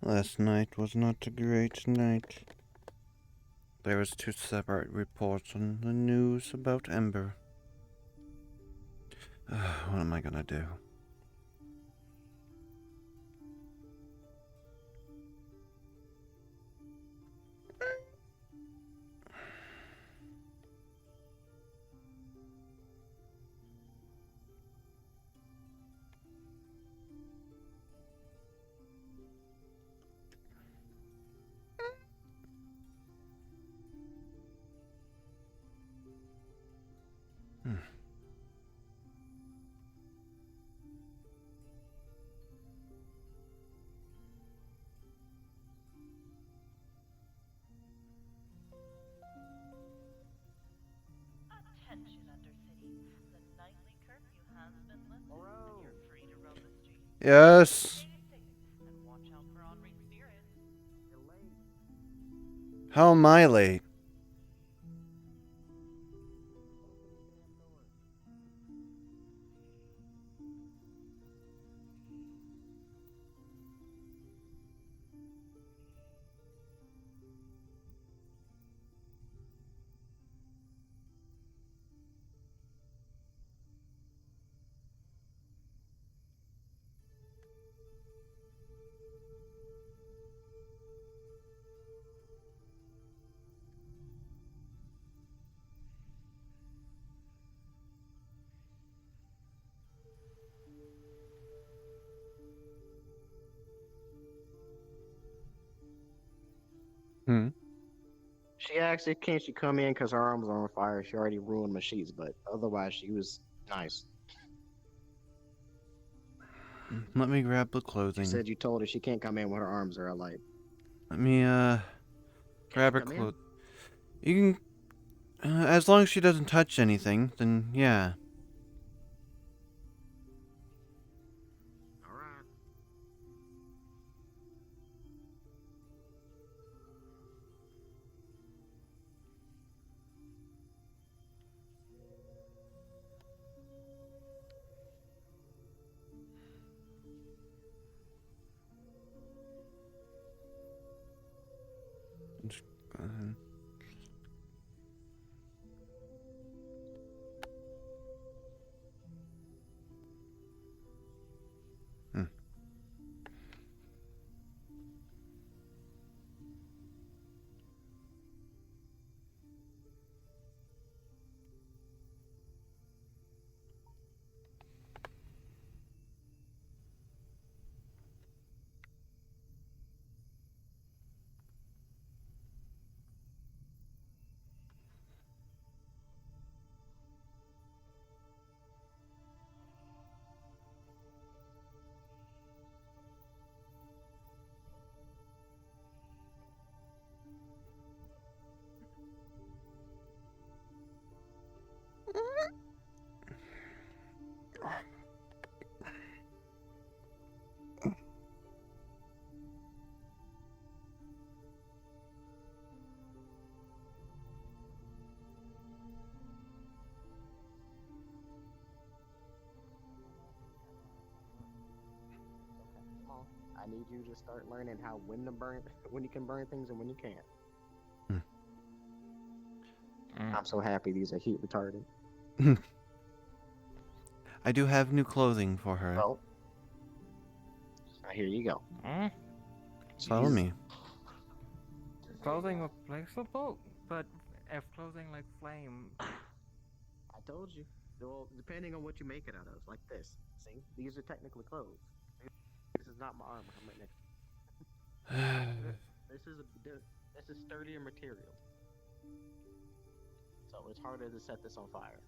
Last night was not a great night. There was two separate reports on the news about Ember. What am I gonna do? Hmm. Attention, Undercity. The nightly curfew has been lifted, and you're free to roam the streets. Yes. Stay safe and watch out for Henri's spirits. You're late. How am I late? Open the damn door. Hmm. She asked if can she come in because her arms are on fire. She already ruined my sheets, but otherwise she was nice. Let me grab the She clothing. said you told her she can't come in when her arms are alight. Let me Can she grab her come in? clothes. You can, as long as she doesn't touch anything, then yeah. All right. Just go ahead. Hmm. Okay, come on. I need you to start learning how when to burn, when you can burn things and when you can't. I'm so happy these are heat retardant. Hmm. I do have new clothing for her. Well, here you go. Follow Jeez. me. Clothing replaceable, but if clothing like flame, I told you. Well, depending on what you make it out of, like this. See, these are technically clothes. This is not my armor. I'm right next. This is this is sturdier material, so it's harder to set this on fire.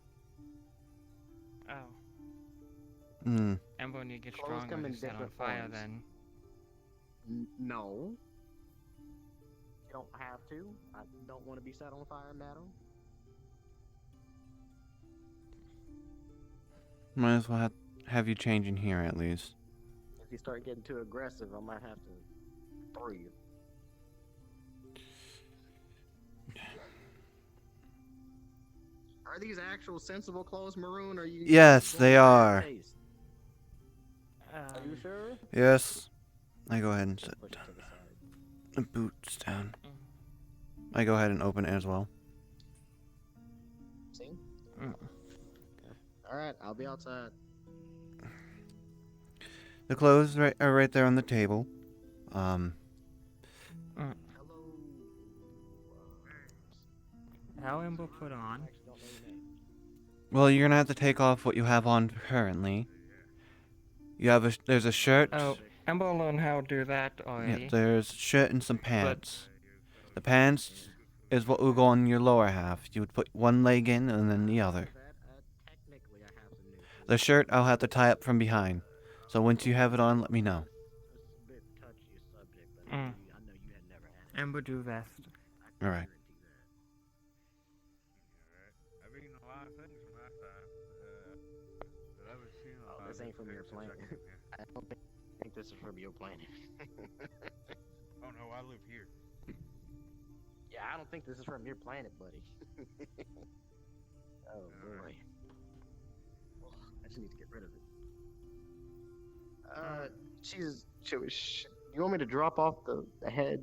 oh, Hmm. and when you get Clothes stronger come to in set on different fire, forms. then No, you don't have to. I don't want to be set on fire, madam. Might as well have you change in here at least. If you start getting too aggressive, I might have to throw you. Are these actual sensible clothes, Maroon? Or are you Yes, going they with bad are. taste? Are you sure? Yes. I go ahead and set Push it to the side. the boots down. I go ahead and open it as well. See? Mm. All right, I'll be outside. The clothes are right there on the table. Hello. How Ember put on. I actually don't know your name. Well, you're gonna have to take off what you have on currently. There's a shirt. Oh, Ember learned how to do that Yeah, already. there's a shirt and some pants. The pants is what will go on your lower half. You would put one leg in and then the other. Technically, I have some news. The shirt I'll have to tie up from behind. So once you have it on, let me know. It's a bit touchy subject, but Mm. I know you had never had it. Ember do vest. I can All right. guarantee that. I've eaten a lot of things from that time, but I haven't seen a lot This of ain't from your things since I planet. came here. I don't think this is from your planet. Oh no, I live here. Yeah, I don't think this is from your planet, buddy. Oh boy. Oh, I just need to get rid of it. You want me to drop off the head?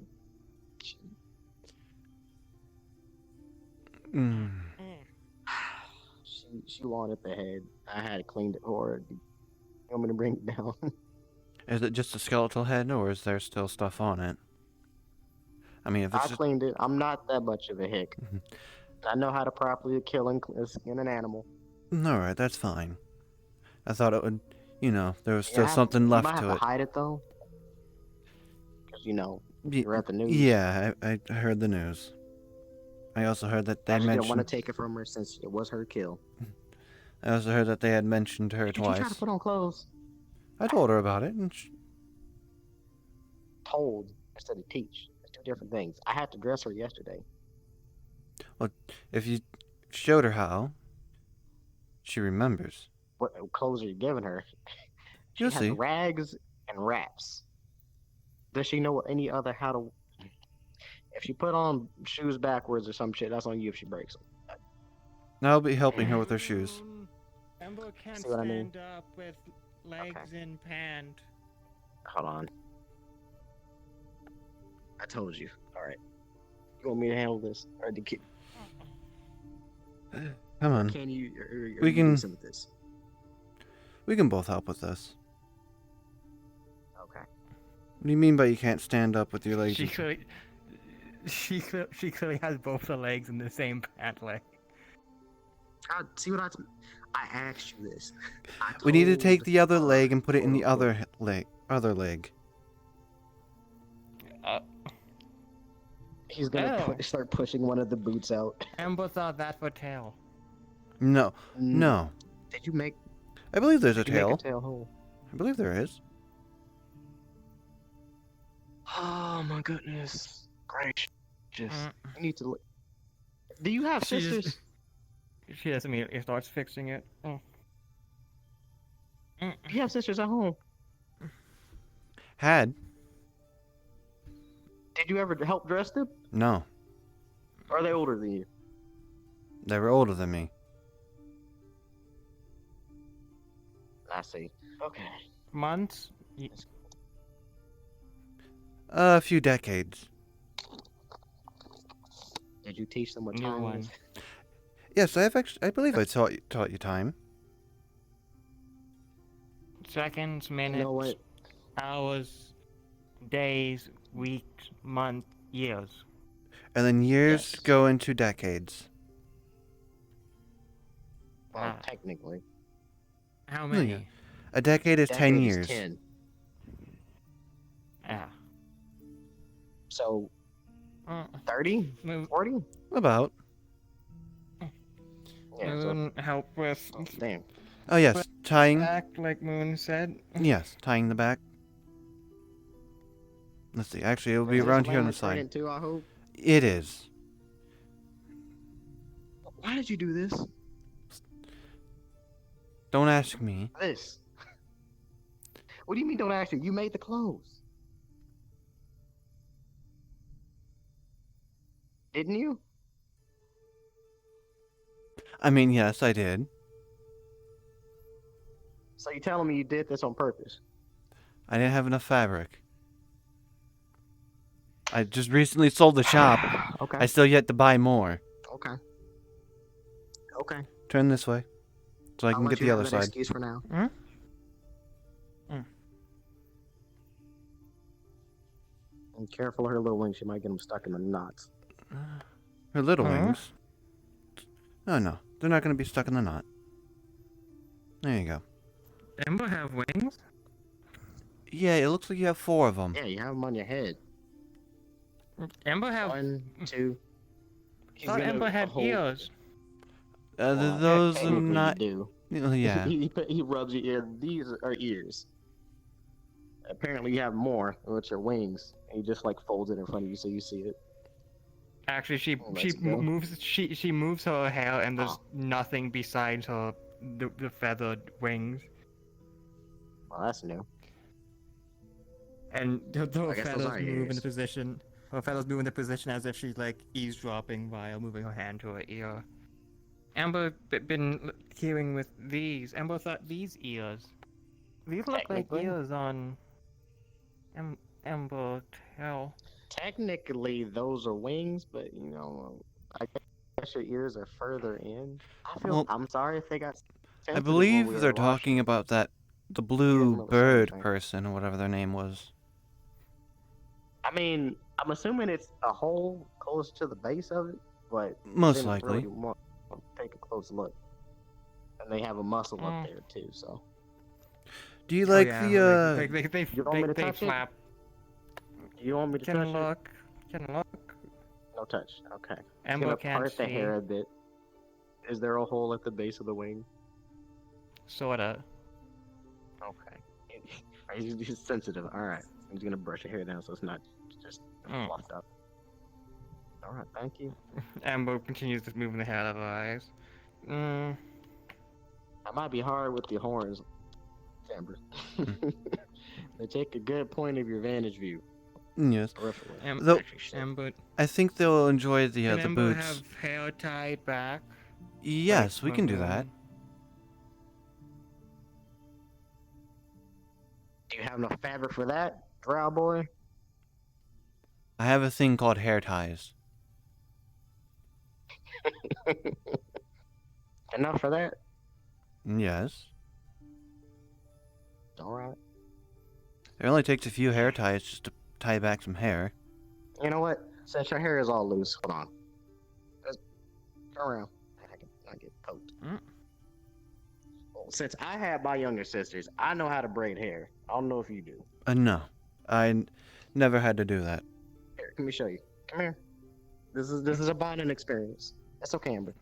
Mm. She wanted the head. I had cleaned it for her. You want me to bring it down? Is it just a skeletal head, or is there still stuff on it? I mean, if I it's just... cleaned it. I'm not that much of a hick. Mhm. I know how to properly kill and skin an animal. Alright, that's fine. I thought it would, there was Yeah, still something you left might have to to it. hide it though, because Ye- you're at the news. Yeah, I heard the news. I also heard that they I didn't want mentioned. to take it from her since it was her kill. I also heard that they had mentioned her Did you try to twice. put on clothes? I told her about it, and Told instead of teach. It's two different things. I had to dress her yesterday. if you showed her how, she remembers. What clothes are you giving her? She You'll has see. rags and wraps. Does she know any other how to? If she put on shoes backwards or some shit, that's on you if she breaks them. I'll be helping her with her shoes. Ember can't See what I mean? stand up with legs in pant. Hold on. I told you. All right. You want me to handle this, or Come on, can you? Or We you can- do some of this. we can both help with this. Okay. What do you mean by you can't stand up with your legs? She clearly has both the legs in the same pant leg. See what I asked you this. We need to take told the other her, leg and put it in the quote, other leg. Other leg. He's gonna Oh. start pushing one of the boots out. Ember thought that for tail. No, Mm, no. Did you make? I believe there's a Did you make tail. a tail hole? I believe there is. Oh my goodness gracious! Mm. You need to. Do you have She just- sisters? She just immediately starts fixing it. Oh. Do you have sisters at home? Had. Did you ever help dress them? No. Or are they older than you? They were older than me. I see. Okay. Months? A few decades. Did you teach them what New time one. is? Yes, I believe I taught you time. Seconds, You minutes, know what? hours, days, weeks, months, years. And then years Yes. go into decades. Well, Ah. technically. How No, yeah. many? A decade is 10 Decade is years. 10. Ah. So Uh, 30? Moon, 40? About. Yeah, so, Moon help with oh, damn. Oh yes, tying. act like Moon said. Yes, tying the back. Let's see. Actually, it'll be Is this around here on the language side. printed Too, I hope. It is. Why did you do this? Don't ask me. This. What do you mean don't ask you? You made the clothes. Didn't you? I mean, yes, I did. So you telling me you did this on purpose? I didn't have enough fabric. I just recently sold the shop. Okay. I still yet to buy more. Okay. Okay. Turn this way, so I I'll can let get you the have other that side. excuse for now. Hmm? Mm. And careful of her little wings. She might get them stuck in the knots. Her little Huh? wings. Oh no, they're not gonna be stuck in the knot. There you go. Ember have wings? Yeah, it looks like you have 4 of them. Yeah, you have them on your head. Ember have. 1, 2. He's Thought gonna Ember had hold- ears. Well, Those are technically not. You do. Yeah. he rubs your ear. These are ears. Apparently, you have more, which are wings. And he just like folds it in front of you so you see it. Actually, she Oh, let's go. moves she moves her hair and there's Oh. nothing besides her the feathered wings. Well, that's new. And her I guess those feathers are move in ears. the position. Her feathers move in the position as if she's like eavesdropping while moving her hand to her ear. Amber been hearing with these. Amber thought these ears. These look like Technically. ears on. Amber tail. Technically, those are wings, but you know, I guess your ears are further in. I feel. Well, I'm sorry if they got. I sensitive when believe we they're were talking washing. about the didn't blue really say bird anything. person or whatever their name was. I mean, I'm assuming it's a hole close to the base of it, but Most didn't likely. really want to take a close look. And they have a muscle Mm. up there too, so. Do you like the You want me to they touch it? flap. You want me to Can touch it? look. Can look. No touch. Okay. Amber Gonna can't part the see. hair a bit. Is there a hole at the base of the wing? Sorta. Okay. He's sensitive. All right. I'm just gonna brush your hair down so it's not just Mm. fluffed up. All right. Thank you. Amber continues to move in the hair out of her eyes. Mm. I might be hard with your horns, Amber. They take a good point of your vantage view. yes? Peripherally. Though- Actually, shit. Amber. I think they'll enjoy the Can the Amber boots. have hair tied back? Yes, we Like can do maroon? that. Do you have enough fabric for that, Drow boy? I have a thing called hair ties. Enough for that? Yes. All right. It only takes a few hair ties just to tie back some hair. You know what? Since your hair is all loose, hold on. Just turn around. I get poked. Mm. Well, since I have my younger sisters, I know how to braid hair. I don't know if you do. No, never had to do that. Here, let me show you. Come here. This is a bonding experience. That's okay, Amber.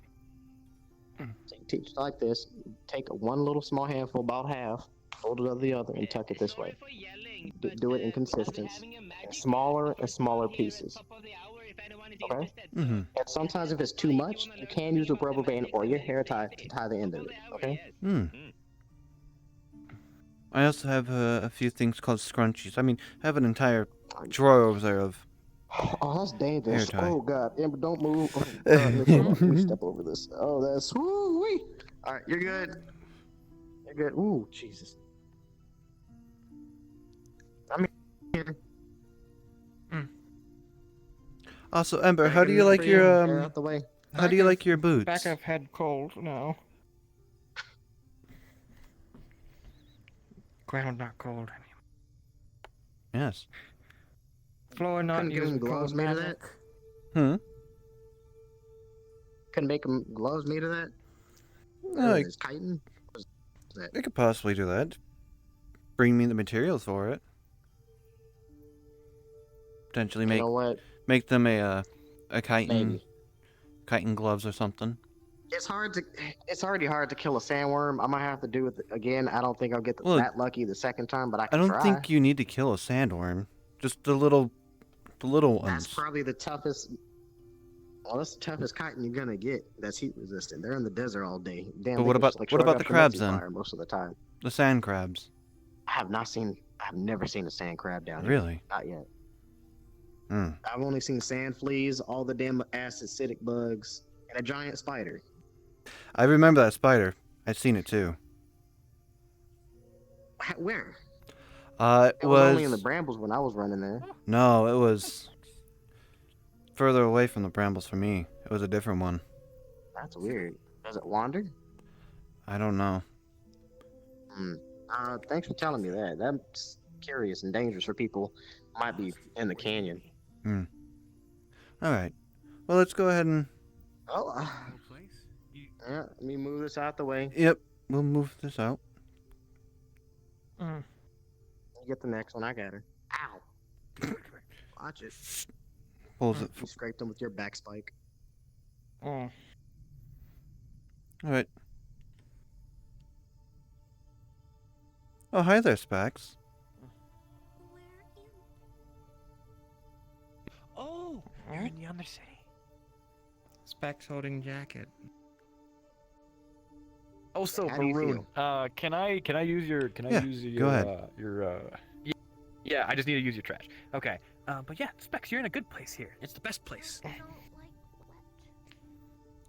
So you teach like this. You take one little small handful, about half, fold it over the other, and tuck it this way. Do it in consistence, in smaller and smaller pieces. Okay? Mm-hmm. And sometimes if it's too much, you can use a rubber band or your hair tie to tie the end of it. Okay? Hmm. I also have a few things called scrunchies. I mean, I have an entire drawer over there of. Oh, that's dangerous. Hair tie. Oh God, Amber, don't move. Oh, God, let me step over this. Oh, that's woo. All right, you're good. You're good. Ooh, Jesus. I'm here. Also, Ember, how do you like Hair your out the way. how do you like your boots? Back of head cold now. Ground not cold anymore. Yes. Floor not Couldn't get used some cold gloves made of magic. Hmm. Couldn't make them gloves made of that. I, It's chitin. I could possibly do that. Bring me the materials for it. Potentially You make know what? make them a chitin Maybe. chitin gloves or something. It's already hard to kill a sandworm. I might have to do it again. I don't think I'll get Well, that lucky the second time, but I I can don't try. think you need to kill a sandworm. Just the little ones. That's probably the toughest. Well, that's the toughest chitin you're gonna get. That's heat resistant. They're in the desert all day. Damn. But they what can about- just, like, what shrug about up the to crabs, Muncie then? Fire most of the time. The sand crabs. I've never seen a sand crab down here. Really? Not yet. Hmm. I've only seen sand fleas, all the damn acidic bugs, and a giant spider. I remember that spider. I've seen it too. Where? It It was only in the brambles when I was running there. No, it was further away from the brambles for me. It was a different one. That's weird. Does it wander? I don't know. Hmm. Thanks for telling me that. That's curious and dangerous for people who might be in the canyon. All right. Well, let's go ahead and Oh, Whole place? You, yeah, let me move this out the way. yep, we'll move this out. Mm. You get the next one. I got her. Ow. Watch it. Pulls it. You scraped them with your back spike. Oh. All right. Oh, hi there, Spax. Oh, you're in the Undercity. Specs holding jacket. Also, How do you Maroon. Can I use your? Can I Yeah, use your? go ahead. Yeah, I just need to use your trash. Okay. But yeah, Specs, you're in a good place here. It's the best place.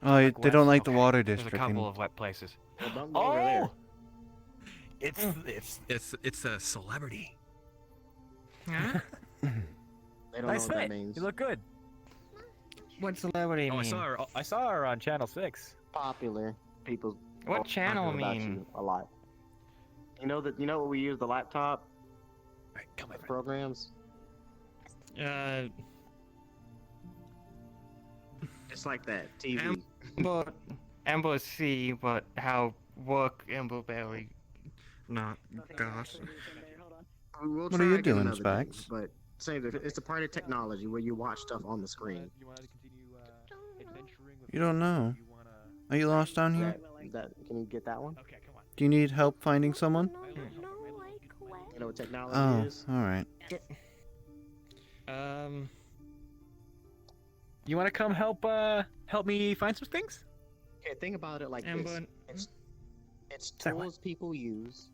Oh, Like they don't west? like the Okay. water There's a district. couple of wet places. Well, don't go over there. It's a celebrity. Huh? They don't Nice know what fit. that means. You look good. What celebrity Oh, mean? I saw her on Channel 6. Popular. People. What talk channel about mean? you a lot. You know that. You know what we use the laptop Right, come on. programs. It's like that. TV. Amber C, but how work Emberberry not gosh. We'll What are try you again doing, another day, Spax? But same. It's a part of technology where you watch stuff on the screen. You want to continue adventuring with You don't know. You wanna... Are you lost down here? Can you get that one? Okay, come on. Do you need help finding someone? You know what technology Oh, is? all right. You want to come help me find some things? Okay, think about it like Amber, this. It's Sorry, what? tools people use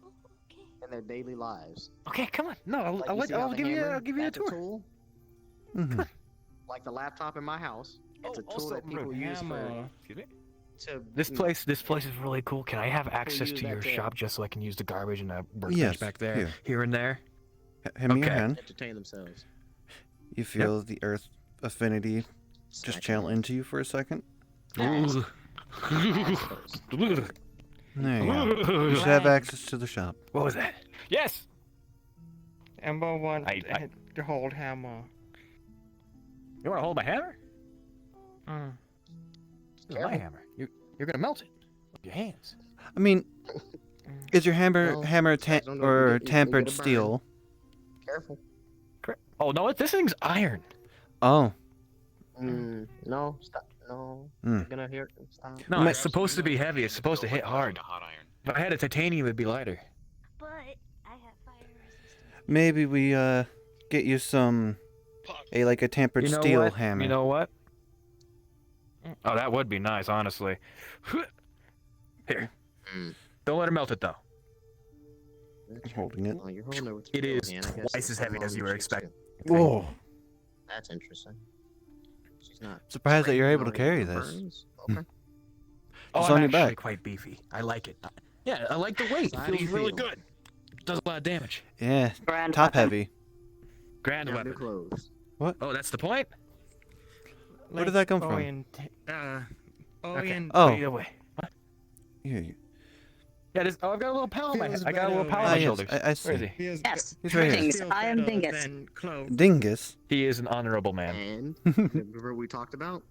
in their daily lives. Okay, come on. No, Like you see how I'll the give you hammer, I'll give you a that's tour. tool. Mm-hmm. Like the laptop in my house. It's a tool also, that people Maroon, use for hammer. Excuse me. to This you know, place is really cool. Can I have access use to that your to- shop just so I can use the garbage and the workbench Yes, back there, here and there? Hand me your Okay. hand. entertain themselves. You feel the earth affinity just Smack channel them. into you for a second? Ooh. Ass first. There you go. You should have access to the shop. What was that? Yes. Amber wants I- to hold hammer. You want to hold my hammer? Mm. This is my Careful. hammer. You're gonna melt it with your hands. I mean, is your hammer No, hammer I don't know if you or get- you can tampered get a burn. steel? Careful. Oh no, this thing's iron. Oh, No, stop. No. Hmm. You're gonna hear. Stop. No, it's supposed to be heavy. It's supposed to hit hard. If I had a titanium, it'd be lighter. But I have fire resistance. maybe we get you some like a tampered You know steel what? hammer. You know what? Oh, that would be nice, honestly. Here. Mm. Don't let her melt it though. I'm holding it. Oh, you're holding it with It your is hand. I guess twice as it's heavy as long you were shit, expecting. too. Whoa! That's interesting. She's not. Surprised that you're able to scraping carry all your this. burns. Okay. Oh, It's I'm on your actually back. quite beefy. I like it. Yeah, I like the weight. It How do feels you really feel? good. Does a lot of damage. Yeah, Grand top weapon. heavy. Grand Now new weapon. clothes. Oh, that's the point? Where did that come from? Orient. Oh. Either way. Yeah, Yeah, this, oh, I've got a little pal on my head. Feels I got a little better pal on Ah, my yes, shoulders. I Where is see. he? Yes. He's right here. Greetings. I am Dingus. Dingus. He is an honorable man. And remember we talked about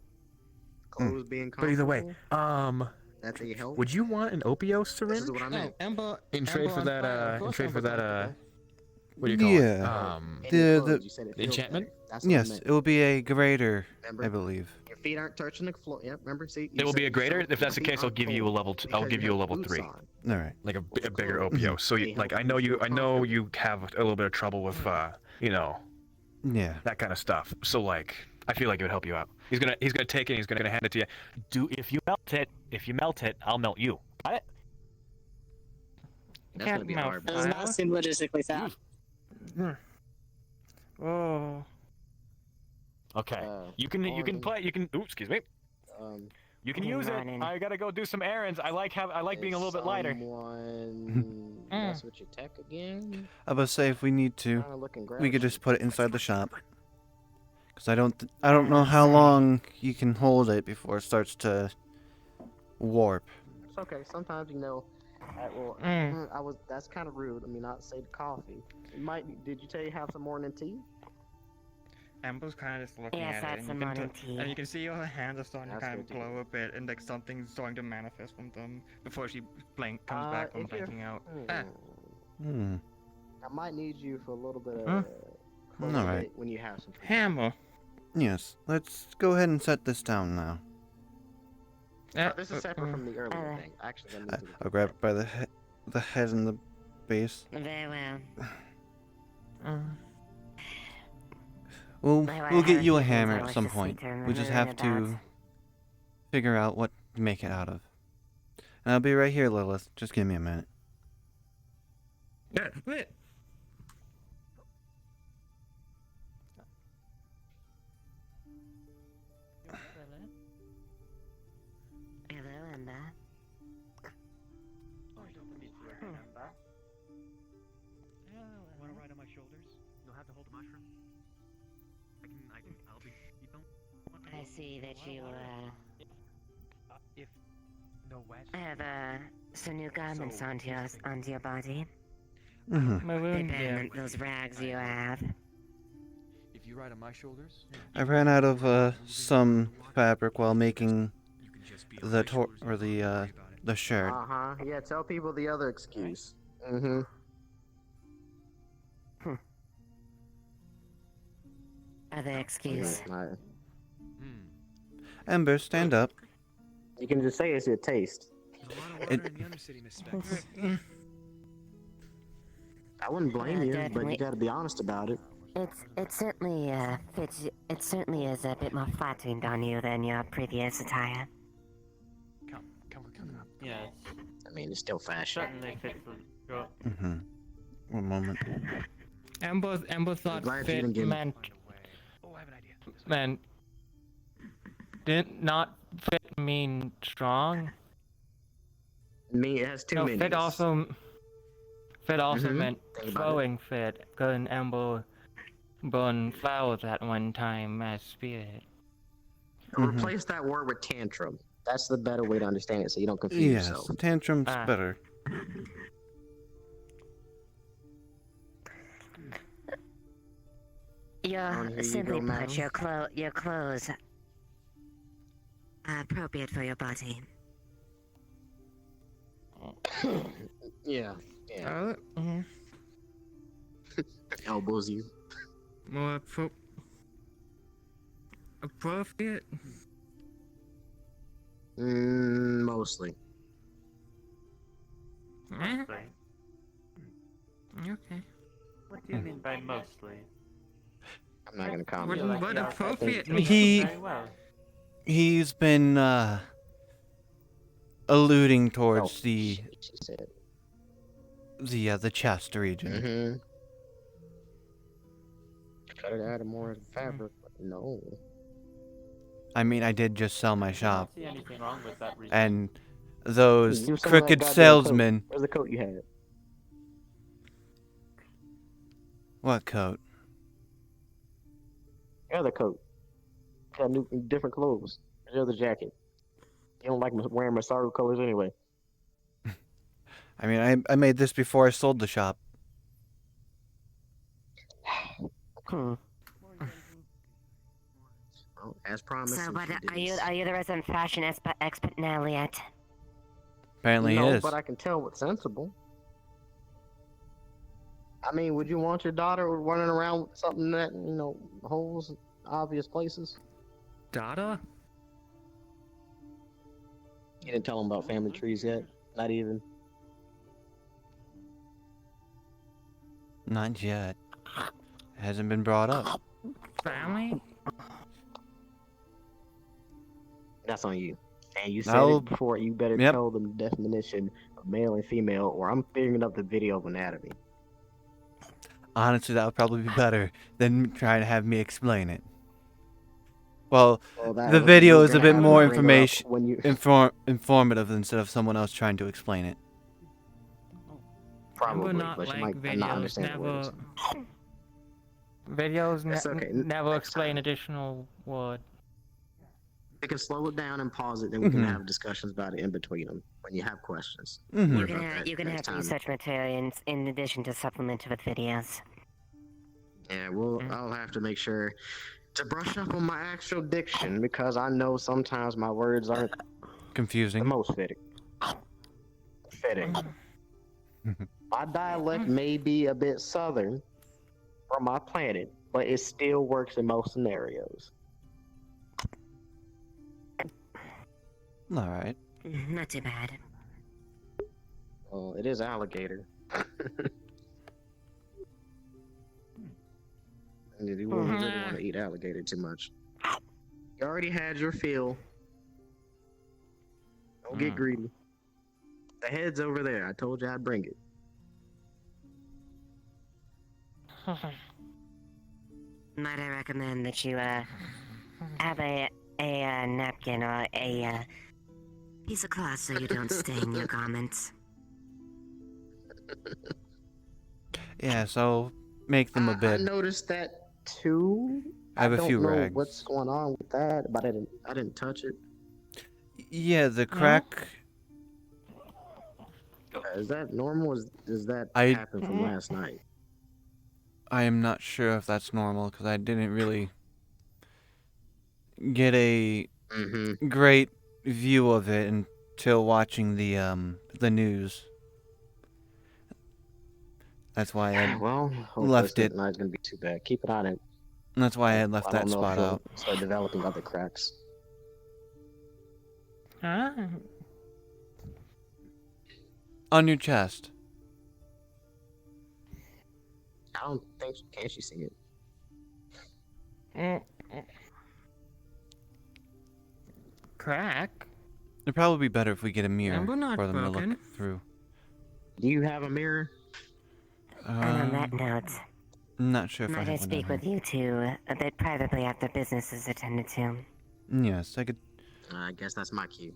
clothes being But either way, comfortable, that they help. would you want an opio This syringe is what I Oh, meant. Amber. in trade Amber for on that? fire. Of In course trade for Amber's that? on fire. What do you call it? Yeah. Any the- clothes, you said it the feels enchantment? better. That's what I Yes, meant. it will be a greater, Remember? I believe. Your feet aren't touching the floor. Yep, remember? See, you It will said be a greater. yourself, If that's the your feet case, I'll aren't give you a cold level. I'll because give you a have level boots 3, on. All right. like a Those bigger clothes. opio. So, They like, help I know you you. feel I know comfortable. you have a little bit of trouble with, you know, Yeah. that kind of stuff. So, like, I feel like it would help you out. He's gonna take it. And he's gonna hand it to you. If you melt it, I'll melt you. Got it? That's gonna be Can't hard. melt Does fire. not seem logistically sound. Oh. Okay. Uh, You can Oregon. play. You can. Ooh, excuse me. You can Good use it. morning. I gotta go do some errands. I like being a little bit lighter. Someone mess with your tech again? I was say if we need to, Kinda looking we could grouchy. just put it inside the shop. Cause I don't know how long you can hold it before it starts to warp. It's okay. Sometimes that's kind of rude. I mean, not to say the coffee. Did you tell you have some morning tea? Amber's kind of just looking Yes, at that's it, some and you, can morning t- tea. and you can see her hands are starting to That's kind of good to hear. glow a bit, and like something's starting to manifest from them before she comes back from if you're- blanking out. Hmm. I might need you for a little bit of Huh? closing All right. it when you have some. free time. Hammer. Yes. Let's go ahead and set this down now. This is separate from the earlier thing. Actually, that needs to I'll grab it by the head and the base. Very well. We'll My wife we'll get has you a a few things hammer I at wish some to speak point. to her We just about. have to figure out what to make it out of. And I'll be right here, Lilith. Just give me a minute. Wait. Hello, Amber. Want to ride on my shoulders? You'll have to hold the mushroom. I'll be. You don't. I see that you If no West. have some new garments onto your body. Mm-hmm. My They wound, burn those rags you have. If you ride on my shoulders, I ran out of some fabric while making you can just be the the shirt. Yeah, tell people the other excuse. Mm-hmm. Other excuse. Ember, stand up. You can just say it's your taste. There's a lot of water in the Undercity, Miss Specs. I wouldn't blame you, but Definitely. you got to be honest about it. It certainly fits. It certainly is a bit more flattering on you than your previous attire. Come. Yes, I mean, it's still fashion. certainly fits the sure. Mm-hmm. One moment. Amber thought glad you fit didn't give me- meant Oh, I have an idea. meant did not fit mean strong. Me, it has two No, meanings. fit also Mhm. meant Think about it. flowing fit. Cause Amber burned flowers at one time as spirit. Replace that word with tantrum. That's the better way to understand it, so you don't confuse Yes, yourself. tantrum's Ah. better. On, here you Simply go, put, madam. your clothes are appropriate for your body. Yeah. Oh, Elbows you. more appropriate. Mostly. Mostly. Okay. What do you mean by mostly? I'm not gonna What, comment. what yeah, I appropriate think- means? He- Very well. He's been alluding towards Oh, the shit, she said. the chest region. Mm-hmm. Cut it out of more fabric. But no. I mean, I did just sell my I shop, don't see anything wrong with that reason. and those You sold that crooked goddamn salesmen. Where's the coat you had? What coat? Your other coat. Got new, different clothes. Your other jacket. You don't like wearing Masaru colors anyway. I mean, I made this before I sold the shop. Well, as promised. So, and what she did. are you the resident fashion expert now, Liet? Apparently no, he is. but I can tell what's sensible. I mean, would you want your daughter running around with something that, holes, obvious places? Dada? You didn't tell them about family trees yet? Not even? Not yet. Hasn't been brought up. Family? That's on you. And you said I'll- it before, you better Yep. tell them the definition of male and female, or I'm figuring up the video of anatomy. Honestly, that would probably be better than trying to have me explain it. Well, Well, that the was- video we're is a gonna bit have to more bring her up information, when you informative instead of someone else trying to explain it. probably, Amber not but she like might not videos, understand the words. Videos That's okay. never Next explain time. additional word. You can slow it down and pause it, then we can Mhm. have discussions about it in between them when you have questions. Mhm. Worry You can about have, that you can have next time. research materials in addition to supplement with videos. Yeah, well, Mm. I'll have to make sure to brush up on my actual diction because I know sometimes my words aren't the Confusing. most fitting. My dialect may be a bit southern from my planet, but it still works in most scenarios. All right. Not too bad. Well, it is alligator. And you wouldn't really want to eat alligator too much. You already had your fill. Don't get Mm. greedy. The head's over there. I told you I'd bring it. Might I recommend that you have a napkin or a piece of cloth so you don't stain your garments. Yeah, so make them a I bit. noticed that too. I have a don't few know rags. what's going on with that, but I didn't touch it. Yeah, the crack. Is that normal? Does that I- happen from last night? I am not sure if that's normal because I didn't really get a Mm-hmm. great view of it until watching the news. That's why I Well, hopefully left it. Not gonna be too bad. Keep an eye on it. That's why I had left I that don't know if spot he'll out start developing other cracks. Ah. on your chest. I don't think can she see it? Crack? It'd probably be better if we get a mirror Amber not for them to broken. look through. Do you have a mirror? And on that note, I'm not sure if I might I have one. speak at with you two a bit privately after business is attended to? home. Yes, I could. I guess that's my cue.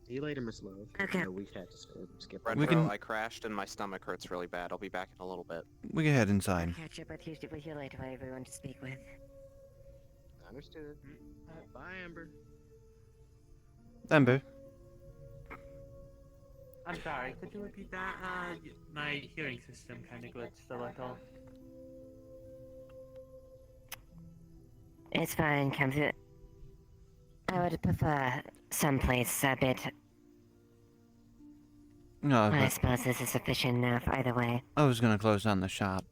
See you later, Miss Love. Okay. No, we've had to skip. We Retro, can- I crashed and my stomach hurts really bad. I'll be back in a little bit. We can head I'll inside. catch up with you later, everyone to speak with. Understood. Bye, Amber. Amber. I'm sorry, could you repeat that? My hearing system kind of glitched a little. It's fine, come through. I would prefer someplace a bit. No, I but suppose this is sufficient enough either way. I was gonna close down the shop.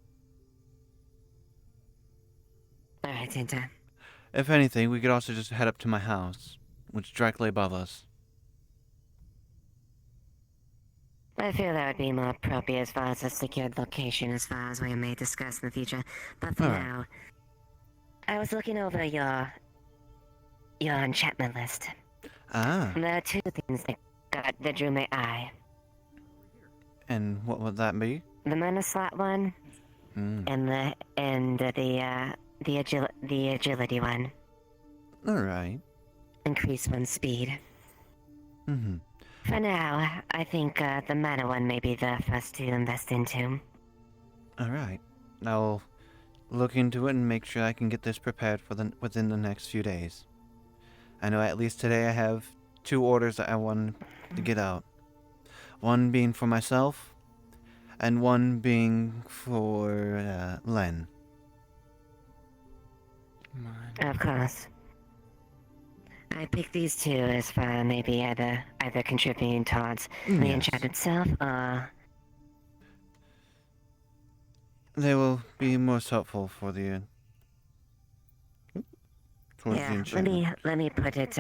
Alright, Tinta. If anything, we could also just head up to my house, which is directly above us. I feel that would be more appropriate as far as a secured location as far as we may discuss in the future. But for Alright. now, I was looking over your enchantment list. Ah, And there are two things that drew my eye. and what would that be? The mana slot one Mm. and the agility one. All right. Increase one's speed. Mm-hmm. For now, I think the mana one may be the first to invest into. All right. I'll look into it and make sure I can get this prepared for within the next few days. I know at least today I have 2 orders that I want to get out. One being for myself, and one being for Len. Of course. I picked these two as for maybe either contributing towards the Yes. enchant itself or They will be most helpful for the towards the yeah. enchantment. Let me put it.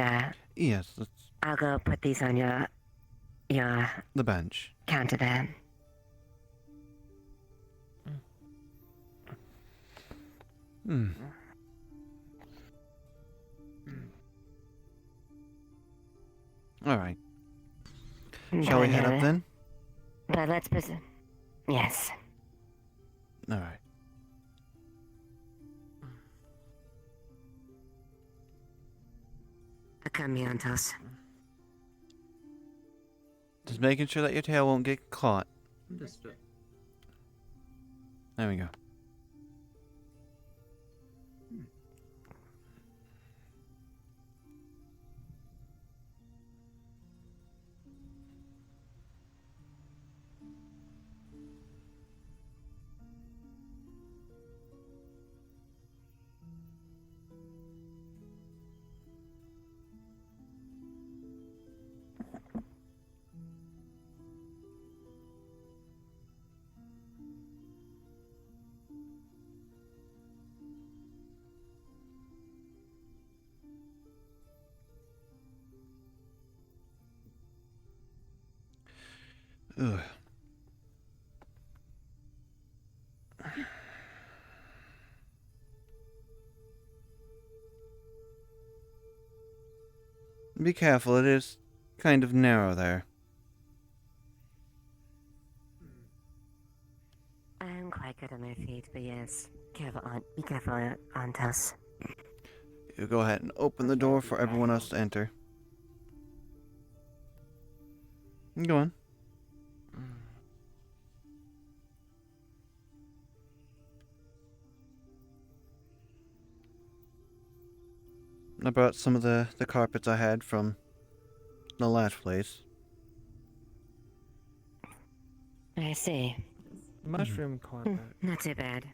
Yes, that's I'll go put these on your the bench. counter there. Hmm. All right. Shall we head up then? But let's present. Yes. All right. Cambiantos. Just making sure that your tail won't get caught. Understood. There we go. Ugh. Be careful, it is kind of narrow there. I'm quite good on my feet, but yes. Be careful, Antos. You go ahead and open the door for everyone else to enter. Go on. I brought some of the carpets I had from the last place. I see. Mushroom carpet. Not too bad.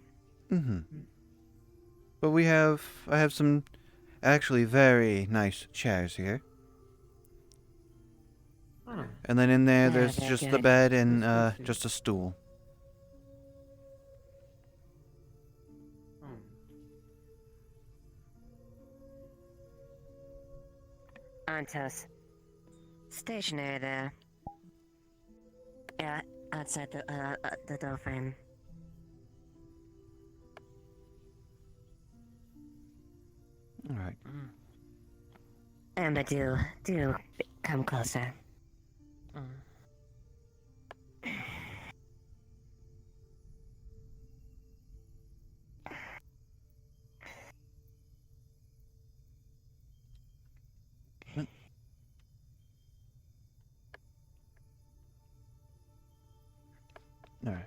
But I have some actually very nice chairs here. Oh. And then in there, Yeah, there's they're just the good. bed and just a stool. Oh. Antos. Stationary there. Yeah, outside the door frame. All right. Amber, do come closer. All right.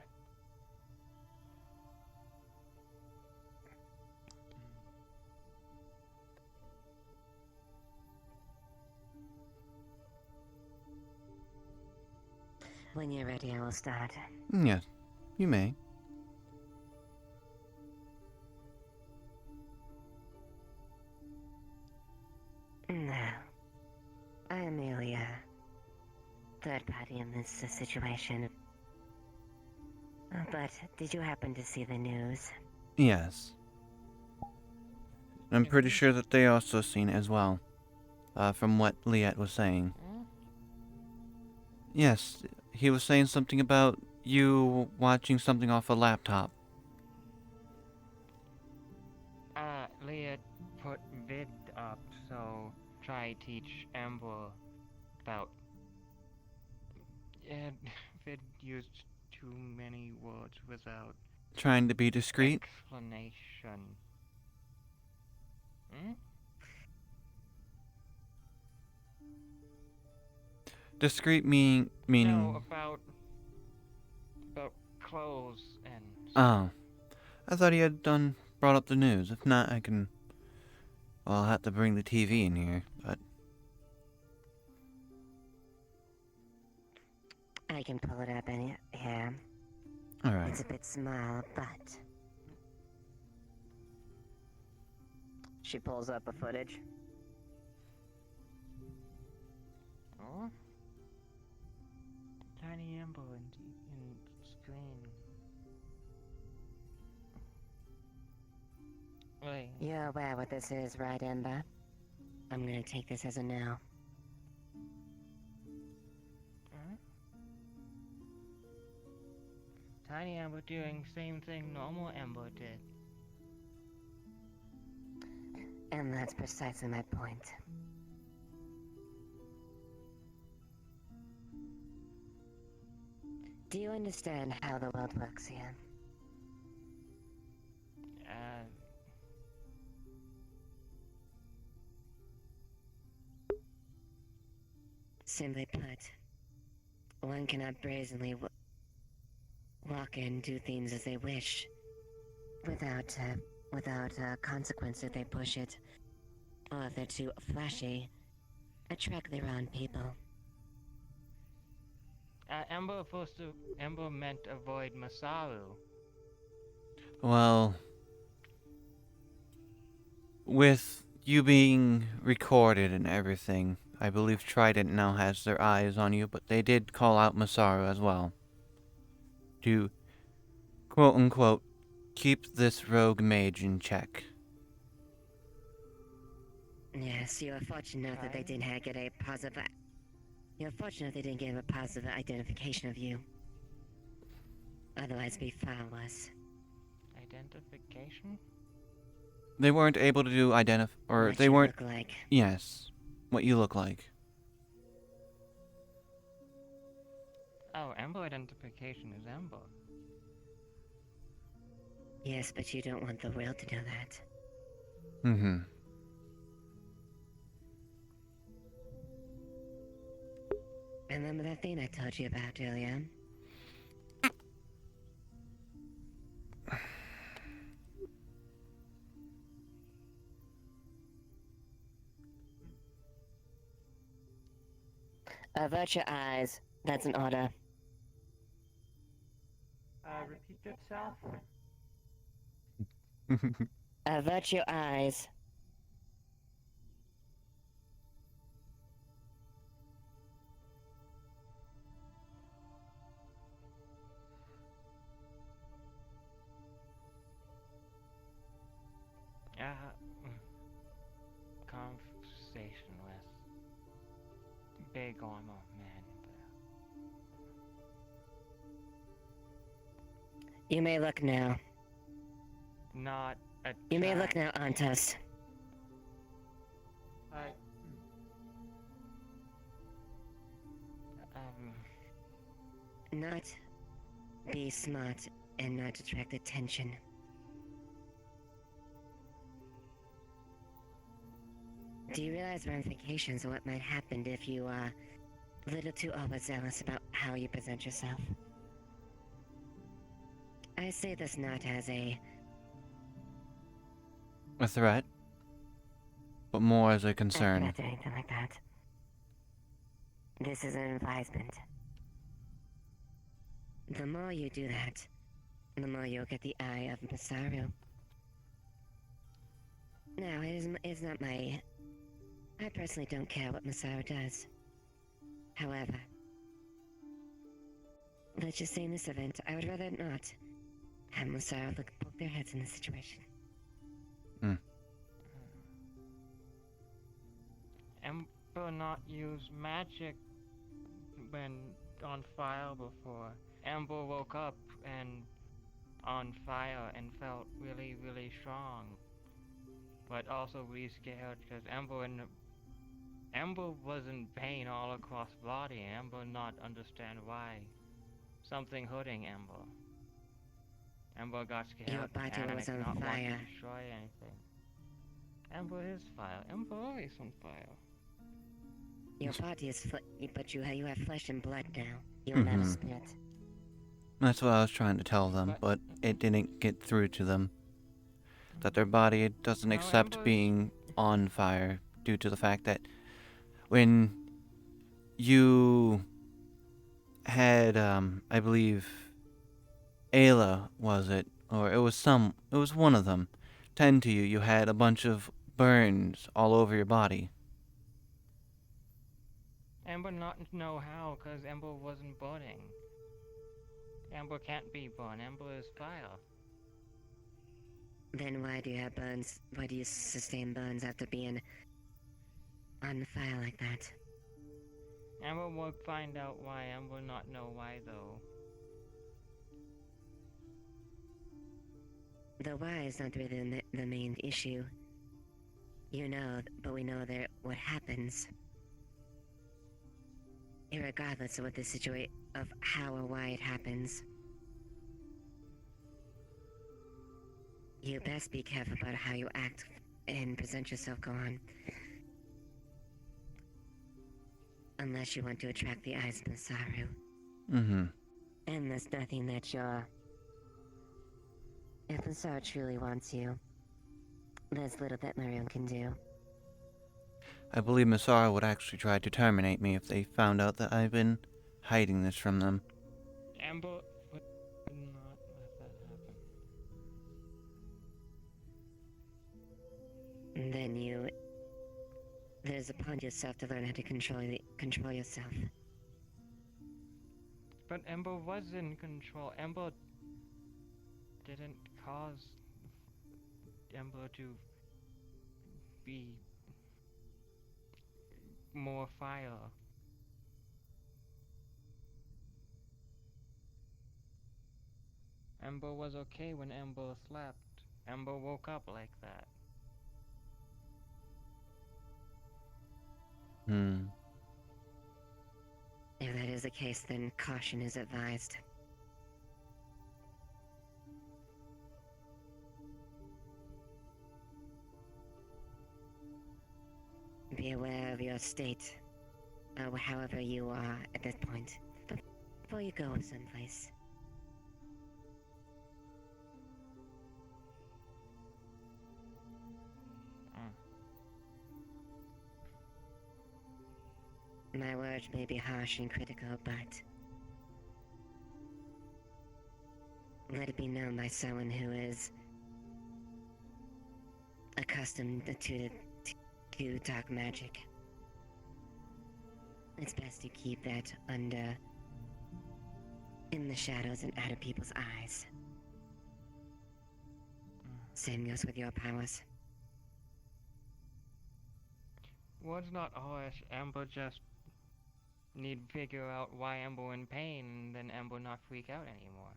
When you're ready, I will start. Yes, you may. No. I am merely a third party in this situation. But did you happen to see the news? Yes. I'm pretty sure that they also seen it as well, from what Liet was saying. Yes, he was saying something about you watching something off a laptop. Leah put vid up, so try teach Amber about. Vid used too many words without Trying to be discreet? explanation. Hmm? Discreet meaning... No, about clothes and. Oh. I thought he had brought up the news. If not, I can... Well, I'll have to bring the TV in here, but... I can pull it up in here. Alright. It's a bit small, but... She pulls up a footage. Oh? Tiny Amber in screen. Wait. You're aware what this is, right, Ember? I'm gonna take this as a no. Tiny Amber doing same thing normal Amber did. And that's precisely my point. Do you understand how the world works here? Simply put, one cannot brazenly walk and do things as they wish, without consequence if they push it, or if they're too flashy, attract the wrong people. Ember meant avoid Masaru. Well, with you being recorded and everything, I believe Trident now has their eyes on you, but they did call out Masaru as well. To, quote unquote, keep this rogue mage in check. Yes, you are fortunate that they didn't get a positive. You're fortunate they didn't give a positive identification of you. Otherwise, it'd be far worse. Identification? They weren't able to do or What they you weren't. look like. Yes, what you look like. Oh, Ember identification is Ember. Yes, but you don't want the world to know that. Mm-hmm. Remember that thing I told you about earlier? Avert your eyes. That's an order. Repeat yourself. Avert your eyes. Conversation with big armor man. You may look now. Not a. You may look now, Antos. Not be smart and not attract attention. Do you realize ramifications of what might happen if you are a little too overzealous about how you present yourself? I say this not as a threat, but more as a a concern. threat or anything like that. This is an advisement. The more you do that, the more you'll get the eye of Masaru. Now, it's not my... I personally don't care what Masaru does. However, let's just say in this event, I would rather not have Masaru poke their heads in this situation. Ember not use magic when on fire before. Ember woke up and on fire and felt really, really strong. But also really scared because Ember was in pain all across body. Ember not understand why. Something hurting Ember. Ember got scared. Your body and was on not want to fire. destroy anything. Ember is fire. Ember always on fire. Your body is but you have flesh and blood now. You're not a spirit. That's what I was trying to tell them, but it didn't get through to them. That their body doesn't accept Ember's- being on fire due to the fact that when you had, I believe, Ayla, was it? Or it was one of them, tend to you, you had a bunch of burns all over your body. Ember not know how because Ember wasn't burning. Ember can't be burned. Ember is fire. Then why do you have burns? Why do you sustain burns after being on the fire like that? Ember will find out why. Ember not know why though. The why is not really the main issue. You know, but we know that what happens. Irregardless of what the situation of how or why it happens. You best be careful about how you act and present yourself, go on. Unless you want to attract the eyes of Masaru. Mm-hmm. And there's nothing that you're... If Masaru truly wants you, there's little that Maroon can do. I believe Masaru would actually try to terminate me if they found out that I've been hiding this from them. Amber would not let that happen. And then you... There's upon yourself to learn how to control yourself. But Ember was in control. Ember didn't cause Ember to be more fire. Ember was okay when Ember slept. Ember woke up like that. Hmm. If that is the case, then caution is advised. Be aware of your state, or however you are at this point, before you go someplace. My words may be harsh and critical, but let it be known by someone who is accustomed to dark magic. It's best to keep that in the shadows and out of people's eyes. Same goes with your powers. Words not harsh. Amber just need to figure out why Amber in pain, and then Amber not freak out anymore.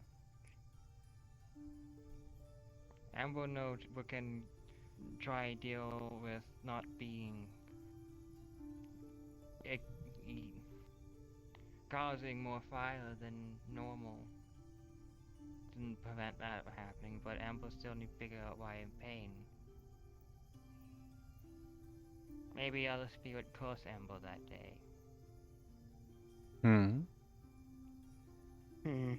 Amber knows we can try deal with not being causing more fire than normal. Didn't prevent that happening, but Amber still need to figure out why in pain. Maybe other spirit cursed Amber that day. Hmm. Well,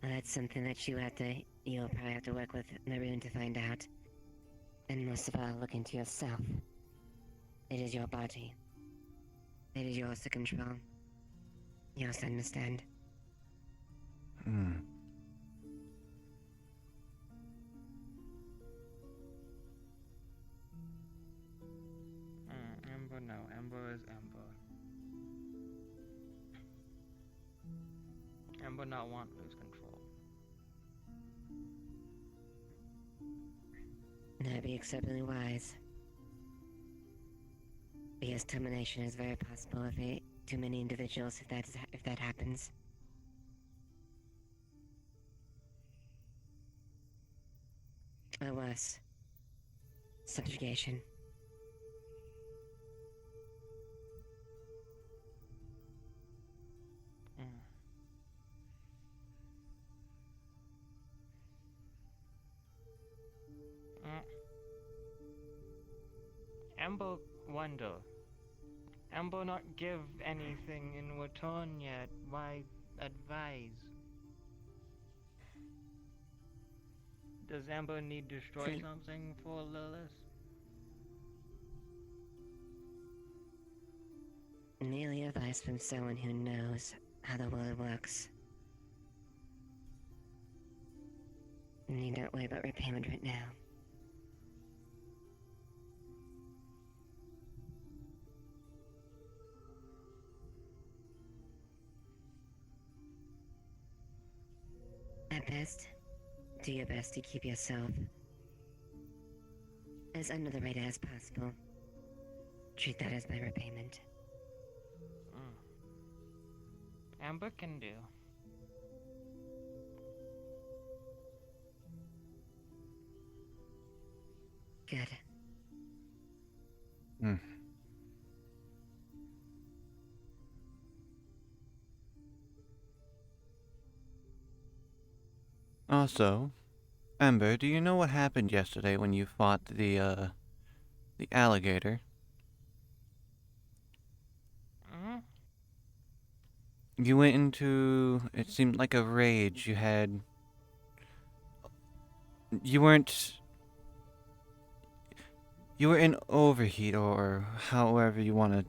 that's something that you'll probably have to work with Maroon to find out. And most of all, look into yourself. It is your body. It is yours to control. Yours to understand. Hmm. Amber, no. Amber is Amber. Amber not want to lose control. That'd be exceptionally wise. Because termination is very possible if too many individuals if that happens. Or worse, subjugation. Amber wonder. Amber not give anything in return yet. Why advise? Does Amber need to destroy something for Lilith? Merely advice from someone who knows how the world works. Need not worry about repayment right now. At best, do your best to keep yourself as under the radar as possible. Treat that as my repayment. Amber can do. Good. Hmm. Also, Ember, do you know what happened yesterday when you fought the alligator? You went into, it seemed like a rage. You weren't, you were in overheat, or however you want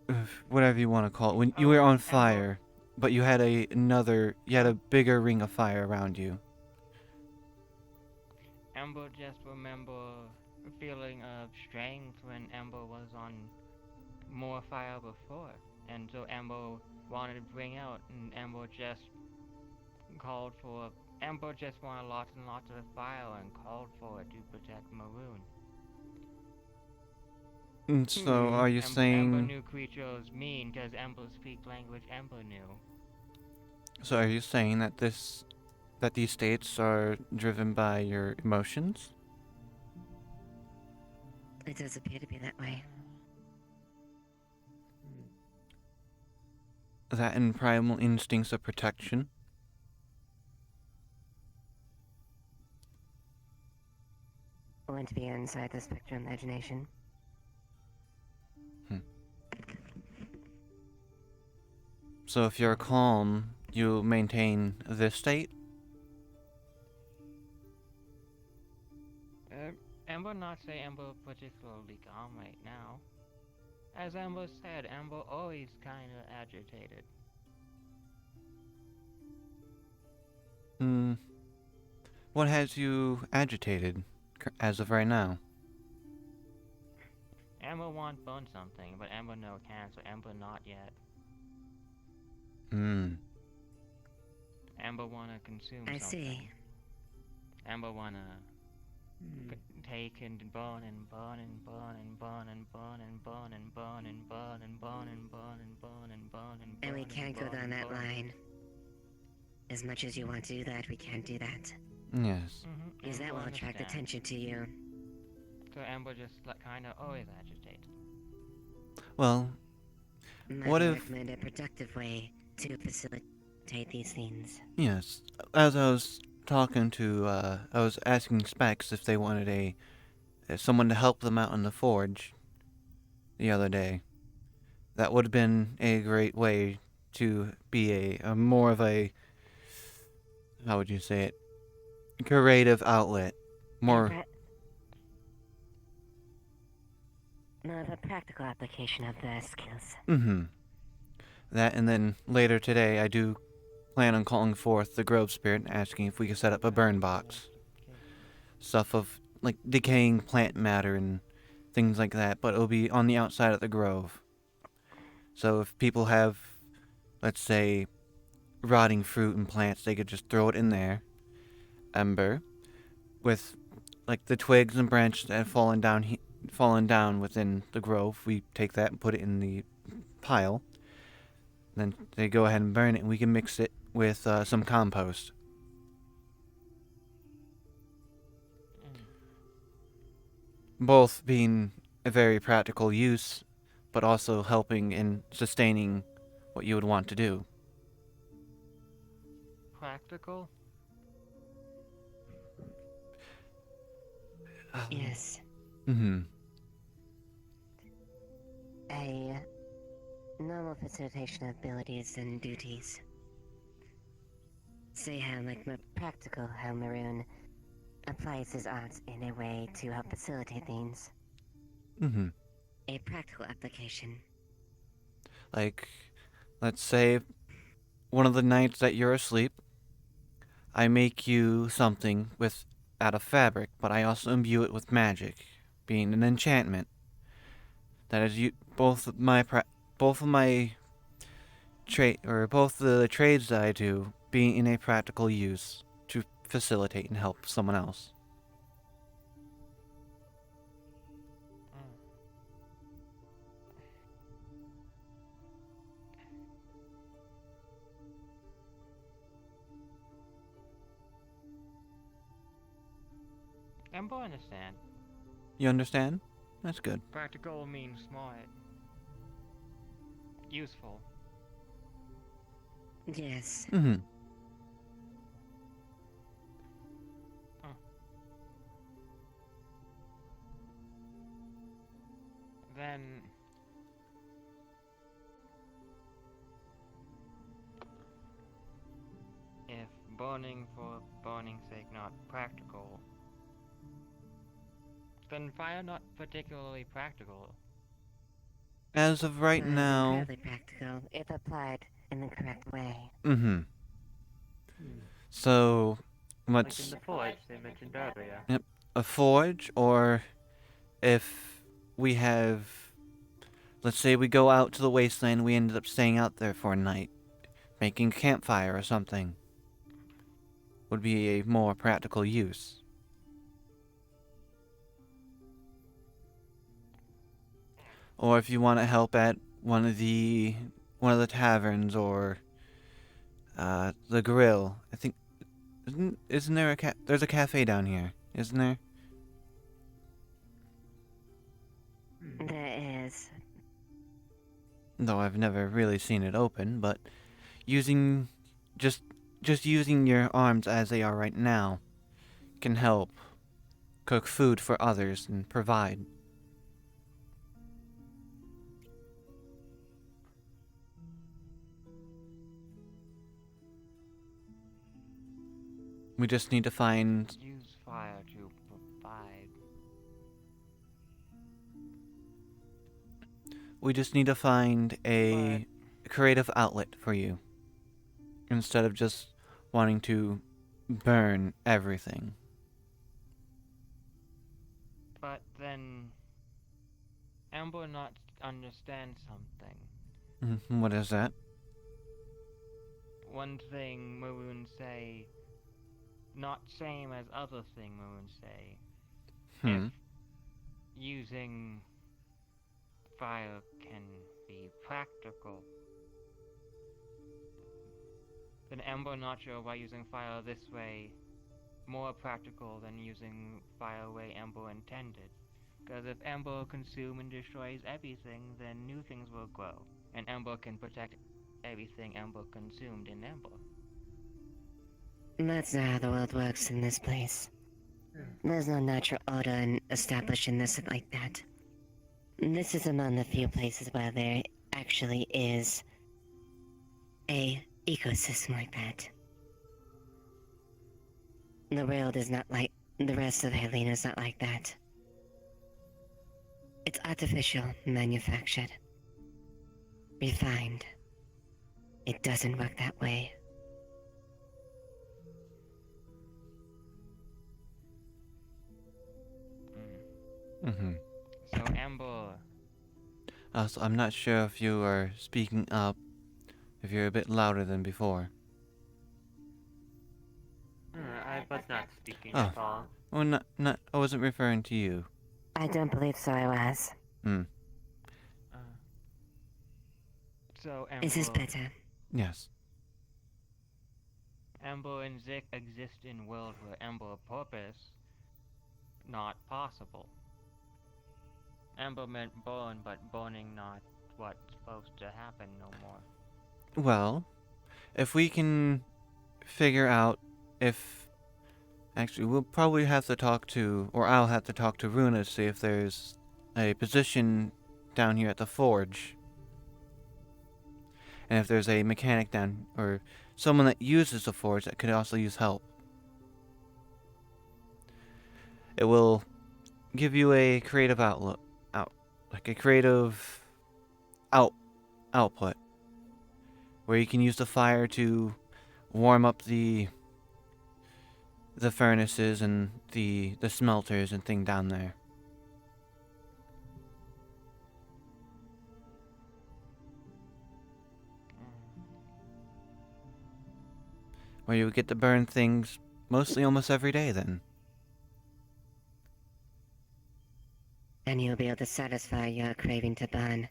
to, whatever you want to call it. When you were on fire, but you had you had a bigger ring of fire around you. Amber just remember a feeling of strength when Amber was on more fire before. And so Amber wanted to bring out, and Amber just called for. Amber just wanted lots and lots of fire and called for it to protect Maroon. So, are you Amber saying? knew creatures mean because Amber speak language Amber knew. So, are you saying that these states are driven by your emotions? It does appear to be that way. That and primal instincts of protection? Want to be inside the spectrum imagination? So if you're calm, you maintain this state? Amber not say Amber particularly calm right now. As Amber said, Amber always kinda agitated. What has you agitated as of right now? Amber want burn something, but Amber no can, so Amber not yet. Amber wanna consume I something. see. Amber wanna take and burn and burn and burn and burn and burn and burn and burn and burn and burn and burn and burn and burn and burn. And we can't go down that line. As much as you want to do that, we can't do that. Yes. Because that will attract attention to you. So Amber just kinda always agitated. Well, Might what we if... recommend a productive way to facilitate these things? Yes. As I was talking to, I was asking Specs if they wanted someone to help them out in the forge the other day. That would have been a great way to be a more of a, how would you say it, creative outlet. More of a practical application of the skills. That, and then later today I do plan on calling forth the Grove Spirit and asking if we could set up a burn box. Stuff of, like, decaying plant matter and things like that, but it'll be on the outside of the grove. So if people have, let's say, rotting fruit and plants, they could just throw it in there. Ember. With, like, the twigs and branches that have fallen down within the grove, we take that and put it in the pile. Then they go ahead and burn it, and we can mix it with some compost. Both being a very practical use, but also helping in sustaining what you would want to do. Practical? Yes. A normal facilitation of abilities and duties. Say how, like, more practical, how Maroon applies his arts in a way to help facilitate things. A practical application. Like, let's say one of the nights that you're asleep, I make you something out of fabric, but I also imbue it with magic, being an enchantment. That is both of the trades that I do being in a practical use to facilitate and help someone else. Amber understand. You understand? That's good. Practical means smart. Useful. Yes. Then burning for burning's sake not practical, then fire not particularly practical. As of right Fire is now, incredibly practical if applied in the correct way. mm-hmm. So, Like what's in the forge they mentioned earlier. a forge, or if we have, let's say we go out to the wasteland, we ended up staying out there for a night, making a campfire or something, would be a more practical use. Or if you want to help at one of the taverns or the grill. I think isn't there there's a cafe down here, isn't there? There is. Though I've never really seen it open, but using just using your arms as they are right now can help cook food for others and provide. We just need to find Use fire to provide. a creative outlet for you instead of just wanting to burn everything. But then Amber not understand something. What is that? One thing Maroon say, not same as other thing Maroon say. If using fire can be practical, then Amber not sure why using fire this way more practical than using fire way Amber intended. Because if Amber consume and destroys everything, then new things will grow, and Amber can protect everything Amber consumed in Amber. That's not how the world works in this place. There's no natural order established in this like that. This is among the few places where there actually is a ecosystem like that. The world is not like the rest of Helena is not like that. It's artificial, manufactured, refined. It doesn't work that way. So Amber, So I'm not sure if you are speaking up, if you're a bit louder than before. I was not speaking Oh. at all. Well, not. I wasn't referring to you. I don't believe so, I was. so Amber, Is this better? Yes. Amber and Zik exist in world where Amber purpose not possible. Amber meant burn, but burning not what's supposed to happen no more. Well, if we can figure out if... Actually, we'll probably have to talk to... Or I'll have to talk to Runa to see if there's a position down here at the forge. And if there's a mechanic down... Or someone that uses the forge that could also use help. It will give you a creative outlook. Like a creative output. Where you can use the fire to warm up the furnaces and the smelters and thing down there. Where you would get to burn things mostly almost every day then. And you'll be able to satisfy your craving to burn.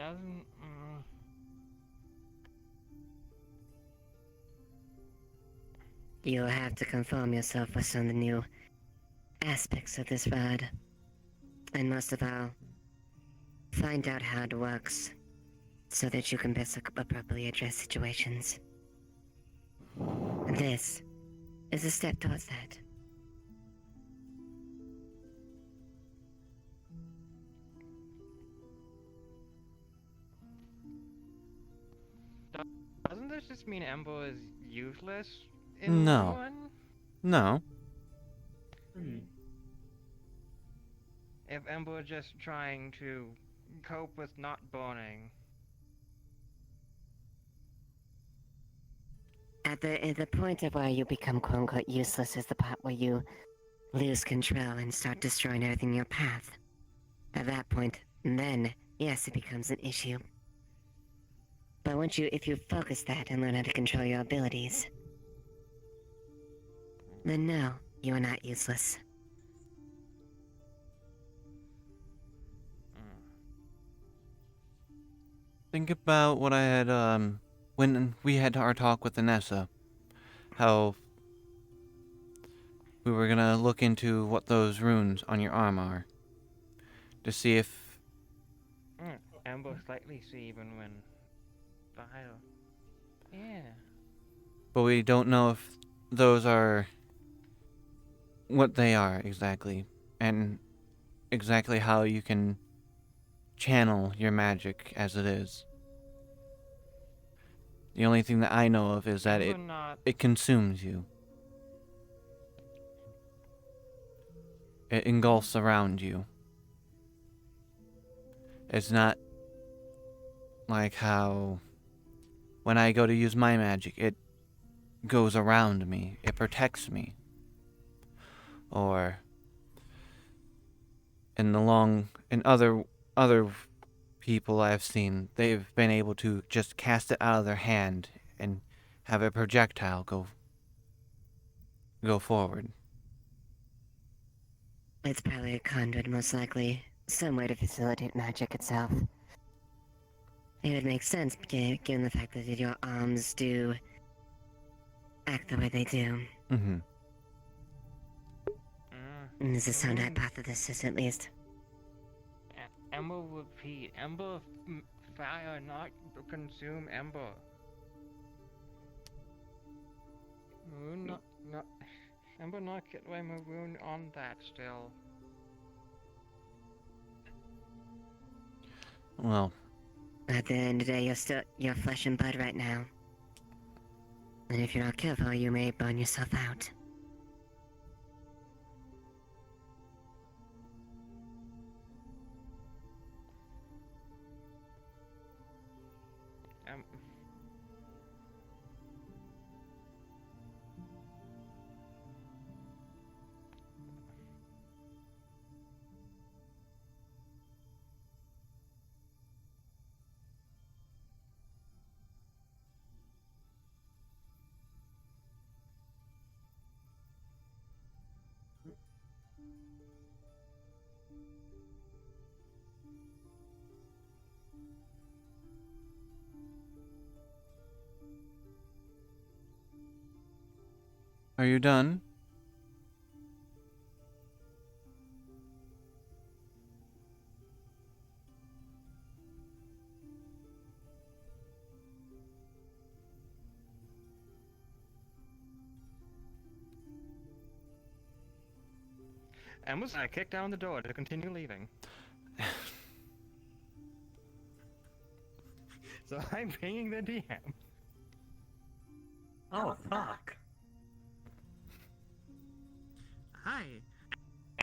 doesn't. You'll have to conform yourself with some of the new aspects of this rod. And most of all, find out how it works, so that you can best appropriately address situations. This is a step towards that. Doesn't this just mean Ember is useless in No. one? No. If Ember just trying to cope with not burning. At the point of where you become quote-unquote useless is the part where you lose control and start destroying everything in your path. At that point, then, yes, it becomes an issue. But if you focus that and learn how to control your abilities, then no, you are not useless. Think about what I had, when we had our talk with Anessa. How we were gonna look into what those runes on your arm are. To see if... Ember slightly see even when Vile. Yeah. But we don't know if those are... what they are, exactly. And exactly how you can channel your magic as it is. The only thing that I know of is that it consumes you. It engulfs around you. It's not like how when I go to use my magic, it goes around me. It protects me. Or in other people I've seen, they've been able to just cast it out of their hand and have a projectile go forward. It's probably a conduit, most likely. Some way to facilitate magic itself. It would make sense, given the fact that your arms do act the way they do. Mm-hmm. This is a sound hypothesis, at least. Ember repeat. Ember fire, not consume Ember. Rune not Ember not get away my rune on that still. Well, At the end of the day, you're flesh and blood right now. And if you're not careful, you may burn yourself out. are you done? Ember's gonna kick down the door to continue leaving. So I'm pinging the DM. Oh, fuck. Hi.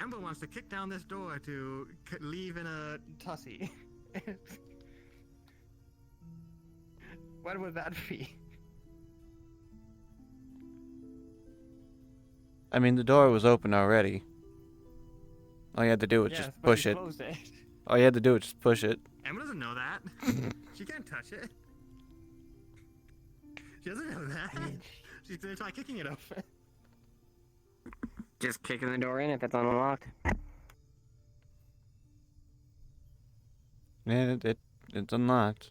Ember wants to kick down this door to leave in a tussy. What would that be? I mean, the door was open already. All you had to do was just push it. Closed it. All you had to do was just push it. Emma doesn't know that. She can't touch it. She doesn't know that. She's gonna try kicking it open. Just kicking the door in if it's unlocked. And It's unlocked.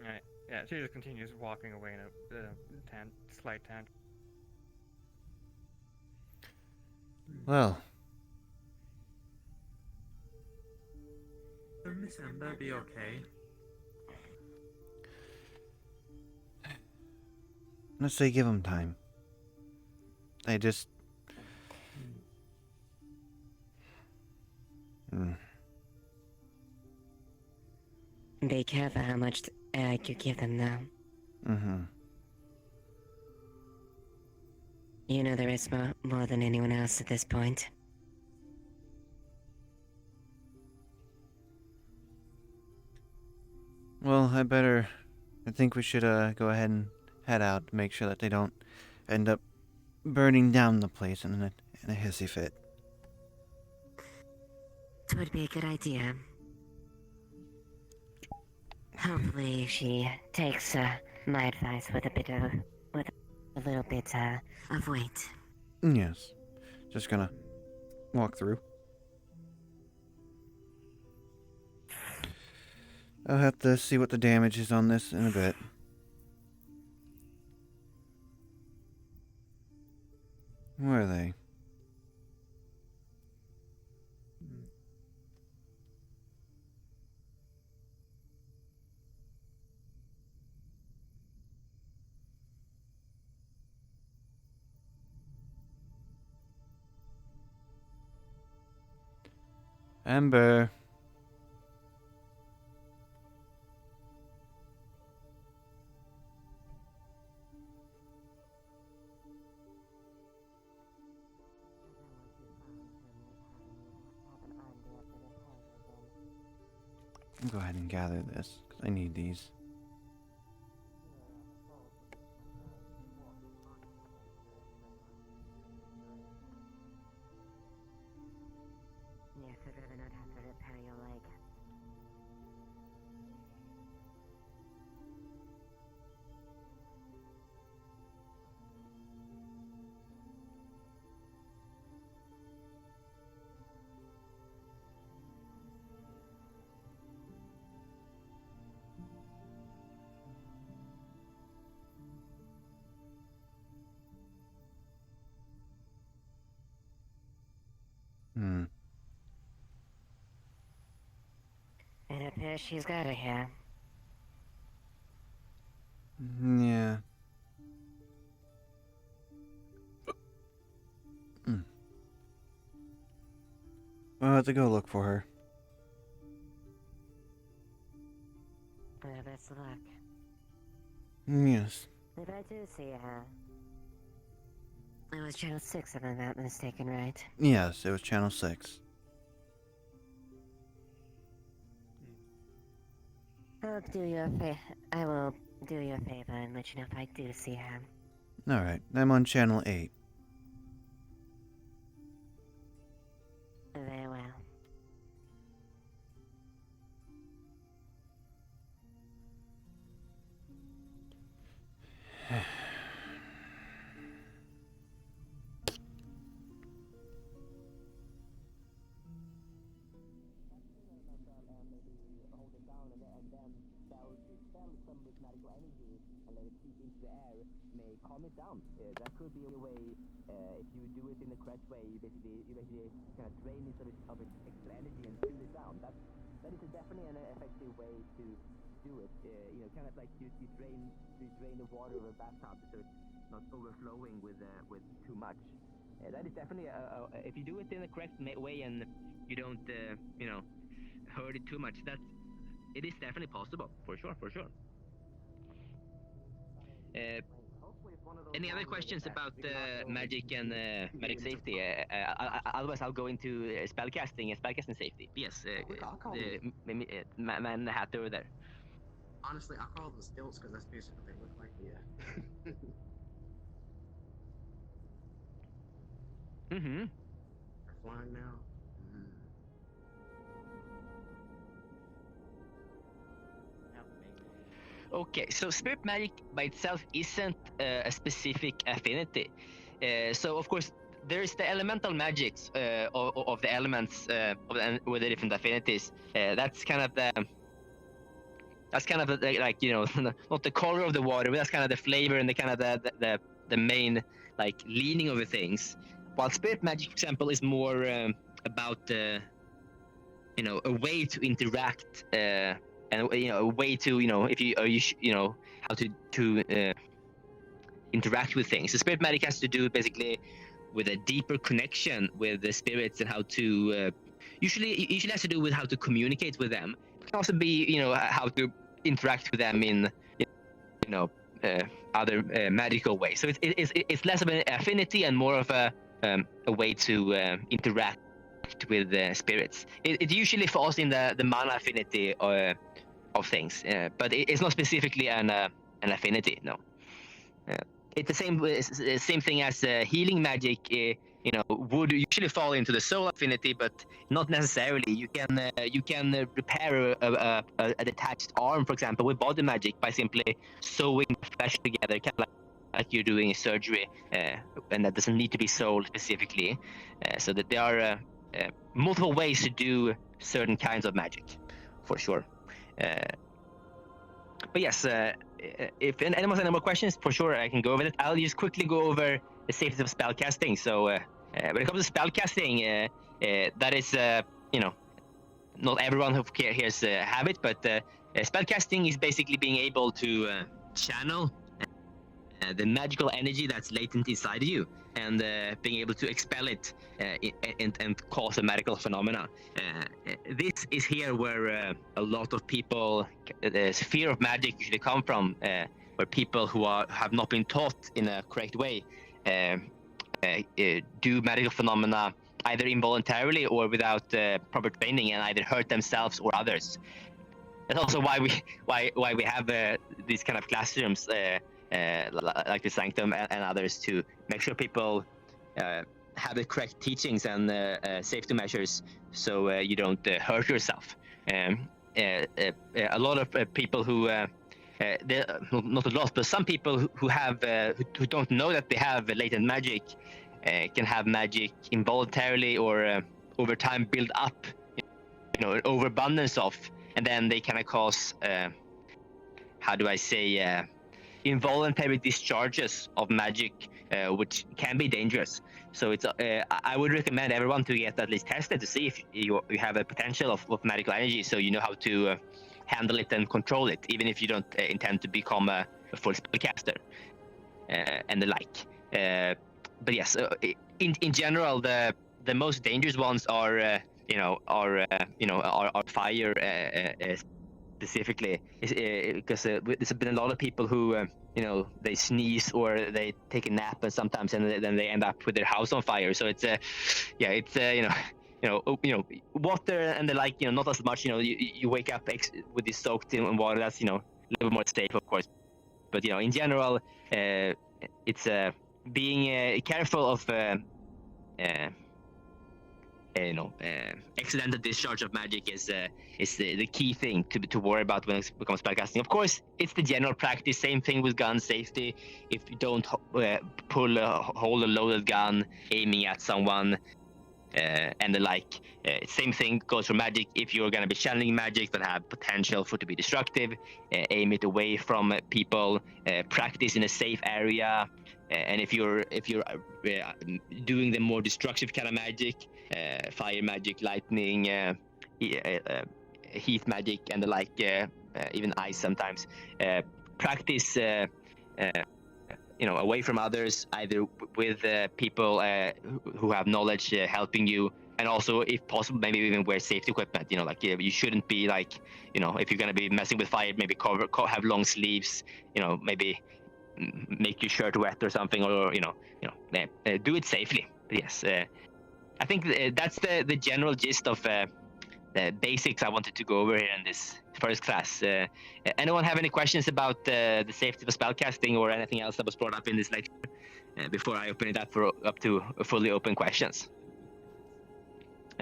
Alright. Yeah, she just continues walking away in a slight tangent. Well, Will Miss Amber be okay? let's say give them time. They just. Be careful how much you give them now. Mm-hmm. You know the risk more than anyone else at this point. Well, I think we should go ahead and head out to make sure that they don't end up burning down the place in a hissy fit. It would be a good idea. Hopefully she takes my advice with a little bit of weight. Yes. Just gonna walk through. I'll have to see what the damage is on this in a bit. Where are they? Amber. I'll go ahead and gather this, because I need these. Yes, I'd rather not have to repair your leg. It appears she's got her here. Yeah. I'll have to go look for her. Best of luck. Yes. If I do see her... It was Channel 6, if I'm not mistaken, right? Yes, it was Channel 6. I will do you a favor and let you know if I do see her. Alright, I'm on Channel 8. Very well. Calm it down. That could be a way. If you do it in the correct way, you basically kind of drain it of its extra energy and tune it down. That is definitely an effective way to do it. Kind of like you drain the water of a bathtub so it's not overflowing with too much. That is definitely if you do it in the correct way and you don't hurt it too much. It is definitely possible for sure. Any other questions about magic and magic safety? Otherwise, I'll go into spellcasting safety. Yes, man in the hat over there. Honestly, I'll call them stilts because that's basically what they look like. Yeah. Mm-hmm. They're flying now. Okay, so spirit magic by itself isn't a specific affinity. So of course, there's the elemental magics of the elements with the different affinities. That's kind of the like, you know, not the color of the water, but that's kind of the flavor and the kind of the main like leaning of the things. While spirit magic, for example, is more about you know, a way to interact and you know, a way to, you know, if you you know, how to interact with things. The spirit magic has to do basically with a deeper connection with the spirits and how to usually has to do with how to communicate with them. It can also be, you know, how to interact with them in, you know, other magical ways. So it's less of an affinity and more of a way to interact with spirits. It usually falls in the mana affinity of things, but it's not specifically an affinity. No. It's the same thing as healing magic. You know, would usually fall into the soul affinity, but not necessarily. You can repair a detached arm, for example, with body magic by simply sewing the flesh together, kind of like you're doing a surgery, and that doesn't need to be soul specifically. So that there are multiple ways to do certain kinds of magic, for sure. But yes, if anyone has any more questions, for sure I can go over it. I'll just quickly go over the safety of spellcasting. So when it comes to spellcasting, that is, you know, not everyone who hears have it, but spellcasting is basically being able to channel the magical energy that's latent inside of you, and being able to expel it and cause a magical phenomena. This is here where a lot of people, the fear of magic usually come from, where people who have not been taught in a correct way do magical phenomena either involuntarily or without proper training, and either hurt themselves or others. That's also why we have these kind of classrooms like the Sanctum and others, to make sure people have the correct teachings and safety measures, so you don't hurt yourself. A lot of people who not a lot, but some people who have who don't know that they have latent magic can have magic involuntarily or over time build up, you know, an overabundance of, and then they kind of cause how do I say, involuntary discharges of magic, which can be dangerous. So it's I would recommend everyone to get at least tested to see if you have a potential of magical energy, so you know how to handle it and control it, even if you don't intend to become a full spellcaster and the like. But yes, in general, the most dangerous ones are fire specifically, because there's been a lot of people who you know, they sneeze or they take a nap, and sometimes then they end up with their house on fire. So it's water and the like, you know, not as much. You know, you wake up with this soaked in water. That's, you know, a little bit more safe, of course. But you know, in general, it's being careful of accidental discharge of magic is the key thing to worry about when it becomes spellcasting. Of course, it's the general practice. Same thing with gun safety. If you don't hold a loaded gun aiming at someone and the like. Same thing goes for magic. If you're going to be channeling magic that have potential for to be destructive, aim it away from people. Practice in a safe area. And if you're doing the more destructive kind of magic, fire magic, lightning, heat magic, and the like, even ice sometimes, practice away from others, either with people who have knowledge helping you, and also, if possible, maybe even wear safety equipment. You shouldn't be if you're gonna be messing with fire, maybe have long sleeves. Maybe make your shirt wet or something, or do it safely. But yes, I think that's the general gist of the basics I wanted to go over here in this first class. Anyone have any questions about the safety of spellcasting or anything else that was brought up in this lecture before I open it up to fully open questions?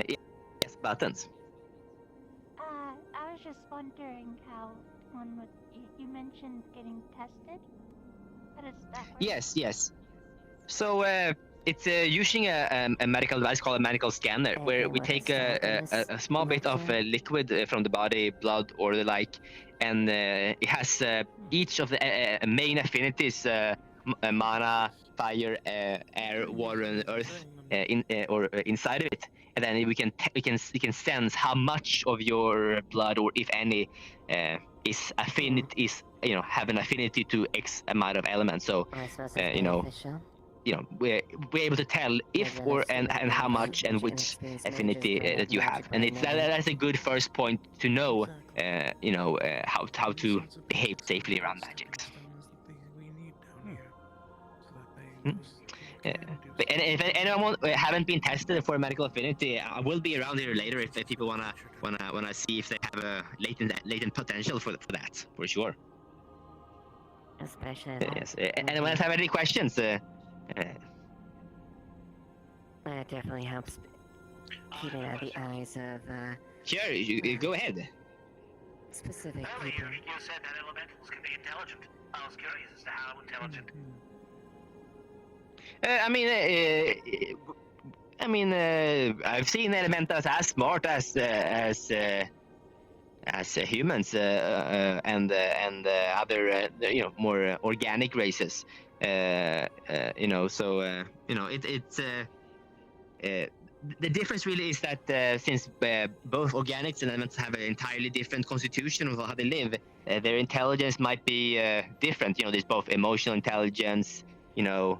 Yes, Buttons. I was just wondering how one would. You mentioned getting tested. How does that work? Yes. So it's using a medical device called a medical scanner, where we take a small bit of liquid from the body, blood or the like, and it has each of the main affinities: mana, fire, air, water, and earth inside of it, and then we can sense how much of your blood, or if any, is have an affinity to X amount of elements. So we're able to tell if and how much and which affinity that you have, and that's a good first point to know how to behave safely around magics. But and if anyone haven't been tested for medical affinity, I will be around here later if people wanna see if they have a latent potential for that, for sure. Especially yes. Anyone else have any questions? That definitely helps keeping out the eyes of Sure, you go ahead. specific Earlier, people. you said that elementals can be intelligent. I was curious as to how intelligent. I've seen elementals as smart as humans and other more organic races. The difference really is that since both organics and elements have an entirely different constitution of how they live, their intelligence might be different. There's both emotional intelligence, the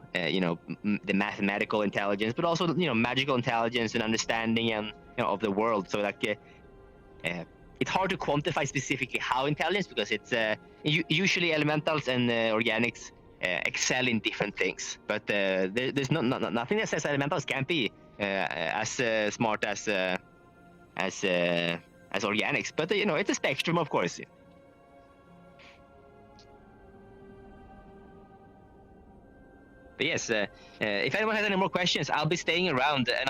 mathematical intelligence, but also magical intelligence and understanding and of the world. So it's hard to quantify specifically how intelligence, because it's usually elementals and organics excel in different things. But there's nothing that says elementals can't be as smart as organics. But it's a spectrum, of course. But yes, if anyone has any more questions, I'll be staying around, and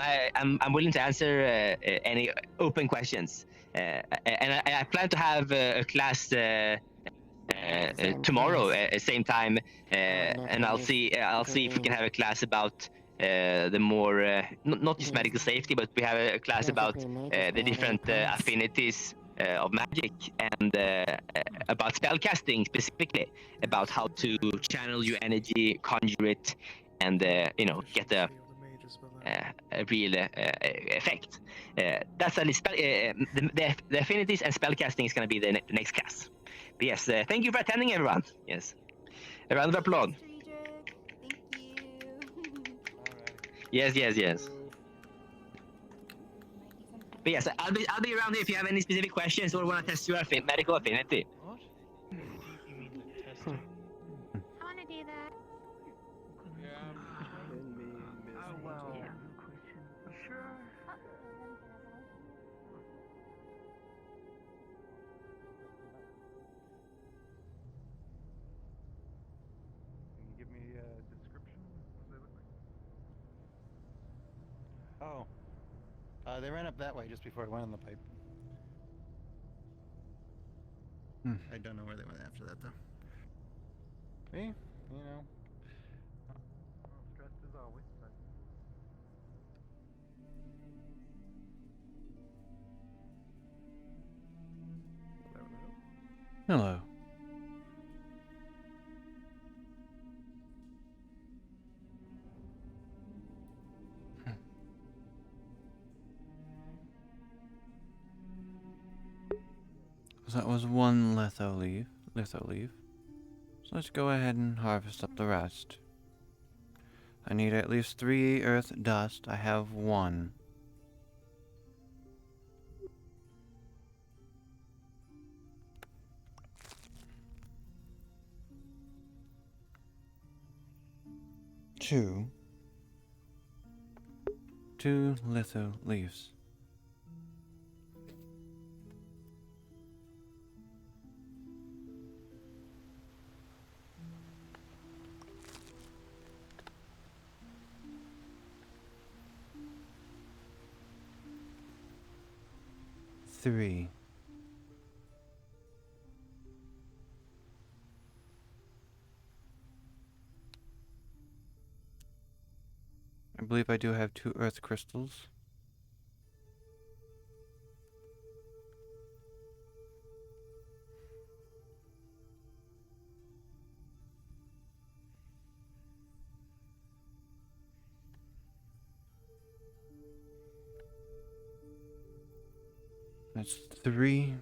I'm willing to answer any open questions. And I plan to have a class tomorrow at same time, and I'll see if we can have a class about the more not just medical safety, but we have a class about the different affinities of magic, and about spellcasting specifically, about how to channel your energy, conjure it, and get a real effect. That's the affinities and spellcasting is going to be the next class. But yes, thank you for attending, everyone. Yes, a round of applause. Yes. But yes, I'll be around here if you have any specific questions or want to test your medical affinity. I want to do that. Can you give me a description? What they look like? Oh. They ran up that way just before I went on the pipe. I don't know where they went after that, though. Me? Stressed as always, but... Hello. So that was one litho leaf. So let's go ahead and harvest up the rest. I need at least 3 earth dust. I have 1. Two litho leaves. Three. believe I do have 2 earth crystals. That's 3.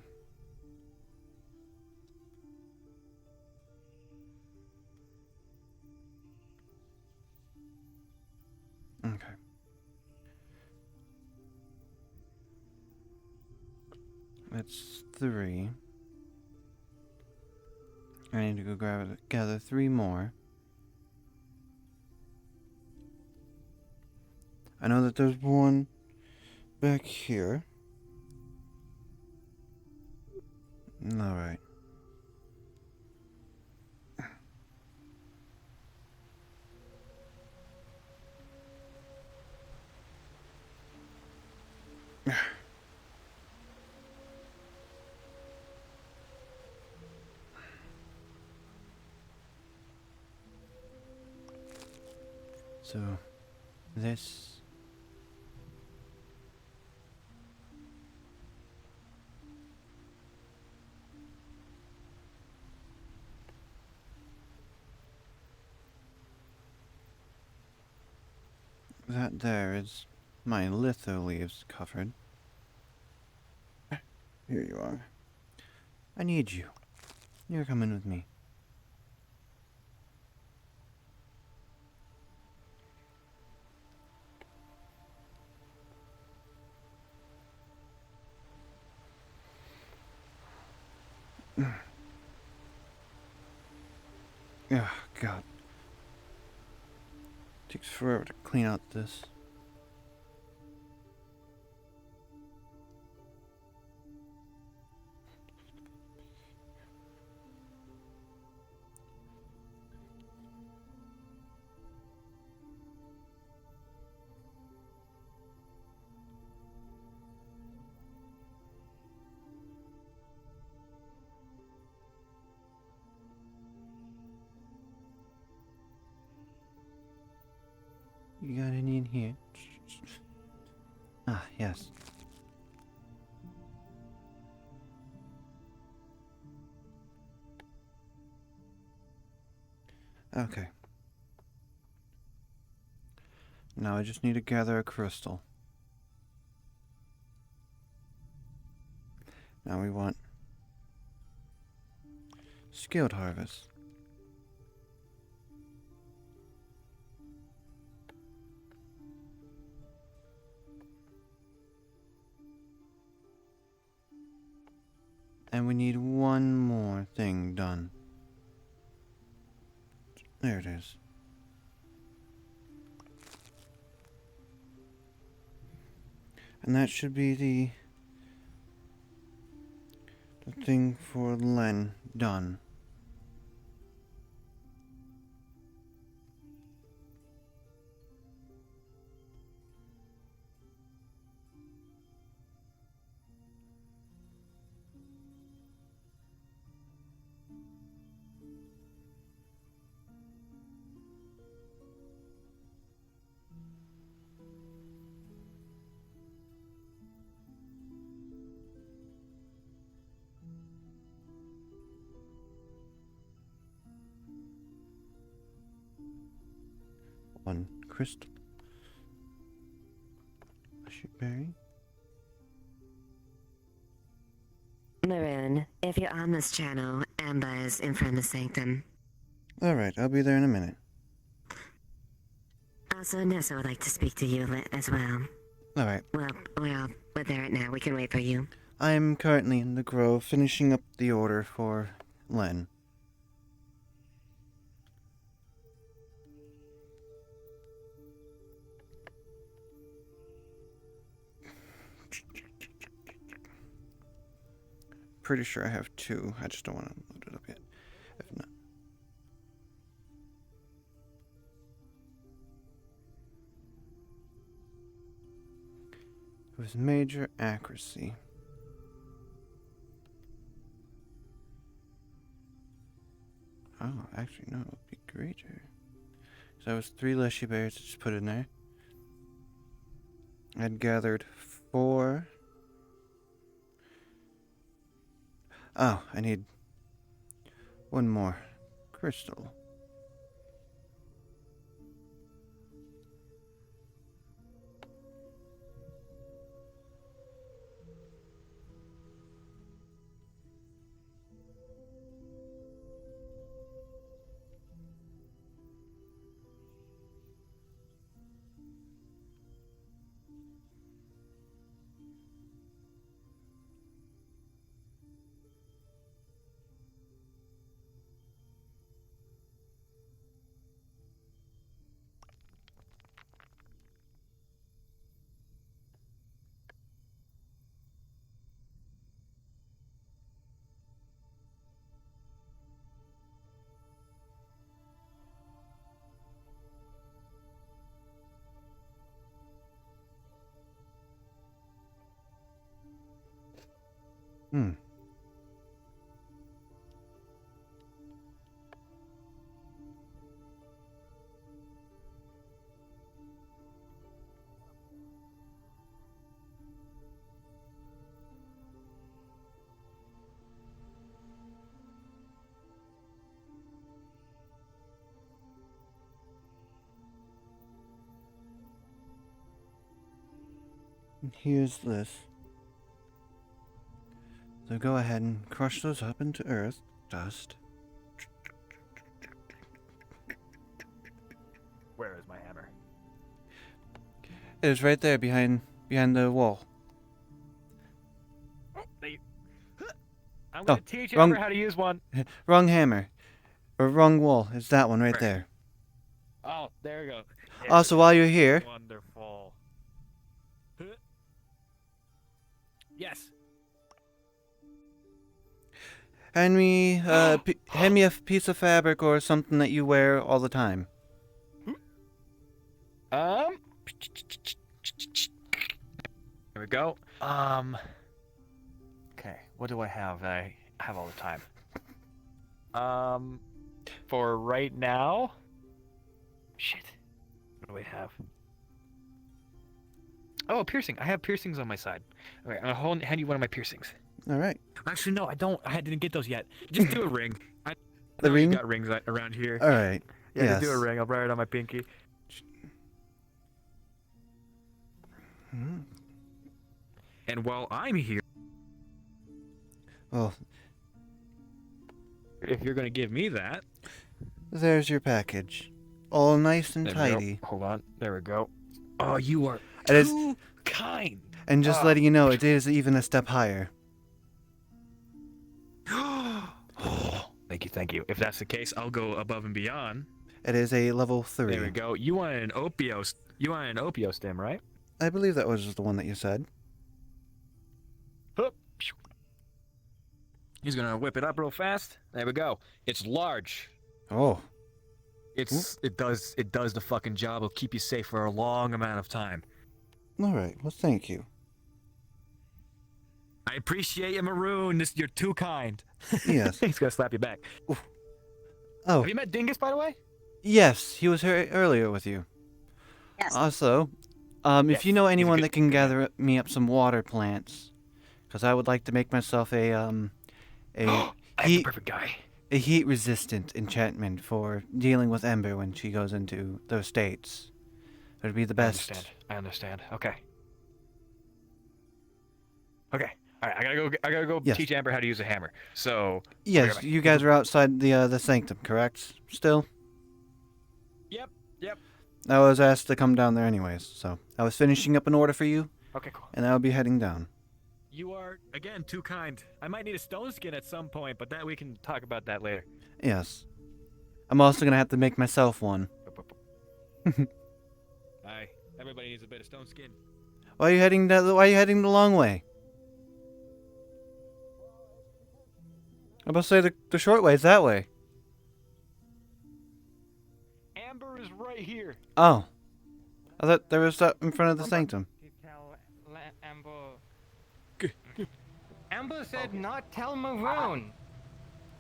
Okay. That's 3. I need to go gather 3 more. I know that there's one back here. Alright. So, this... That there is my litho leaves covered. Here you are. I need you. You're coming with me. Oh, God. Takes forever to clean out this. You got any in here? Ah, yes. Okay. Now I just need to gather a crystal. Now we want skilled harvest. And we need one more thing done. There it is. And that should be the thing for Len done. One crystal. Berry. Maroon, if you're on this channel, Amber is in front of the sanctum. Alright, I'll be there in a minute. Also, Nessa would like to speak to you as well. Alright. Well, we're there right now. We can wait for you. I'm currently in the grove finishing up the order for Len. Pretty sure I have 2. I just don't want to load it up yet. If not. With major accuracy. Oh, actually, no, it would be greater. So that was 3 leshy berries to just put in there. I'd gathered 4. Oh, I need 1 more crystal. Hmm. Here's this. So go ahead and crush those up into earth dust. Where is my hammer? It is right there behind the wall. I'm gonna teach you how to use one. Wrong hammer. Or wrong wall. It's that one right there. Oh, there we go. Also, while you're here, Wonderful. Yes. hand me a piece of fabric or something that you wear all the time. There we go. Okay, what do I have that I have all the time? For right now. Shit. What do I have? Oh, a piercing. I have piercings on my side. Okay, I'm gonna hand you one of my piercings. All right. Actually, no, I don't. I didn't get those yet. Just do a ring. The ring? Got rings around here. All right. Yeah, Yes. just do a ring. I'll write it on my pinky. Hmm. And while I'm here, Well, if you're gonna give me that, there's your package. All nice and there we go. tidy. Hold on. There we go. Oh, you are It is- too kind. And just letting you know, it is even a step higher. Thank you. If that's the case, I'll go above and beyond. It is a level 3. There we go. You wanted an opio stem, right? I believe that was the one that you said. He's gonna whip it up real fast. There we go. It's large. Oh. It does the fucking job. It'll keep you safe for a long amount of time. All right. Well, thank you. I appreciate you, Maroon. You're too kind. Yes. He's gonna slap you back. Oh. Have you met Dingus, by the way? Yes, he was here earlier with you. Yes. Also, if you know anyone that can gather me up some water plants, because I would like to make myself a perfect guy. A heat-resistant enchantment for dealing with Ember when she goes into those states. It would be the best. I understand. Okay. All right. I gotta go Yes. teach Amber how to use a hammer. So. Yes, you guys are outside the sanctum, correct? Still. Yep. I was asked to come down there anyways, so I was finishing up an order for you. Okay, cool. And I'll be heading down. You are again too kind. I might need a stone skin at some point, but that we can talk about that later. Yes. I'm also gonna have to make myself one. Aye. Everybody needs a bit of stone skin. Why are you heading the long way? I'm about to say the short way is that way. Amber is right here. Oh. I thought there was that in front of the sanctum. Amber said not tell Maroon.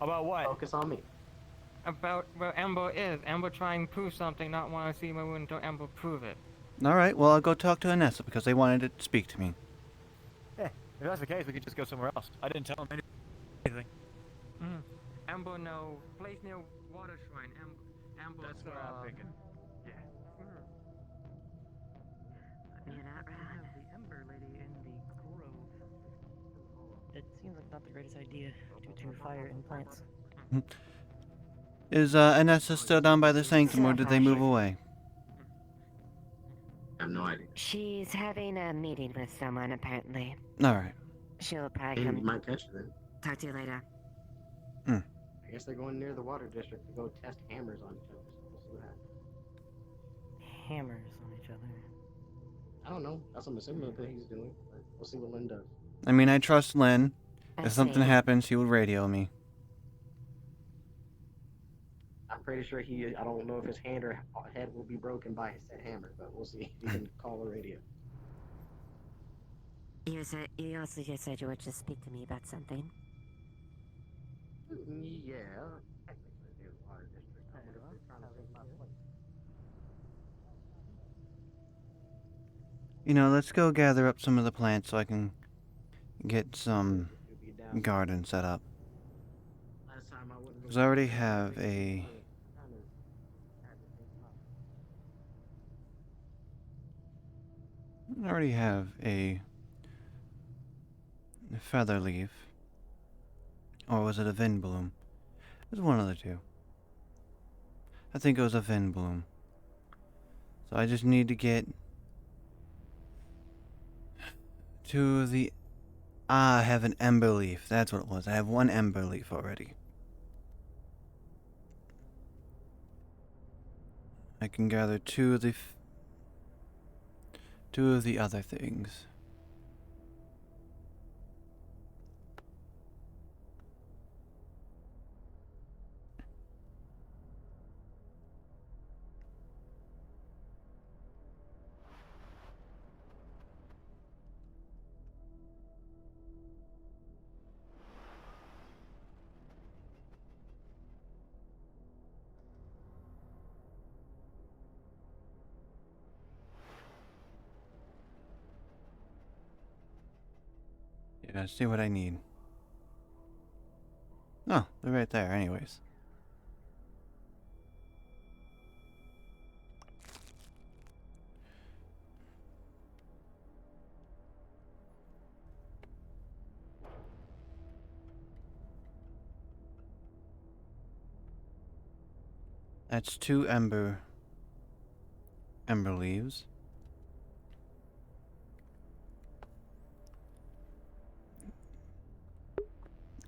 About what? Focus on me. About where Amber is. Amber trying to prove something, not want to see Maroon until Amber prove it. All right. Well, I'll go talk to Anessa because they wanted to speak to me. Yeah, if that's the case, we could just go somewhere else. I didn't tell him anything. Amber, no. Place near Water Shrine. Amber. That's what I'm thinking. Yeah. You're not wrong. The Ember Lady in the grove. It seems like not the greatest idea due to fire and plants. Is Anessa still down by the sanctum, or did they move away? I have no idea. She's having a meeting with someone, apparently. All right. She'll probably You come might catch them. talk to you later. I guess they're going near the water district to go test hammers on each other. So we'll see what happens. Hammers on each other. I don't know. That's what I'm assuming that he's doing. But we'll see what Lynn does. I mean, I trust Lynn. I If something see. happens, he will radio me. I'm pretty sure I don't know if his hand or head will be broken by said hammer, but we'll see. He can call the radio. You also just said you would just speak to me about something. Yeah. Technically, near the water district. I wonder if they're trying to save my place. You know, let's go gather up some of the plants so I can get some garden set up. Last time I wouldn't Because I already have a... I already have a feather leaf. Or was it a wind bloom? It was one of the two. I think it was a wind bloom. So I just need to get to the... I have an ember leaf. That's what it was. I have one ember leaf already. I can gather two of the other things. Yeah, see what I need. Oh, they're right there anyways. That's two ember leaves.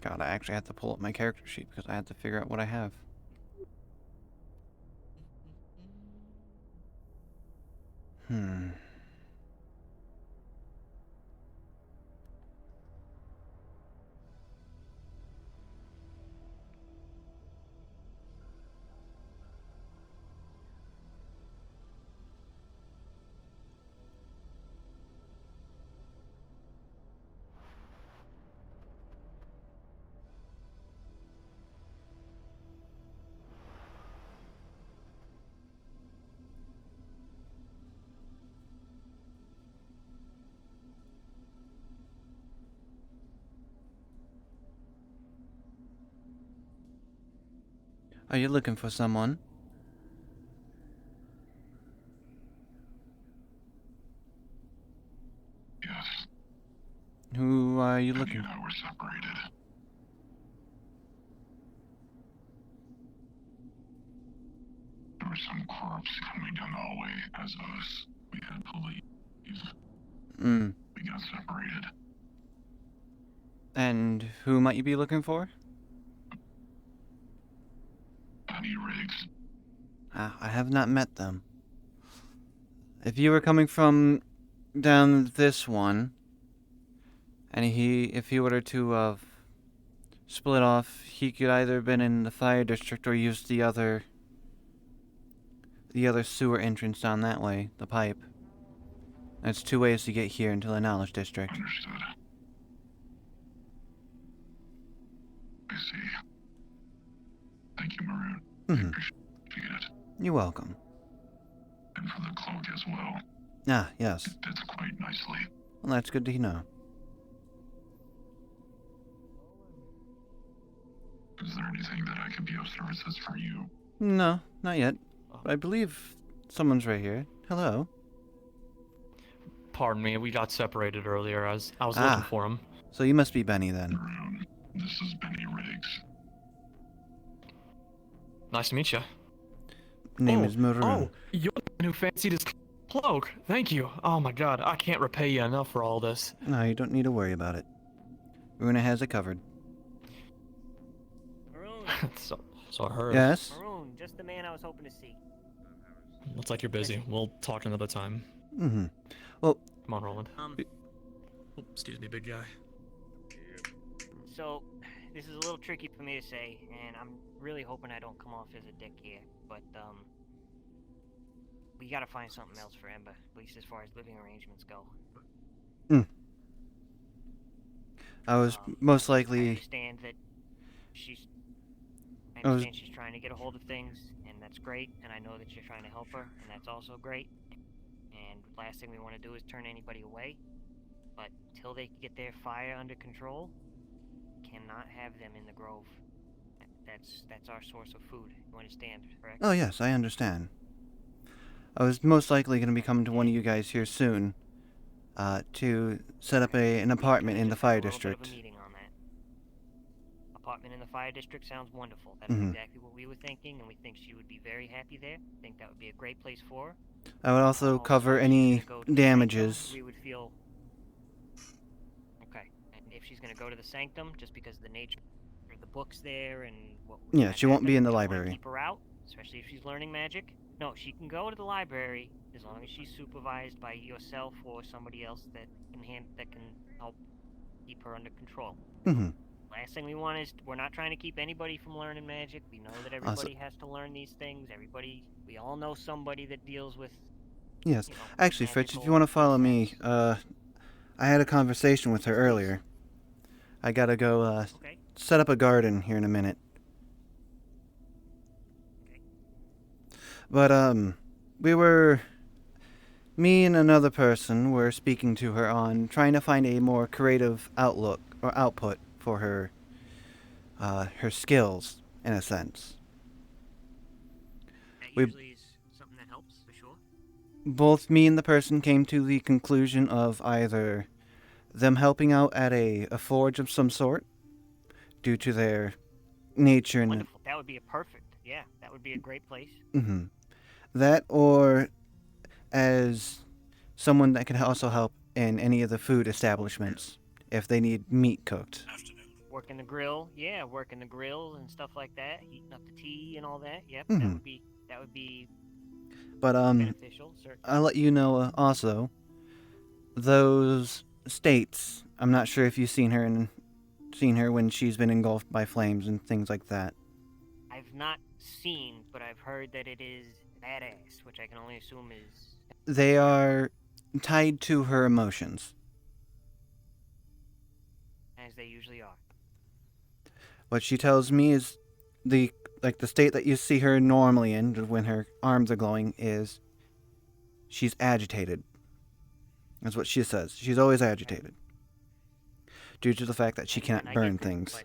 God, I actually have to pull up my character sheet because I have to figure out what I have. Are you looking for someone? Yes. Who are you looking for? We're separated. There was some corpse coming down the hallway as us. We had to leave. We got separated. And who might you be looking for? Penny Riggs. I have not met them. If you were coming from down this one, and if he were to split off, he could either have been in the fire district or used the other sewer entrance down that way, the pipe. That's two ways to get here into the knowledge district. Understood. I see. Thank you, Maroon. I appreciate it. You're welcome. And for the cloak as well. Ah, yes. It fits quite nicely. Well, that's good to know. Is there anything that I can be of services for you? No, not yet. I believe someone's right here. Hello. Pardon me, we got separated earlier. I was looking for him. So you must be Benny then. This is Benny Riggs. Nice to meet you. Name is Maroon. Oh, you're the one who fancied his cloak. Thank you. Oh my god, I can't repay you enough for all this. No, you don't need to worry about it. Runa has it covered. so I heard. Yes? Maroon, just the man I was hoping to see. Looks like you're busy. We'll talk another time. Mm-hmm. Well... Come on, Roland. Excuse me, big guy. So, this is a little tricky for me to say, and I'm really hoping I don't come off as a dick here, but, we gotta find something else for Ember, at least as far as living arrangements go. I was most likely... I understand that I understand she's trying to get a hold of things, and that's great, and I know that you're trying to help her, and that's also great. And last thing we want to do is turn anybody away, but till they get their fire under control, cannot have them in the grove. That's our source of food. You understand, correct? Oh yes, I understand. I was most likely going to be coming to one of you guys here soon, to set up an apartment in the fire district. Apartment in the fire district sounds wonderful. That's exactly what we were thinking, and we think she would be very happy there. I think that would be a great place for her. I would also cover any damages. We would feel... Okay, and if she's going to go to the sanctum, just because of the nature of the books there and what... Yeah, she won't be in the we don't wanna library. Keep her out, especially if she's learning magic. No, she can go to the library as long as she's supervised by yourself or somebody else that can help keep her under control. Mm-hmm. Last thing we want is, we're not trying to keep anybody from learning magic. We know that everybody has to learn these things. We all know somebody that deals with... Yes. Actually, Fritz, if you want to follow me, I had a conversation with her earlier. I gotta go, set up a garden here in a minute. But, me and another person were speaking to her on trying to find a more creative outlook or output for her skills, in a sense. That usually is something that helps, for sure. Both me and the person came to the conclusion of either them helping out at a forge of some sort, due to their nature and... Wonderful. That would be that would be a great place. Mm-hmm. That, or as someone that can also help in any of the food establishments, if they need meat cooked. Working the grill, working the grill and stuff like that, heating up the tea and all that. Yep, Mhm. that would be But beneficial, certainly. I'll let you know also, those states, I'm not sure if you've seen her when she's been engulfed by flames and things like that. I've not seen, but I've heard that it is badass, which I can only assume is... They are tied to her emotions. As they usually are. What she tells me is the state that you see her normally in when her arms are glowing is she's agitated. That's what she says. She's always agitated. Due to the fact that she can't burn things.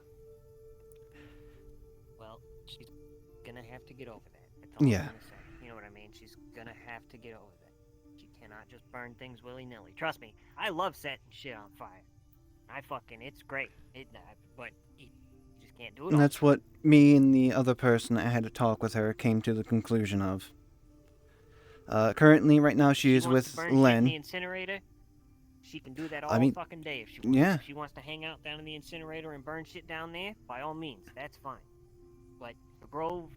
Well, she's gonna have to get over that. That's all Yeah. I'm gonna say. You know what I mean? She's gonna have to get over that. She cannot just burn things willy-nilly. Trust me, I love setting shit on fire. It's great. But you just can't do it all. And that's what me and the other person that had to talk with her came to the conclusion of. Currently, right now, she is wants with to burn shit in Len. the incinerator, she can do that all fucking day if she wants. yeah. If she wants to hang out down in the incinerator and burn shit down there, by all means, that's fine. But the Grove,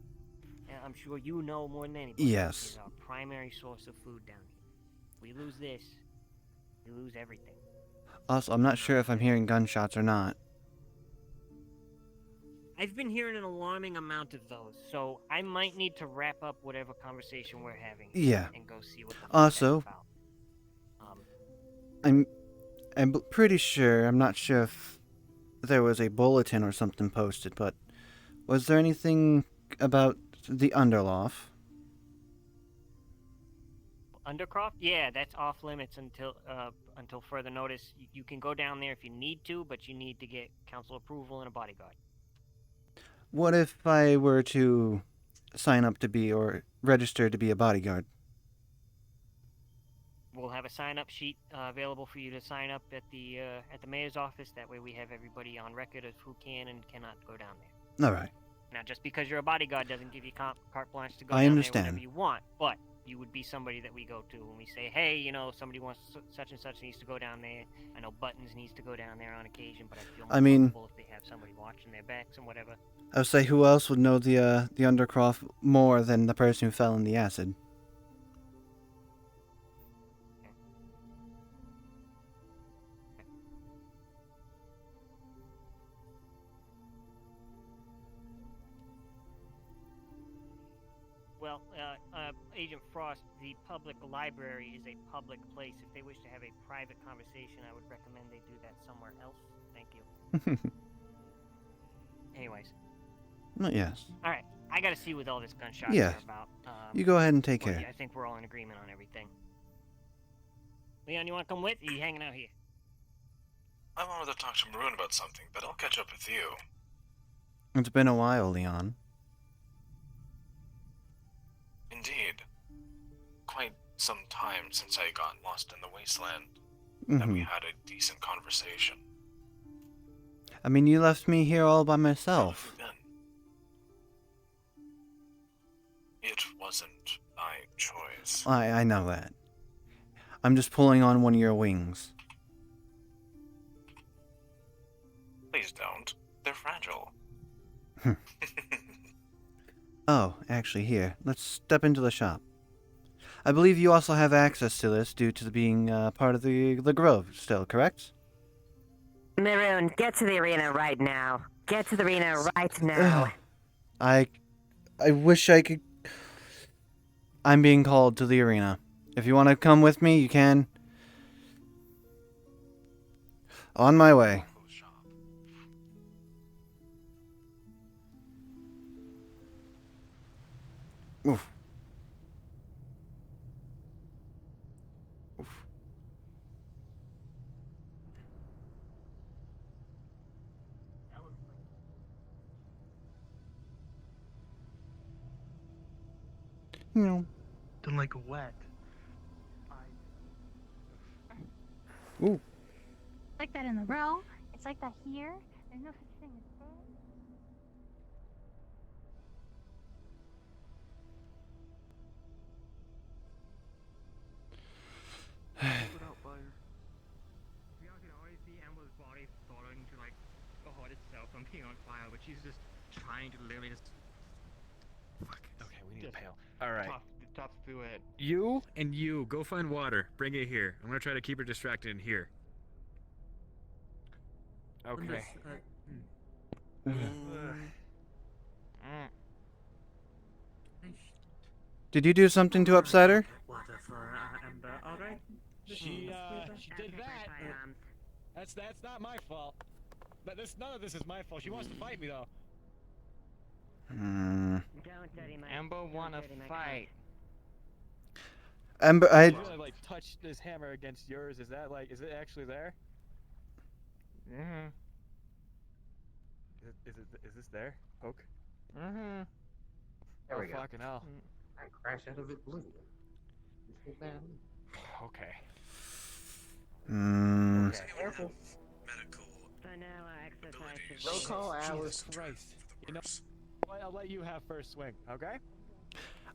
I'm sure you know more than anybody, Yes. is our primary source of food down here. We lose this, we lose everything. Also, I'm not sure if I'm hearing gunshots or not. I've been hearing an alarming amount of those, so I might need to wrap up whatever conversation we're having. Yeah. And go see what the fuck Also, that's about. I'm pretty sure, I'm not sure if there was a bulletin or something posted, but was there anything about the Underloft? Undercroft? Yeah, that's off limits until further notice. You can go down there if you need to, but you need to get council approval and a bodyguard. What if I were to sign up to be or register to be a bodyguard? We'll have a sign-up sheet available for you to sign up at the mayor's office. That way, we have everybody on record of who can and cannot go down there. All right. Now, just because you're a bodyguard doesn't give you carte blanche to go I down understand. there whenever you want, but you would be somebody that we go to when we say, hey, you know, somebody wants such and such needs to go down there. I know Buttons needs to go down there on occasion, but I feel more comfortable if they have somebody watching their backs and whatever. I would say, who else would know the Undercroft more than the person who fell in the acid? Well, Agent Frost, the public library is a public place. If they wish to have a private conversation, I would recommend they do that somewhere else. Thank you. Anyways. Yes. All right. I got to see what all this gunshots Yeah. are about. You go ahead and take but care. yeah, I think we're all in agreement on everything. Leon, you want to come with? Or are you hanging out here? I wanted to talk to Maroon about something, but I'll catch up with you. It's been a while, Leon. Indeed. Quite some time since I got lost in the wasteland. And we had a decent conversation. I mean, you left me here all by myself. It wasn't my choice. I know that. I'm just pulling on one of your wings. Please don't. They're fragile. Oh, actually, here. Let's step into the shop. I believe you also have access to this due to being part of the Grove still, correct? Maroon, get to the arena right now. Get to the arena right now. I wish I could... I'm being called to the arena. If you want to come with me, you can. On my way. Oof. Oof. No. Don't like wet. Ooh. It's like that in the row. It's like that here. There's no such thing as that. Without fire. You know, I can always see Amber's body falling to like the heart itself from being on fire, but she's just trying to literally just. Fuck. Okay, we need a pail. All right. Top through it. You and you go find water. Bring it here. I'm gonna try to keep her distracted in here. Okay. Did you do something to upset her? Water for Amber. All right. She did that. That's not my fault. But none of this is my fault. She wants to fight me though. Amber wanna fight. Amber, I'm gonna like touch this hammer against yours. Is it actually there? Mm-hmm. Is this there? Poke. Mm-hmm. There we go. Fucking hell. I crashed out of it blue. Okay. Careful. Roll call hours. Christ. You know, I'll let you have first swing, okay?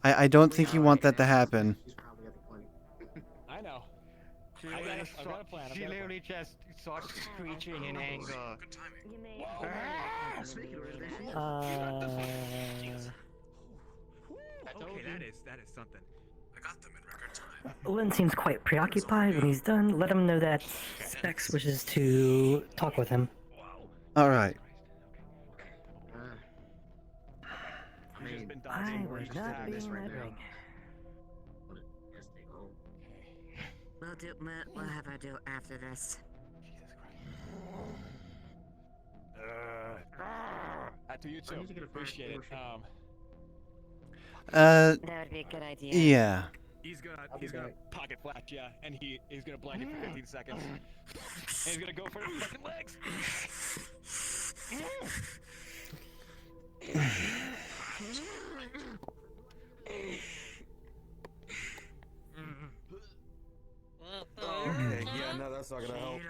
I don't think you want that to happen. I know. She I've got a plan. She literally just starts screeching in anger. Okay, that is something. I got them in record time. Lynn seems quite preoccupied. When he's done, let him know that Specs wishes to talk with him. All right. I would not be in that ring. We'll have her do after this. To you too. Appreciate it. That would be a good idea. Yeah. He's gonna I'll be back. pocket flash, yeah, and he's gonna blind you for 15 seconds. And he's gonna go for the fucking legs. Okay, yeah, no, that's not gonna help.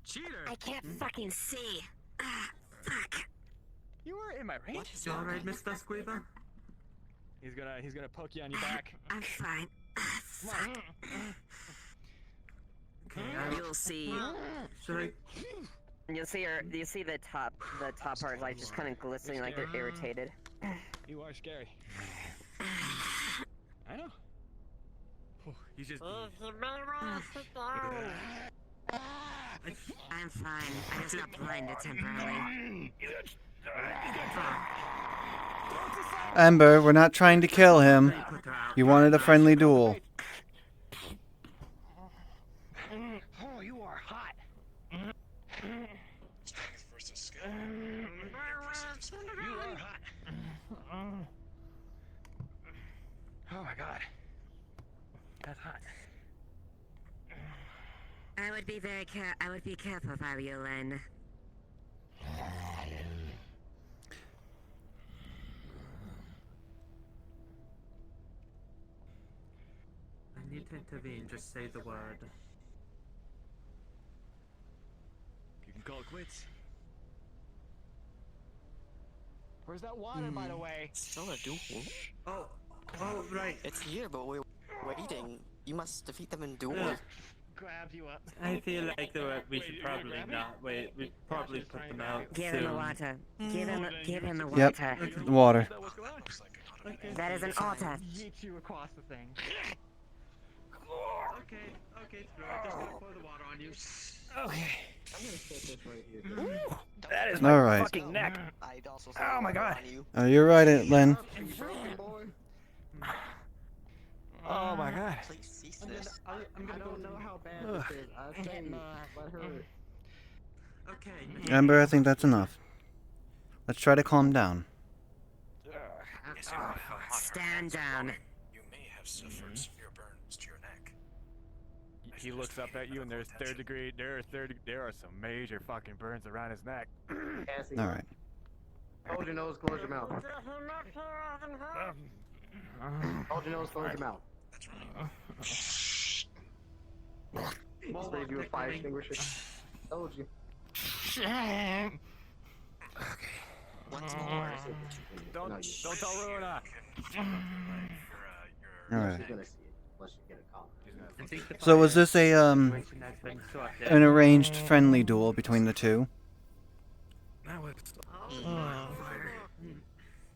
Cheater! I can't fucking see. Ah, fuck. You were in my range. You alright, Mr. Squeezer? He's gonna poke you on your back. I'm fine. Ah, fuck. You'll see. Should I? You see the top part like just kind of glistening like they're irritated. You are scary. I know. He's just. I'm fine. I just got blinded temporarily. Ember, we're not trying to kill him. You wanted a friendly duel. Oh, you are hot. Strength versus skill. You are hot. Oh my god. That's hot. I would be careful if I were you, Len. I need to intervene. Just say the word. You can call it quits. Where's that water, by the way? Still a duel. Oh, right. It's here, but we're waiting. You must defeat them in duel. Grabs you up. I feel like we should probably not wait. We probably put them out Give him the soon. water. Give him the Yep, water. the water. That is an altar. Yeet you across the thing. Okay, screw it. I'm just gonna pour the water on you. Okay. I'm gonna set this right here. That is All my right. fucking neck. I'd also Oh my god. You're right, Len. Oh my god. Please cease this. I'm gonna don't know how bad this is. I say let her. Okay. Ember, I think that's enough. Let's try to calm down. Stand down. You may have suffered severe burns to your neck. He looks up at you and there's there are some major fucking burns around his neck. Cassie, All right. hold your nose, close your mouth. Hold your nose, close your mouth. Save you a fire extinguisher. Told you. Once more. Don't tell Runa. All right. She's gonna see it unless you get a call. So was this a an arranged friendly duel between the two?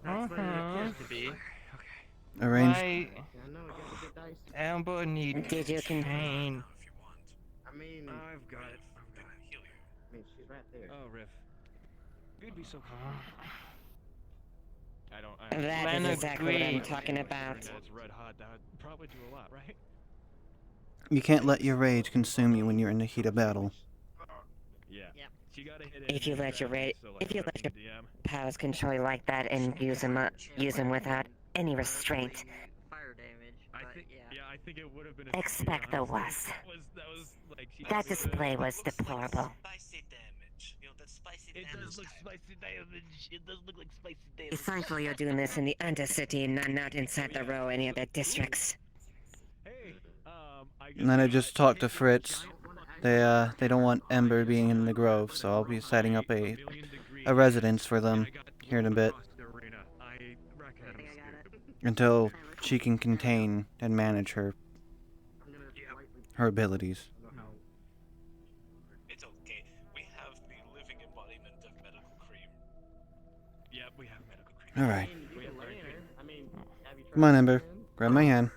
That's what it appears to be. Arranged. I know, you gotta get dice. Amber needs Did you contain. I mean, I've got it. she's right there. Oh, Riff. You'd be so I don't. That is Leonard exactly what I'm agreed. talking about. It's red hot. That would probably do a lot, right? You can't let your rage consume you when you're in the heat of battle. Yeah. She gotta hit it. If you let your DM. powers control you like that and use them without any restraint, Fire damage. I think. Yeah, I think it would have been. expect the worst. That was like. That display was deplorable. Spicy damage. You know, that spicy It damage. does look spicy damage. It does look like spicy damage. Thankfully, you're doing this in the Undercity and not inside the row any other districts. Hey, And then I just talked to Fritz. They don't want Ember being in the Grove, so I'll be setting up a residence for them here in a bit until she can contain and manage her abilities. It's okay. We have the living embodiment of medical cream. Yep, we have medical cream. All right. I mean, have you tried Come on, Ember. Grab my hand.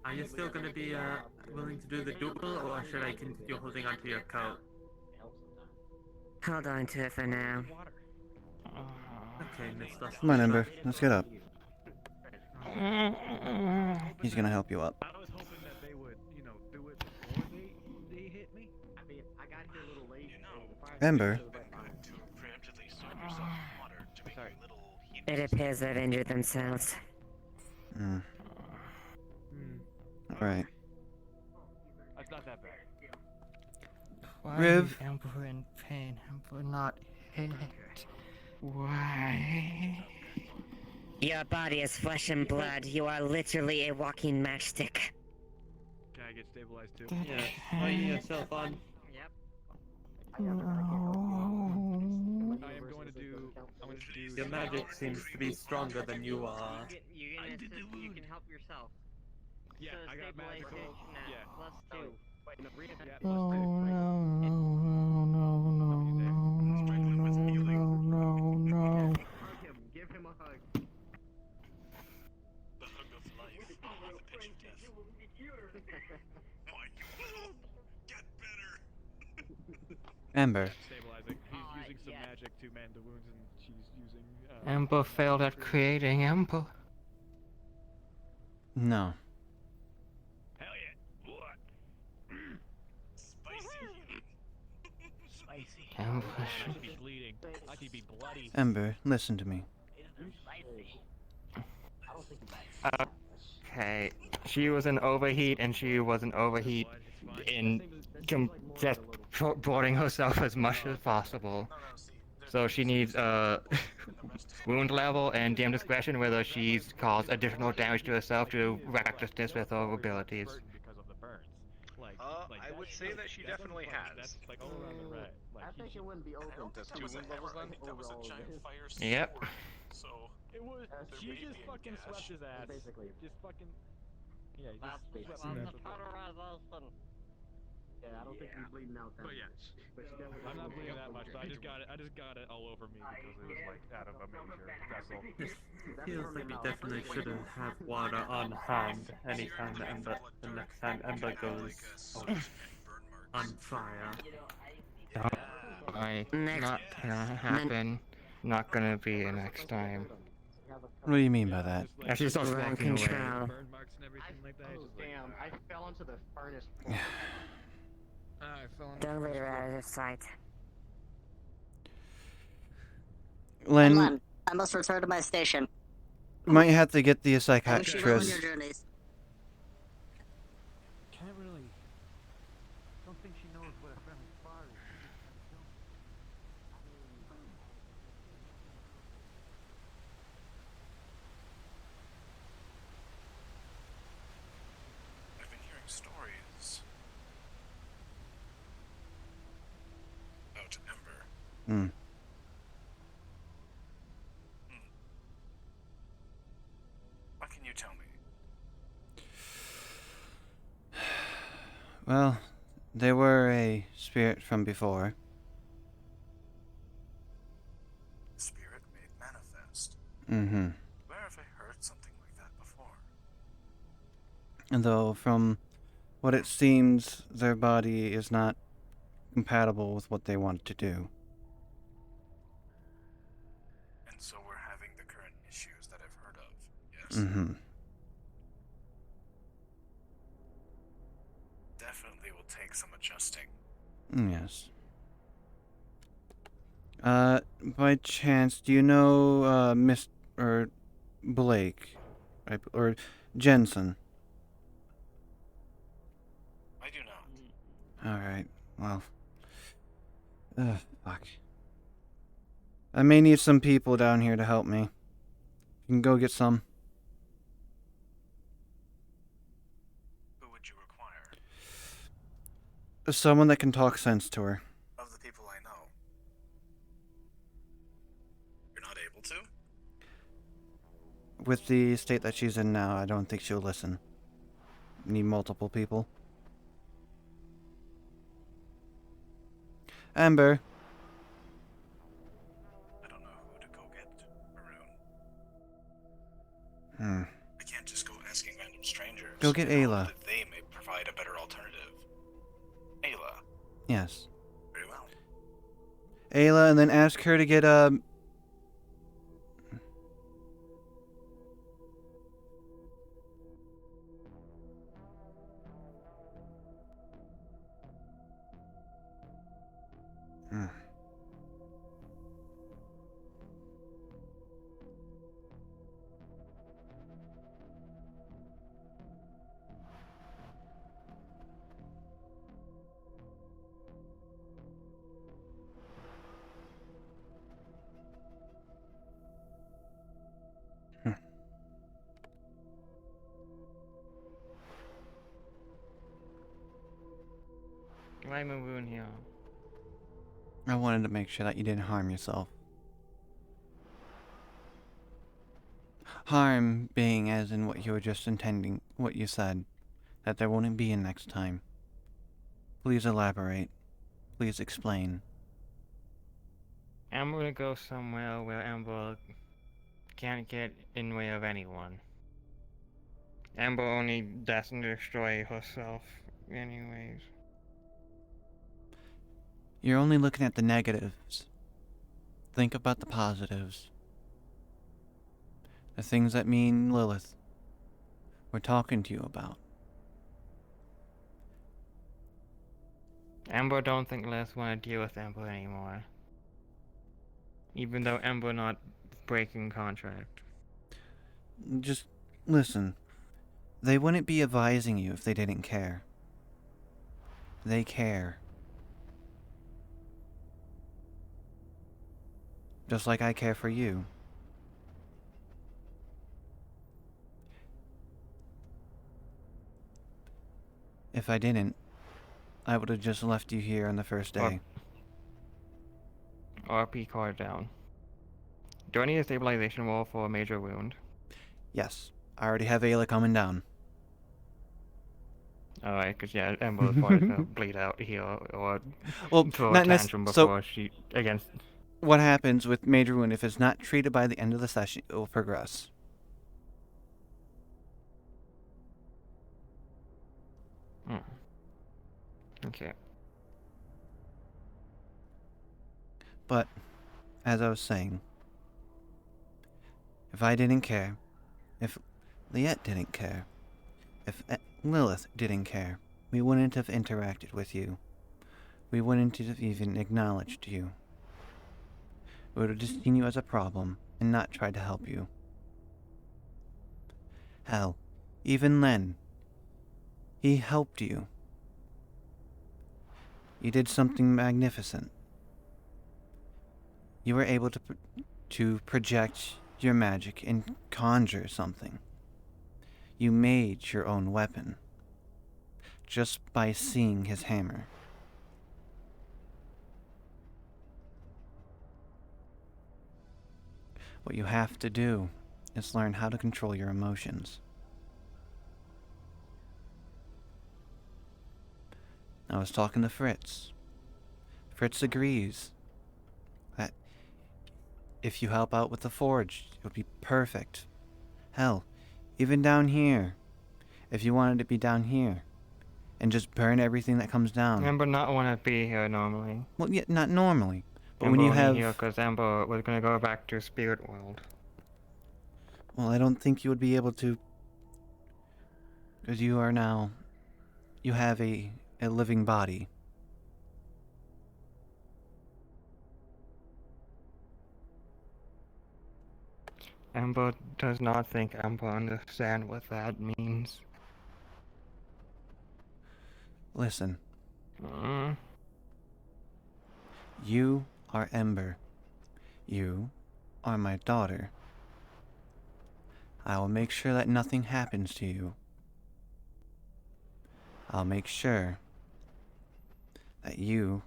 Are you still gonna be willing to do the duel, or should I continue holding onto your coat? Hold on to it for now. Okay, Mr. Come on, Ember. Let's get up. He's gonna help you up. I was hoping that they would, do it before they hit me. I mean, I got here a little late. Ember. To preemptively soak yourself in water to make you a little heat It appears they've injured themselves. Hmm. Alright. That's not that bad. Why Riv? is Amber in pain? Amber not hit. Why? Your body is flesh and blood. You are literally a walking matchstick. Can I get stabilized too? Yeah, fighting yourself on. Yep. I am going to do. I'm going to do. Your magic seems to be stronger than you are. You can help yourself. Yeah, So I got magical. stabilization at Yeah. +2. Yeah, Oh plus 2. no, no, no, no, no, no, no, no. Give him a hug. The hug of life. The pitch of death. Why you will get better. Amber. Stabilizing. He's using some magic to mend the wounds, and she's using. Amber failed at creating Amber. No. Hell yeah. What? Spicy. Spicy. Amber I could be bleeding. I could be bloody. Amber, listen to me. Okay, she was an overheat, and she was an overheat in just boarding herself as much as possible. So she needs wound level and DM discretion, whether she's caused additional damage to herself to recklessness with her abilities. Because of the burns. I would say that she definitely has. That's like all around the red. I think it wouldn't be open. That's 2 wound levels then? I think that was a giant fire sword. Yep. So. It was. She There may just be a fucking gash. swept his ass. Basically. Just fucking. Yeah, he That's just swept on his the ass. cauterization. Yeah, I don't think he's bleeding out that But yeah. much. But she definitely I'm not doesn't bleeding look that much, but I okay. just got it all over me because it was like out of a major vessel. Feels like we definitely shouldn't have water on hand anytime the next time Ember goes on fire. Like, not gonna happen. Not gonna be the next time. What do you mean by that? And she starts We're in walking away. control. Burn marks and everything like that. Oh, Just like, damn. I fell into the furnace. I fell in. Don't let her out of her sight. Len, I must return to my station. might have to get the I wish you well on your psychiatrist. journeys. Can't really. Don't think she knows what a friendly fire is. I've been hearing stories about Ember. Hmm. What can you tell me? Well, they were a spirit from before. Spirit made manifest. Mm-hmm. Where have I heard something like that before? And though, from what it seems, their body is not compatible with what they want to do. And so we're having the current issues that I've heard of, yes? Mm-hmm. Definitely will take some adjusting. Yes. By chance, do you know, Miss, or Blake? Right, or Jensen? I do not. Alright, well. Fuck. I may need some people down here to help me. You can go get some. Who would you require? Someone that can talk sense to her. Of the people I know. You're not able to? With the state that she's in now, I don't think she'll listen. Need multiple people. Amber. I don't know who to go get, Maroon. Hmm. I can't just go asking random strangers. Go get I know Ayla. that they may provide a better alternative. Ayla. Yes. Very well. Ayla, and then ask her to get, wound here? I wanted to make sure that you didn't harm yourself. Harm being as in what you were just intending, what you said, that there wouldn't be a next time. Please elaborate. Please explain. I'm gonna go somewhere where Amber can't get in the way of anyone. Amber only doesn't destroy herself anyways. You're only looking at the negatives. Think about the positives. The things that me and Lilith were talking to you about. Amber don't think Lilith wanna deal with Amber anymore. Even though Amber not breaking contract. Just listen. They wouldn't be advising you if they didn't care. They care. Just like I care for you. If I didn't, I would have just left you here on the first day. RP card down. Do I need a stabilization wall for a major wound? Yes, I already have Ayla coming down. Alright, because yeah, Amber was probably gonna bleed out here or Well, throw not a necess- tantrum so- before she against. What happens with major wound, if it's not treated by the end of the session, it will progress. Okay. But, as I was saying, if I didn't care, if Liette didn't care, if Lilith didn't care, we wouldn't have interacted with you. We wouldn't have even acknowledged you. We would have just seen you as a problem and not tried to help you. Hell, even then, he helped you. You did something magnificent. You were able to project your magic and conjure something. You made your own weapon just by seeing his hammer. What you have to do is learn how to control your emotions. I was talking to Fritz. Fritz agrees that if you help out with the forge, it would be perfect. Hell, even down here, if you wanted to be down here and just burn everything that comes down. Amber not want to be here normally. Well, yeah, not normally. But Amber when you only have... here because Amber was gonna go back to Spirit World. Well, I don't think you would be able to, because you are now... You have a living body. Amber does not think Amber understand what that means. Listen. You are Ember. You are my daughter. I will make sure that nothing happens to you. I'll make sure that you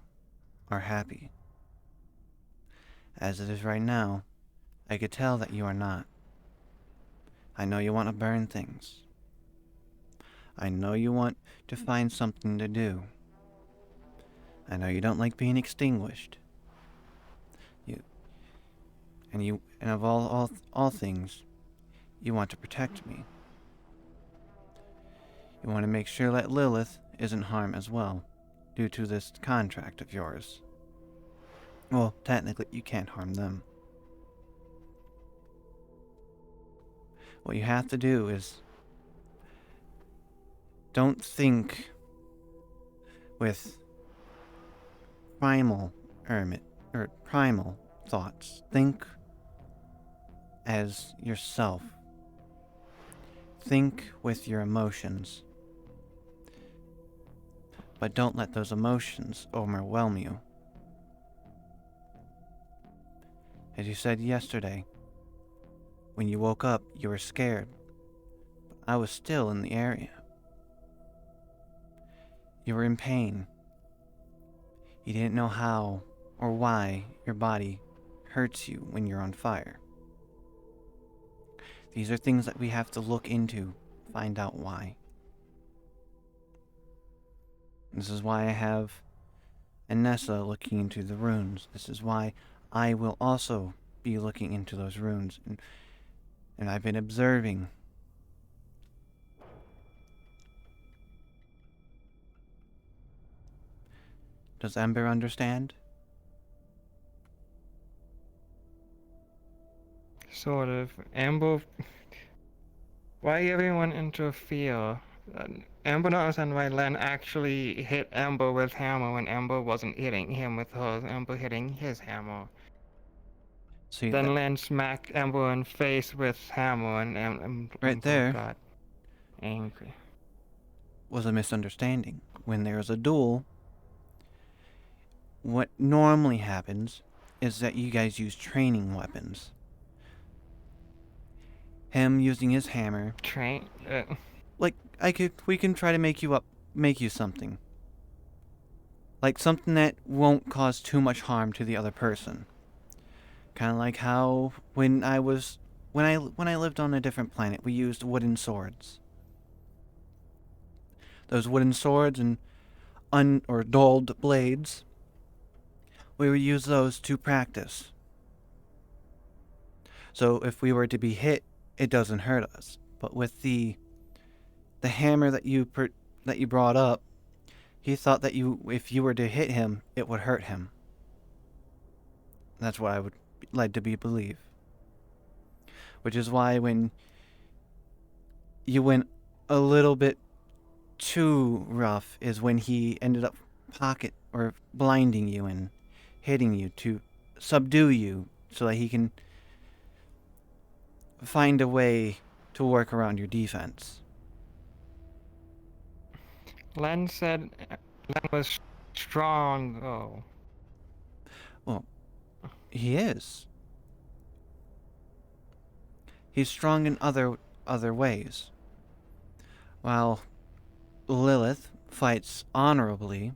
are happy. As it is right now, I could tell that you are not. I know you want to burn things. I know you want to find something to do. I know you don't like being extinguished. And of all things, you want to protect me. You want to make sure that Lilith isn't harmed as well, due to this contract of yours. Well, technically, you can't harm them. What you have to do is don't think with primal thoughts. Think as yourself. Think with your emotions. But don't let those emotions overwhelm you. As you said yesterday, when you woke up, you were scared. But I was still in the area. You were in pain. You didn't know how or why your body hurts you when you're on fire. These are things that we have to look into, find out why. This is why I have Anessa looking into the runes. This is why I will also be looking into those runes. And I've been observing. Does Ember understand? Sort of. Amber. Why everyone interfere? Amber don't understand why Len actually hit Amber with hammer when Amber wasn't hitting him with hers. Amber hitting his hammer. See, Then Len smacked Amber in face with hammer and right Amber there got angry. Was a misunderstanding. When there's a duel, what normally happens is that you guys use training weapons. Him using his hammer. Like we can try to make you something. Like something that won't cause too much harm to the other person. Kind of like how when I lived on a different planet, we used wooden swords. Those wooden swords and dulled blades, we would use those to practice. So if we were to be hit, it doesn't hurt us. But with the hammer that you brought up, he thought that if you were to hit him, it would hurt him. That's what I would like to believe. Which is why when you went a little bit too rough is when he ended up blinding you and hitting you to subdue you so that he can find a way to work around your defense. Len said Len was strong, though. Well, he is. He's strong in other ways. While Lilith fights honorably,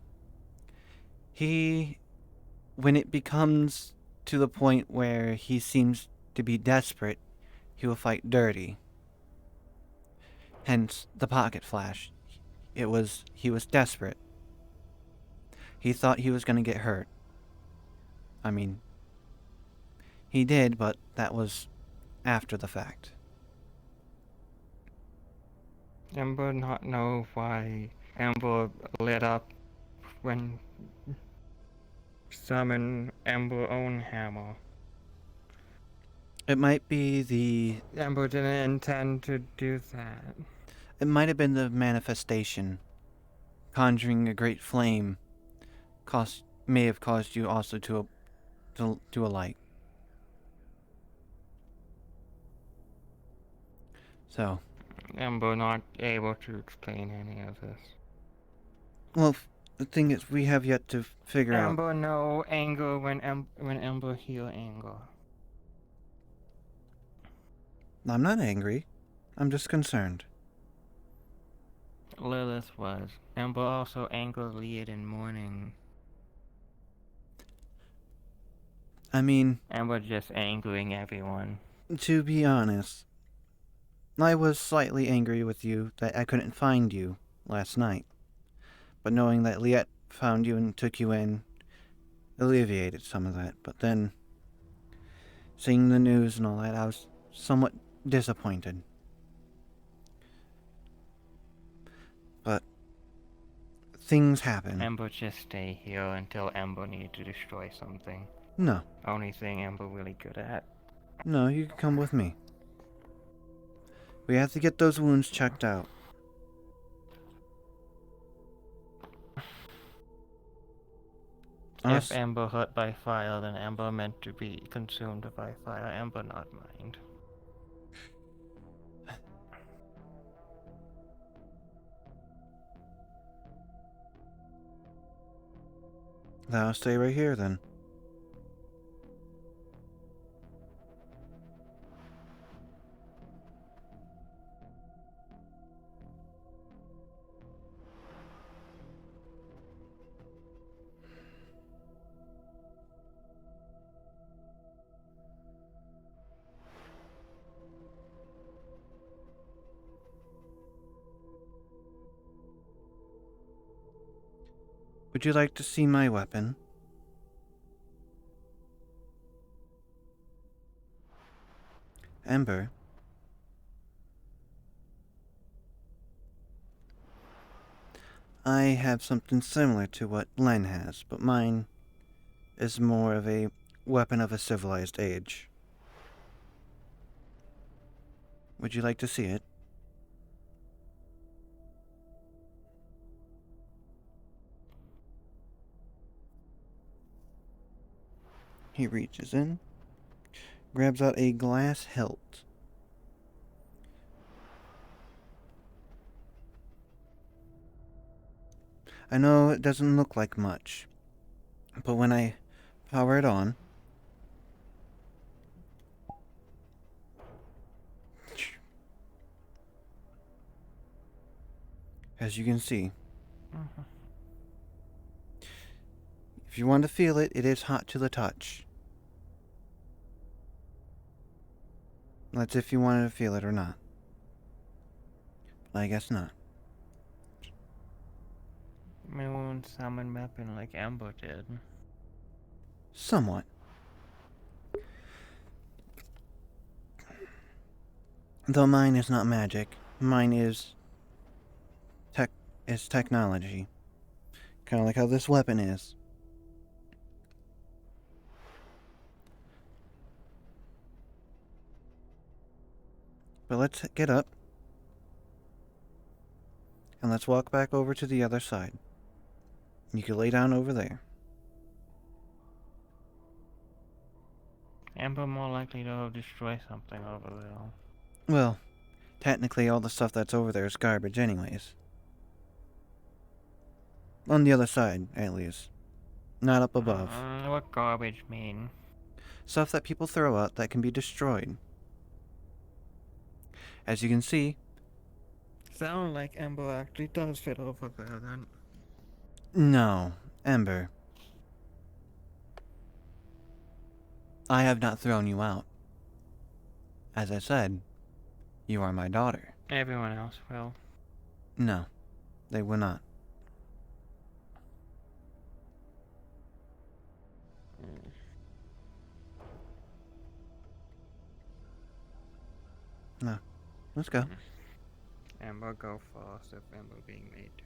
when it becomes to the point where he seems to be desperate, he will fight dirty. Hence the pocket flash. He was desperate. He thought he was going to get hurt. I mean, he did, but that was after the fact. Amber not know why Amber lit up when summon Amber own hammer. It might be Amber didn't intend to do that. It might have been the manifestation. Conjuring a great flame may have caused you also to alight. So. Amber not able to explain any of this. Well, the thing is, we have yet to figure out. Amber no anger when Amber heal anger. I'm not angry. I'm just concerned. Lilith was. Amber also angered Lead in morning. I mean... Amber just angering everyone. To be honest, I was slightly angry with you that I couldn't find you last night. But knowing that Liette found you and took you in alleviated some of that. But then, seeing the news and all that, I was somewhat disappointed. But things happen. Amber just stay here until Amber need to destroy something. No. Only thing Amber really good at. No, you can come with me. We have to get those wounds checked out. If Amber hurt by fire, then Amber meant to be consumed by fire. Amber not mind. Then I'll stay right here then. Would you like to see my weapon? Ember. I have something similar to what Len has, but mine is more of a weapon of a civilized age. Would you like to see it? He reaches in, grabs out a glass hilt. I know it doesn't look like much, but when I power it on, as you can see, if you want to feel it, it is hot to the touch. That's if you wanted to feel it or not. But I guess not. I won't summon weapon like Amber did. Somewhat. Though mine is not magic, mine is technology. Kind of like how this weapon is. But let's get up. And let's walk back over to the other side. You can lay down over there. Amber more likely to destroy something over there. Well, technically all the stuff that's over there is garbage anyways. On the other side, at least. Not up above. What garbage mean? Stuff that people throw out that can be destroyed. As you can see... Sound like Amber actually does fit over there then. No, Ember. I have not thrown you out. As I said, you are my daughter. Everyone else will. No, they will not. No. Let's go. Amber go first if Amber being made to.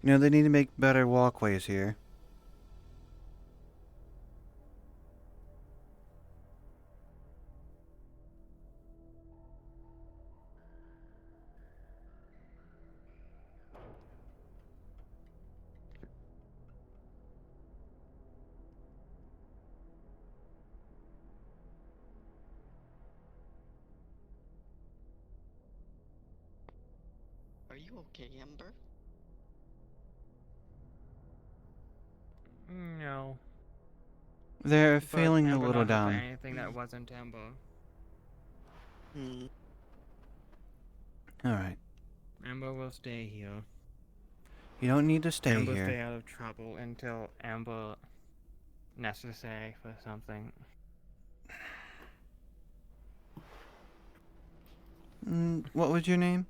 You know, they need to make better walkways here. Are you okay, Ember? No. They're But feeling a Amber little not help down. Anything that wasn't Amber. Alright. Amber will stay here. You don't need to stay Amber here. stay out of trouble until Amber necessary for something. What was your name?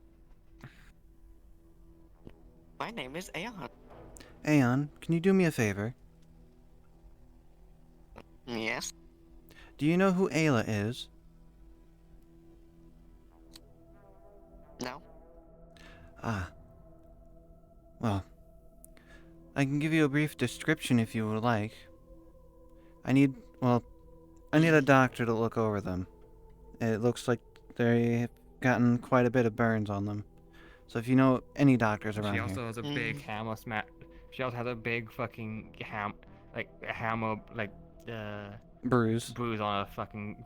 My name is Aeon. Aeon, can you do me a favor? Yes? Do you know who Ayla is? No. Ah. Well, I can give you a brief description if you would like. I need a doctor to look over them. It looks like they've gotten quite a bit of burns on them. So if you know any doctors around She also here. has a big hammer smack. She also has a big fucking hammer, Bruise. bruise on her fucking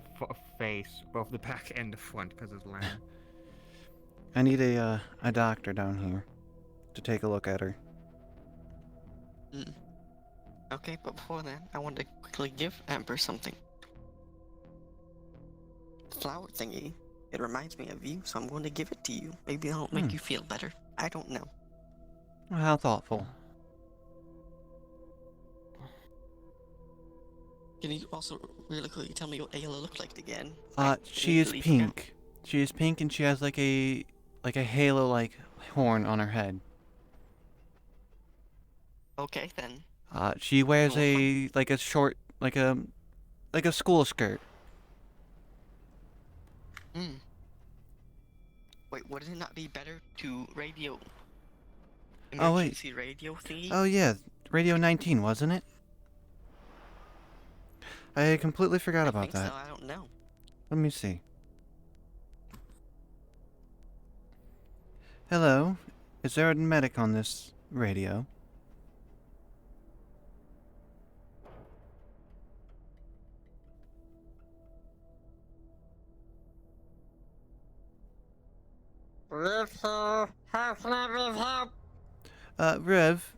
face, both the back and the front, because it's land. I need a doctor down here to take a look at her. Okay, but before that, I want to quickly give Amber something. Flower thingy. It reminds me of you, so I'm going to give it to you. Maybe it'll make you feel better. I don't know. How thoughtful. Can you also really quickly tell me what Ayla looked like again? She is Completely pink. She is pink and she has like a halo-like horn on her head. Okay then. She wears a short like a school skirt. Hmm. Wait, would it not be better to radio? Oh wait. Emergency radio thingy? Oh yeah, Radio 19, wasn't it? I completely forgot about that. So, I don't know. Let me see. Hello, is there a medic on this radio? Rev, sir. How can I Rev help? Rev,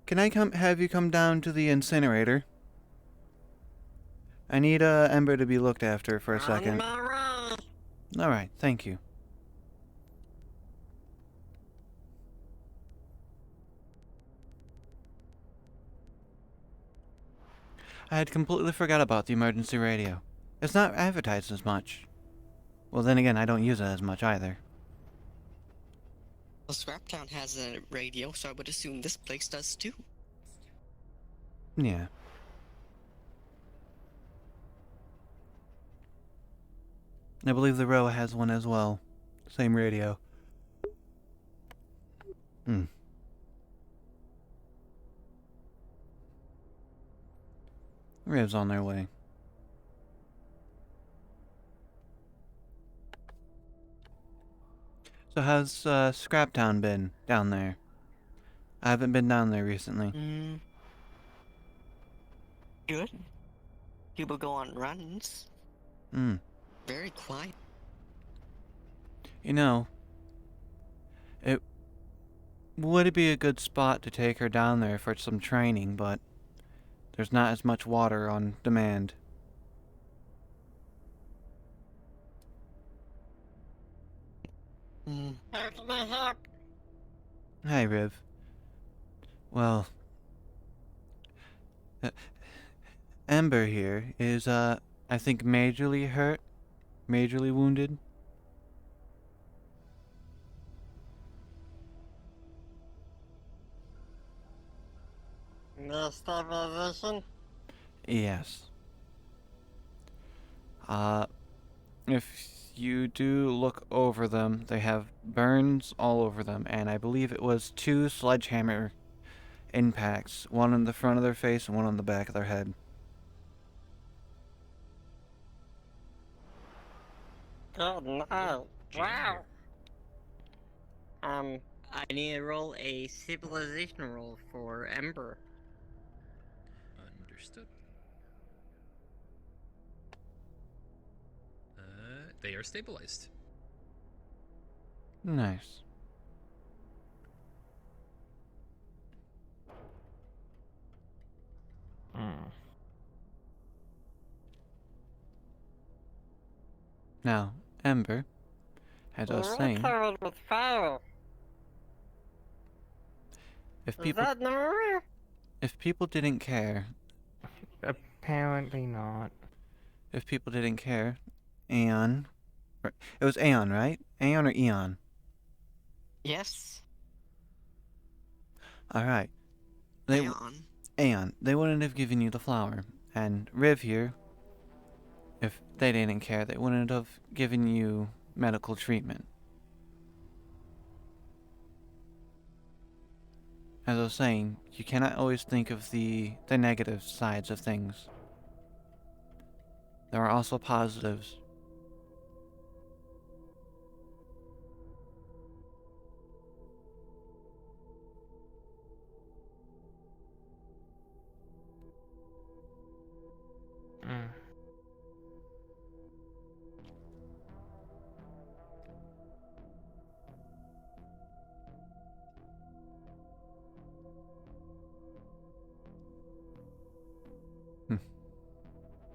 can I have you come down to the incinerator? I need Ember to be looked after for a second. On my way. All right, thank you. I had completely forgot about the emergency radio. It's not advertised as much. Well, then again, I don't use it as much either. Well, Scraptown has a radio, so I would assume this place does too. Yeah. I believe the row has one as well. Same radio. Hmm. Riv's on their way. So how's Scraptown been down there? I haven't been down there recently. Good. People go on runs. Hmm. Very quiet. You know, it would be a good spot to take her down there for some training, but there's not as much water on demand. How can I help? Hi, Riv. Well, Ember here is, I think majorly hurt, majorly wounded. No stabilization? Yes. If you do look over them, they have burns all over them, and I believe it was 2 sledgehammer impacts, one on the front of their face and one on the back of their head. Good night. Wow. I need to roll a stabilization roll for Ember. Understood. They are stabilized. Nice. Now, Ember, as I was saying, Covered with fire. if Is people that normal? if people didn't care, Apparently not. if people didn't care, Aeon, it was Aeon, right? Aeon or Eon? Yes. All right. They, Aeon. Aeon, they wouldn't have given you the flower, and Riv here, if they didn't care, they wouldn't have given you medical treatment. As I was saying, you cannot always think of the negative sides of things. There are also positives.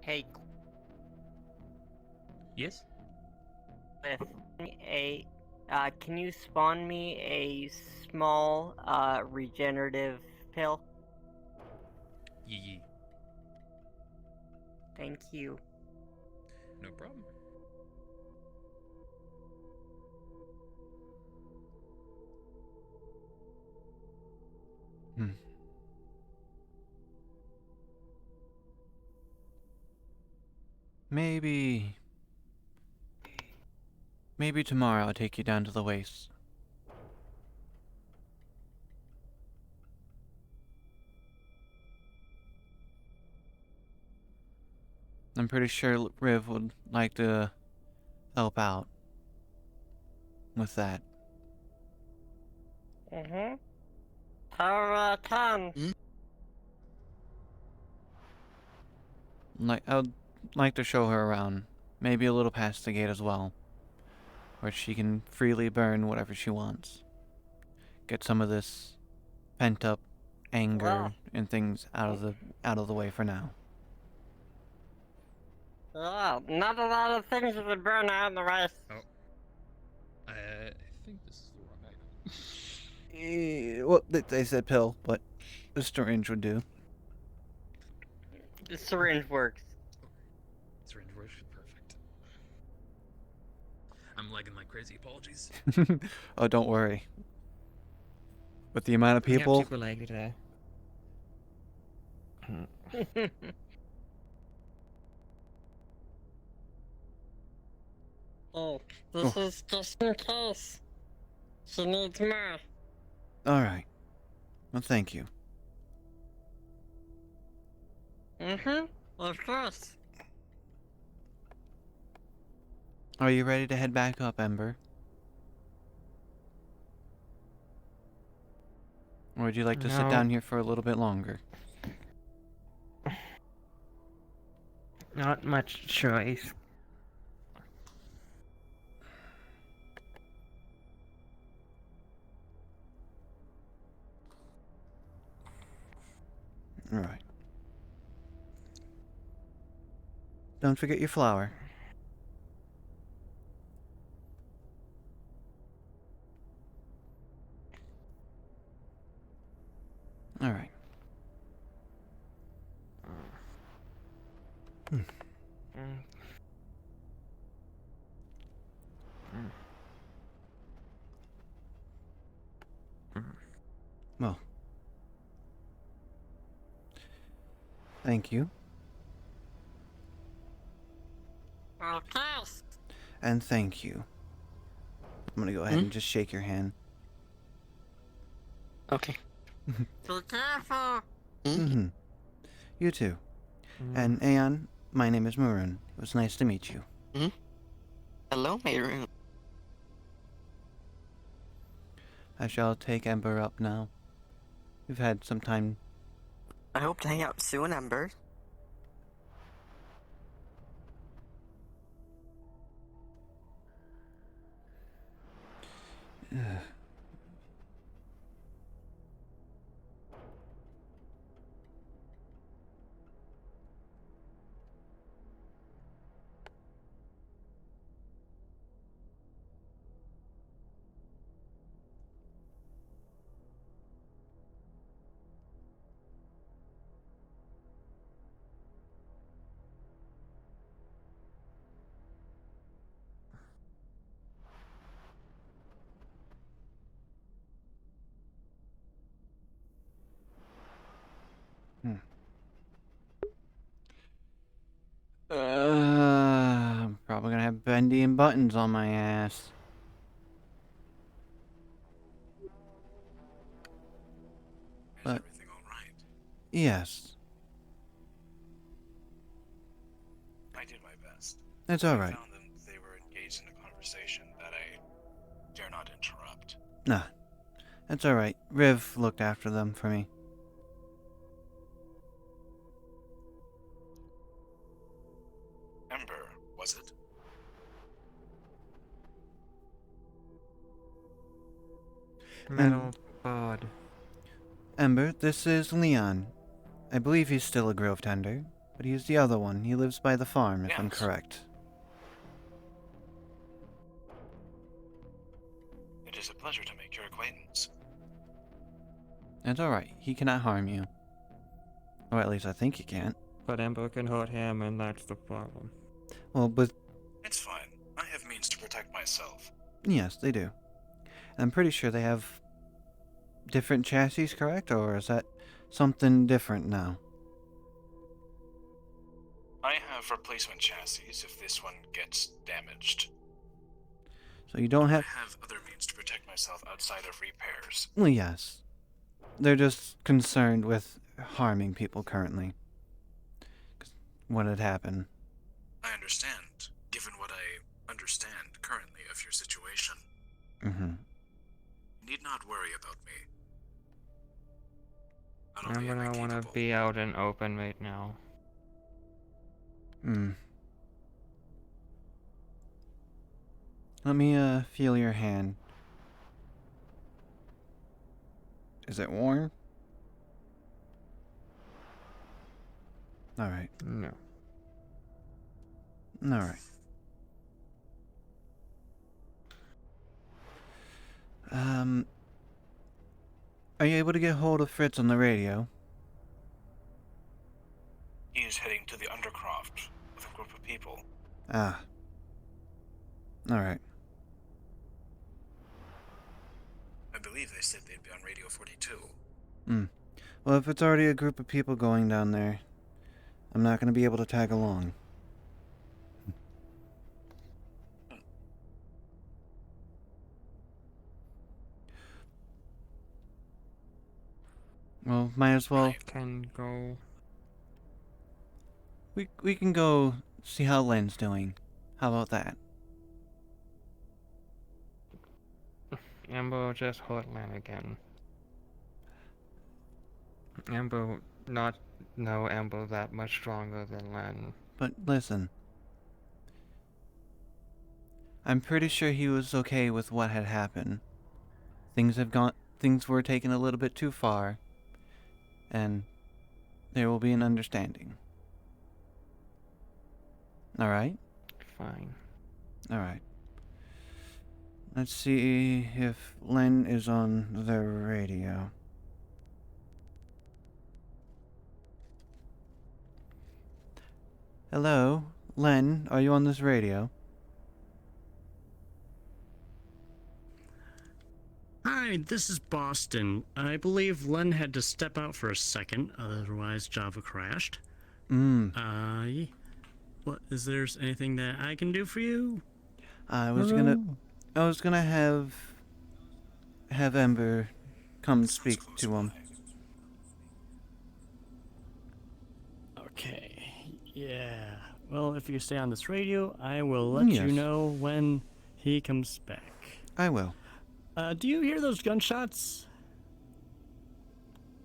Hey, Yes? can you spawn me a small, regenerative pill? Yee. Thank you. No problem. Hmm. Maybe tomorrow I'll take you down to the waste. I'm pretty sure Riv would like to help out with that. Mm-hmm. Power 10. I'd like to show her around, maybe a little past the gate as well, where she can freely burn whatever she wants. Get some of this pent-up anger Wow. and things out of the way for now. Yeah, not a lot of things you can burn out in the race. Oh. I think this is the wrong item. Well, they said pill, but the syringe would do. The syringe works. Syringe works perfect. I'm lagging like crazy. Apologies. Oh, don't worry. With the amount of Yeah, people, people like it there. Oh, this is just in case. She needs more. all right. Well, thank you. Mm-hmm. Of course. Are you ready to head back up, Ember? Or would you like to sit No. down here for a little bit longer? Not much choice. All right. Don't forget your flower. All right. Hmm. Well, thank you, Of course. and thank you. I'm gonna go ahead and just shake your hand. Okay. Be careful. Mm-hmm. You too. And Aeon, my name is Maroon. It was nice to meet you. Hello, Maroon. I shall take Ember up now. We've had some time. I hope to hang out soon, Ember. I'm probably gonna have Bendy and Buttons on my ass. But Everything all right? yes, I did my best. it's all I right. found them. They were engaged in a conversation that I dare not interrupt. Nah, it's all right. Riv looked after them for me. Ember, was it? Metal bod. Ember, this is Leon. I believe he's still a grove tender, but he's the other one. He lives by the farm, if I'm Yes. correct. It is a pleasure to make your acquaintance. It's all right. He cannot harm you. Or at least I think he can't. but Ember can hurt him, and that's the problem. Well, but It's fine. I have means to protect myself. yes, they do. I'm pretty sure they have different chassis, correct? Or is that something different now? I have replacement chassis if this one gets damaged. So you don't I have... have other means to protect myself outside of repairs. Well, yes. They're just concerned with harming people currently. 'Cause what had happened. I understand, given what I understand currently of your situation. Mm-hmm. Need not worry about me. I'm gonna want to be out and open right now. Hmm. Let me, feel your hand. Is it warm? Alright. No. Alright. Are you able to get hold of Fritz on the radio? He is heading to the Undercroft with a group of people. Ah. Alright. I believe they said they'd be on Radio 42. Well, if it's already a group of people going down there, I'm not going to be able to tag along. Well, might as well... Can go... We can go see how Len's doing. How about that? Amber just hurt Len again. Amber not know Amber that much stronger than Len. But listen. I'm pretty sure he was okay with what had happened. Things were taken a little bit too far. And there will be an understanding. Alright? Fine. Alright. Let's see if Len is on the radio. Hello? Len, are you on this radio? Hi, this is Boston. I believe Len had to step out for a second, otherwise Java crashed. What, is there anything that I can do for you? I was gonna have Ember come speak to him. Okay, yeah. Well, if you stay on this radio, I will let you Yes. know when he comes back. I will. Do you hear those gunshots?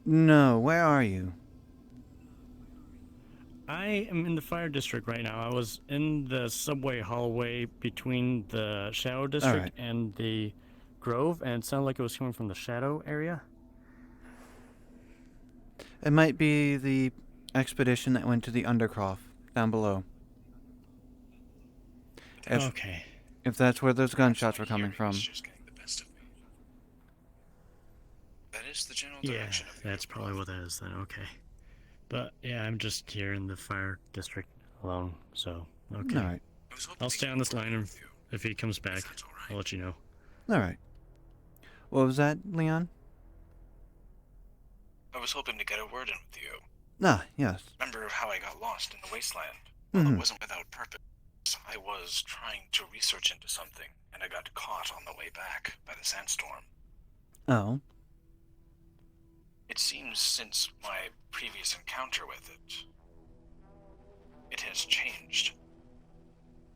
No, where are you? I am in the fire district right now. I was in the subway hallway between the Shadow District Alright. and the Grove, and it sounded like it was coming from the Shadow area. It might be the expedition that went to the Undercroft down below. Okay. If that's where those gunshots were coming from. That is the general Yeah, direction of the that's probably what that is then. Okay. But yeah, I'm just here in the fire district alone, so okay. Alright. I'll stay on this line, and if he comes back, I'll let you know. Alright. What was that, Leon? I was hoping to get a word in with you. Ah, yes. Remember how I got lost in the wasteland? Well, Mhm. it wasn't without purpose. I was trying to research into something, and I got caught on the way back by the sandstorm. Oh. It seems since my previous encounter with it, it has changed.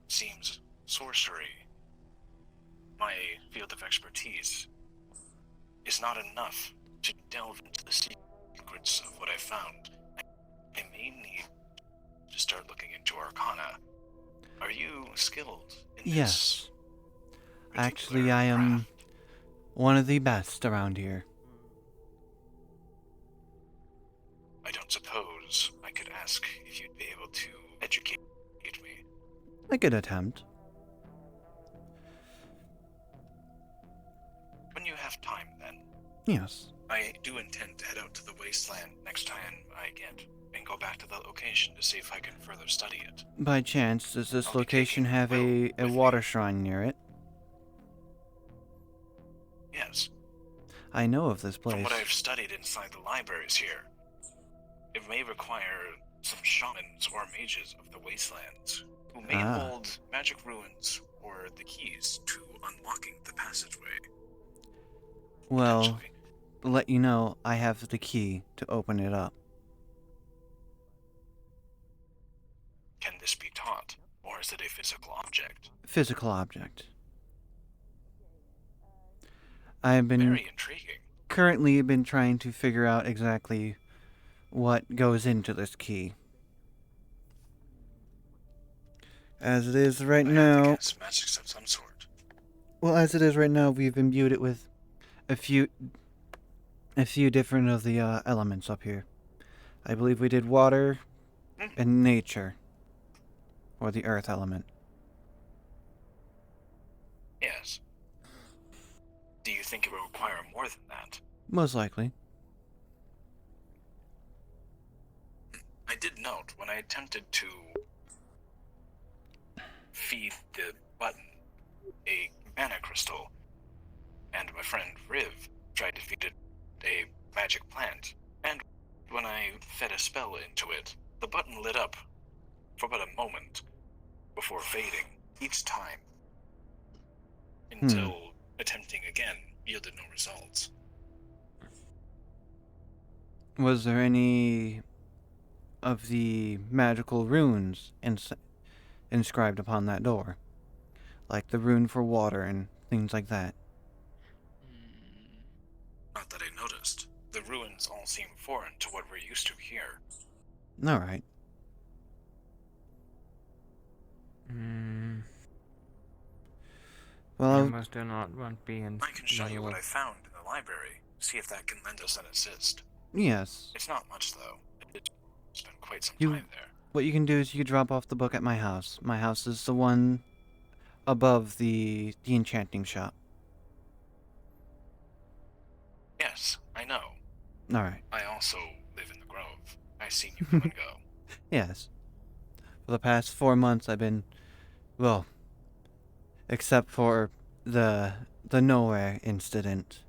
Seems sorcery, my field of expertise, is not enough to delve into the secrets of what I found. I may need to start looking into Arcana. Are you skilled in Yes. Actually, I am one of the best around here. I don't suppose I could ask if you'd be able to educate me. A good attempt. When you have time, then. Yes. I do intend to head out to the wasteland next time I get and go back to the location to see if I can further study it. By chance, does this location have a water shrine near it? Yes. I know of this From place. what I've studied inside the libraries here, it may require some shamans or mages of the wastelands who may hold magic ruins or the keys to unlocking the passageway. Well, to let you know, I have the key to open it up. Can this be taught, or is it a physical object? Physical object. I've been Very intriguing. currently been trying to figure out exactly what goes into this key. As it is right now, It's magic of some sort. well, as it is right now, we've imbued it with a few different of the elements up here. I believe we did water and nature, or the earth element. Yes. Do you think it will require more than that? Most likely. I did note when I attempted to feed the button a mana crystal, and my friend Riv tried to feed it a magic plant, and when I fed a spell into it, the button lit up for but a moment before fading each time, until attempting again yielded no results. Was there any of the magical runes inscribed upon that door? Like the rune for water and things like that? Not that I noticed. The ruins all seem foreign to what we're used to here. Alright. Well, Almost do not want to be in. I can show you what I found in the library. See if that can lend us an assist. yes. It's not much, though. It's been quite some You, time there. what you can do is you can drop off the book at my house. My house is the one above the enchanting shop. Yes, I know. Alright. I also live in the Grove. I've seen you come and go. Yes. For the past 4 months I've been, well, except for the nowhere incident.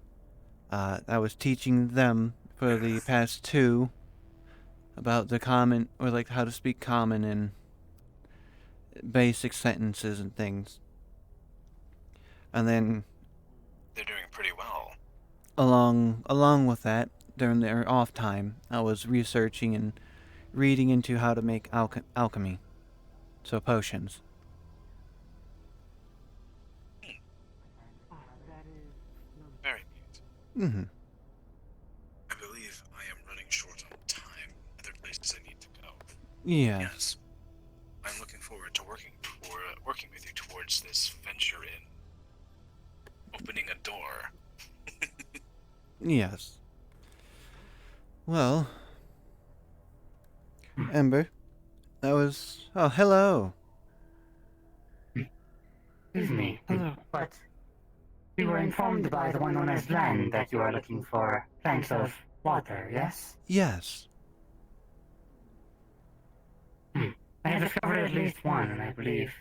I was teaching them for the past 2 about the common, or like how to speak common in basic sentences and things. And then They're doing pretty well. along with that, during their off time, I was researching and reading into how to make alchemy. So potions. Very neat. Mm-hmm. I believe I am running short on time. Other places I need to go. Yes. I'm looking forward to working with you towards this venture in opening a door. Yes. Well, Ember, that was... Oh, hello. Excuse me. But we were informed by the one known as Land that you are looking for planks of water, yes? Yes. I have discovered at least one, I believe.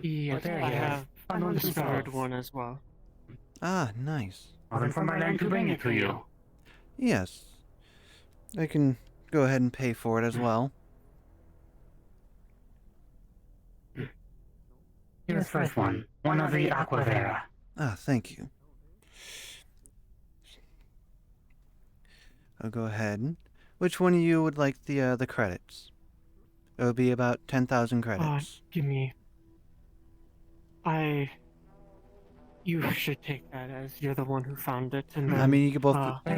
Yes, there I you have Unknown discovered spells. one as well. Ah, nice. I'll inform my land to bring it to you. Yes. I can go ahead and pay for it as well. Here's the first one. One of the Aquavera. Ah, thank you. I'll go ahead. Which one of you would like the credits? It'll be about 10,000 credits. Give me. You should take that as you're the one who found it, and then, I mean, you can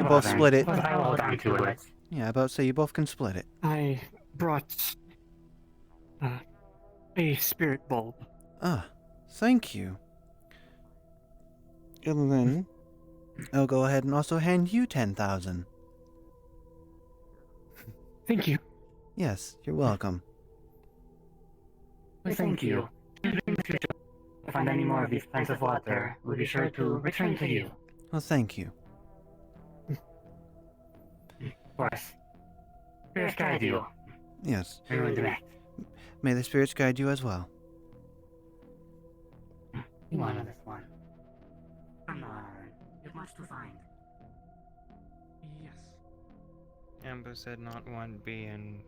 both split it. But I will hold on to it. Yeah, about say you both can split it. I brought a spirit bulb. Ah, thank you. And then I'll go ahead and also hand you 10,000. Thank you. Yes, you're welcome. Thank you. In the future, if I find any more of these planks of water, we'll be sure to return to you. Well, thank you. Of course. Spirits guide you. Yes. Everyone direct. May the spirits guide you as well. You want on this one. Come on. You have much to find. Yes. Amber said not 1B and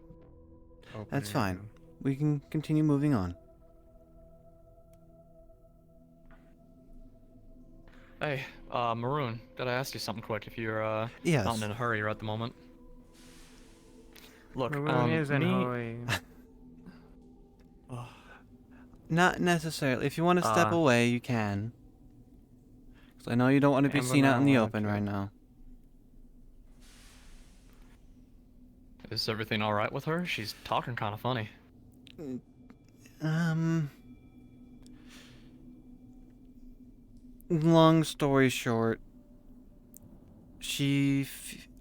open. That's fine. We can continue moving on. Hey, Maroon, gotta ask you something quick if you're Yes. not in a hurry right at the moment. Look, Maroon is in me- a hurry. Not necessarily. If you want to step away, you can. Because I know you don't want to be Amber seen out in the now, open right now. Is everything alright with her? She's talking kind of funny. Long story short,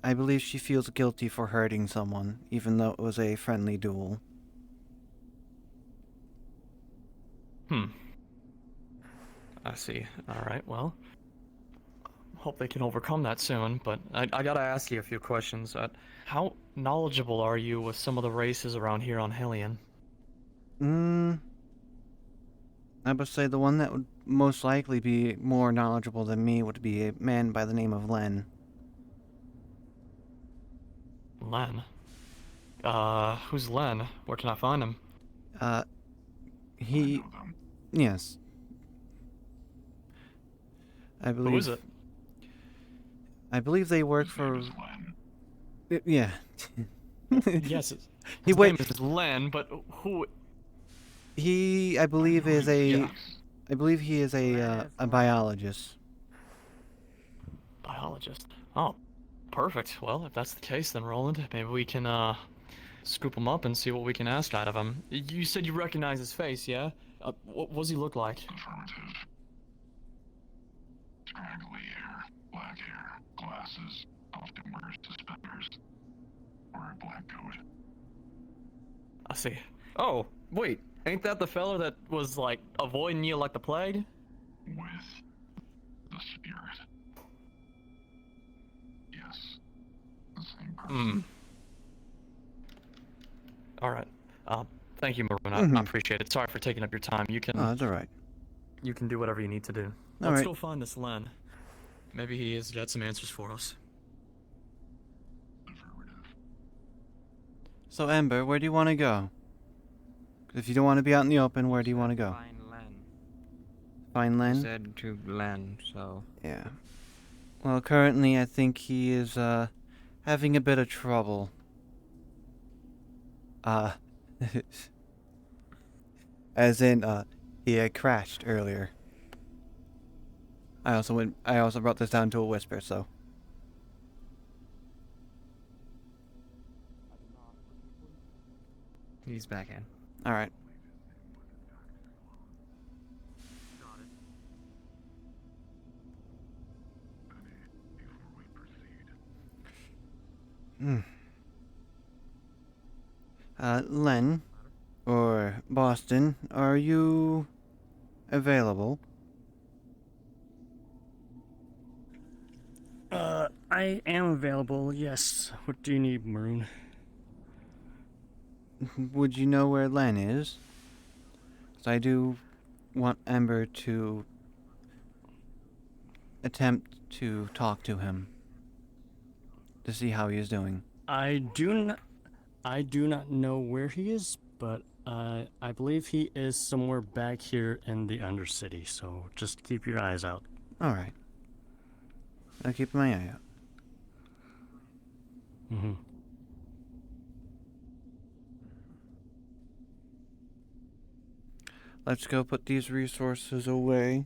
I believe she feels guilty for hurting someone, even though it was a friendly duel. I see. Alright, well. Hope they can overcome that soon, but I gotta ask you a few questions. How knowledgeable are you with some of the races around here on Hellion? I would say the one that would most likely be more knowledgeable than me would be a man by the name of Len. Len? Who's Len? Where can I find him? Yes. I believe. Who is it? I believe they work for. Yeah. Yes, He his went. name is Len, but who? He, I believe, is a. I believe he is a biologist. Biologist. Oh, perfect. Well, if that's the case, then Roland, maybe we can scoop him up and see what we can ask out of him. You said you recognize his face, yeah? What does he look like? Affirmative. Scraggly hair, black hair, glasses, often wears suspenders, or a black coat. I see. Oh, wait. Ain't that the fella that was, like, avoiding you like the plague? With the spirit. Yes. The same person. Alright. Thank you, Maroon. I appreciate it. Sorry for taking up your time. You can... Oh, that's alright. You can do whatever you need to do. All Let's right. go find this Len. Maybe he has got some answers for us. So, Ember, where do you want to go? 'Cause if you don't want to be out in the open, where do you want to go? Find Len. Find Len? He said to Len, so. Yeah. Well, currently, I think he is, having a bit of trouble. As in, he had crashed earlier. I also brought this down to a whisper, so. He's back in. Alright. Len, or Boston, are you available? I am available, yes. What do you need, Maroon? Would you know where Len is? 'Cause I do want Ember to attempt to talk to him to see how he is doing. I do not know where he is, but I believe he is somewhere back here in the Undercity, so just keep your eyes out. Alright. I'll keep my eye out. Mm-hmm. Let's go put these resources away.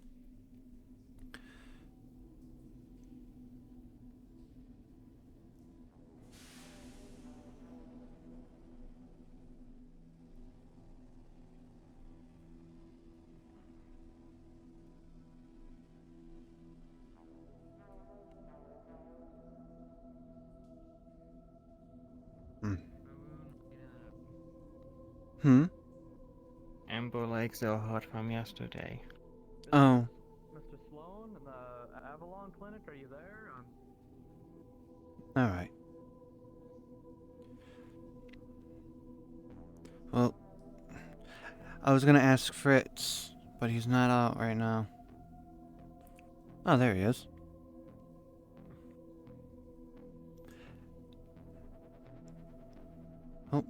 Amber legs are hot from yesterday. Oh. Mr. Sloan in the Avalon Clinic, are you there? Alright. I was gonna ask Fritz, but he's not out right now. Oh, there he is. Oh.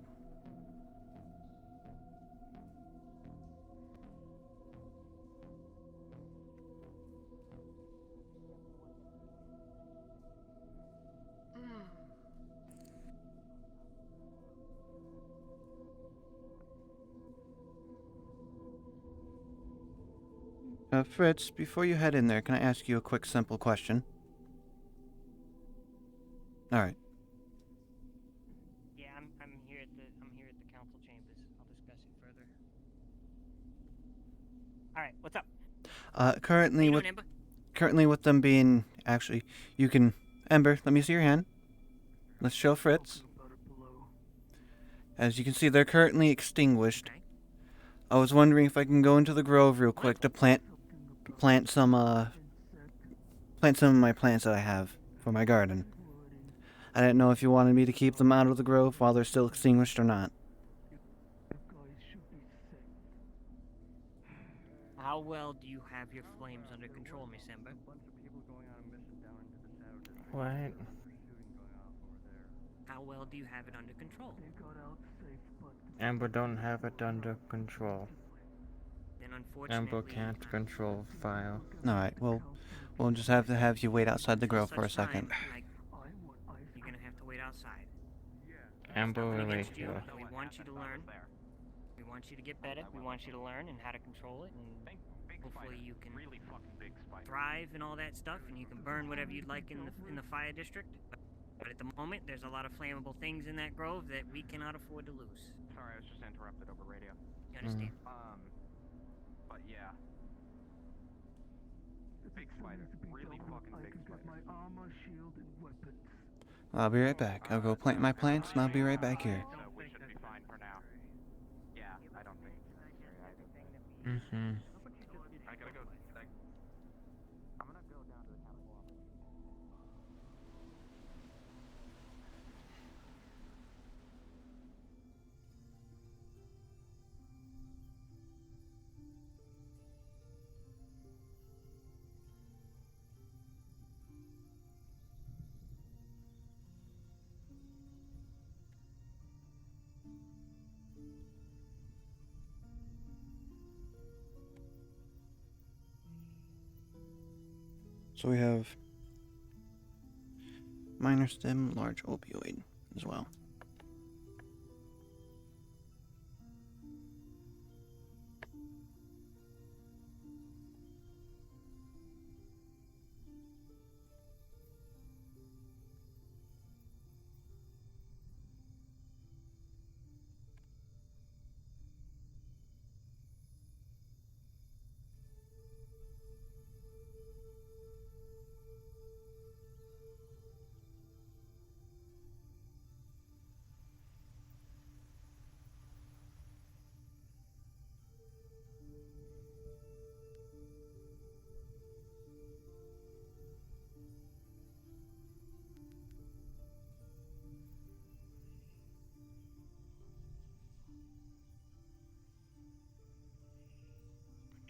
Fritz, before you head in there, can I ask you a quick, simple question? All right. Yeah, I'm here at the council chambers. I'll discuss it further. All right, what's up? Currently How you with doing, Ember? currently with them being actually, you can Ember. Let me see your hand. Let's show Fritz. As you can see, they're currently extinguished. I was wondering if I can go into the grove real quick to plant some of my plants that I have for my garden. I didn't know if you wanted me to keep them out of the grove while they're still extinguished or not. How well do you have your flames under control, Miss Ember? What? How well do you have it under control? Amber don't have it under control. Then Amber unfortunately, can't control file. Alright, well, we'll just have to have you wait outside the grove for a second. you're gonna have to wait outside. Amber Nothing really. against you, but we want you to learn. We want you to get better. We want you to learn and how to control it, and hopefully you can thrive and all that stuff, and you can burn whatever you'd like in the fire district. But at the moment, there's a lot of flammable things in that grove that we cannot afford to lose. Sorry, I was just interrupted over radio. You understand? But yeah. Big spider. Really fucking big spider. I'll be right back. I'll go plant my plants and I'll be right back here. So we should be fine for now. Yeah, I don't think it's necessary either. Mm-hmm. I gotta go. I'm gonna go down to the chemical office. So we have minor stem, large opioid as well.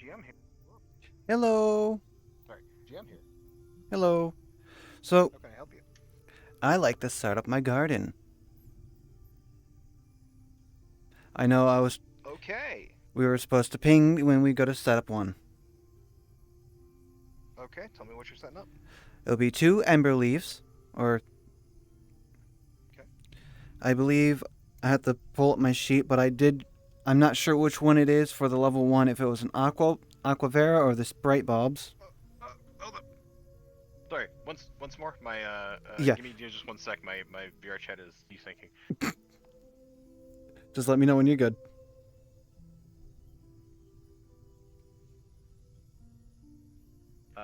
GM here. Hello. Sorry, GM here. Hello. So, How can I help you? I like to start up my garden. I know Okay. we were supposed to ping when we go to set up one. Okay, tell me what you're setting up. It'll be 2 ember leaves, or I believe I have to pull up my sheet, but I'm not sure which one it is for the level 1, if it was an Aquavera or the Sprite Bulbs. Hold up. Sorry, once more. My Yeah. Give me just 1 sec. My VR chat is desyncing. Just let me know when you're good.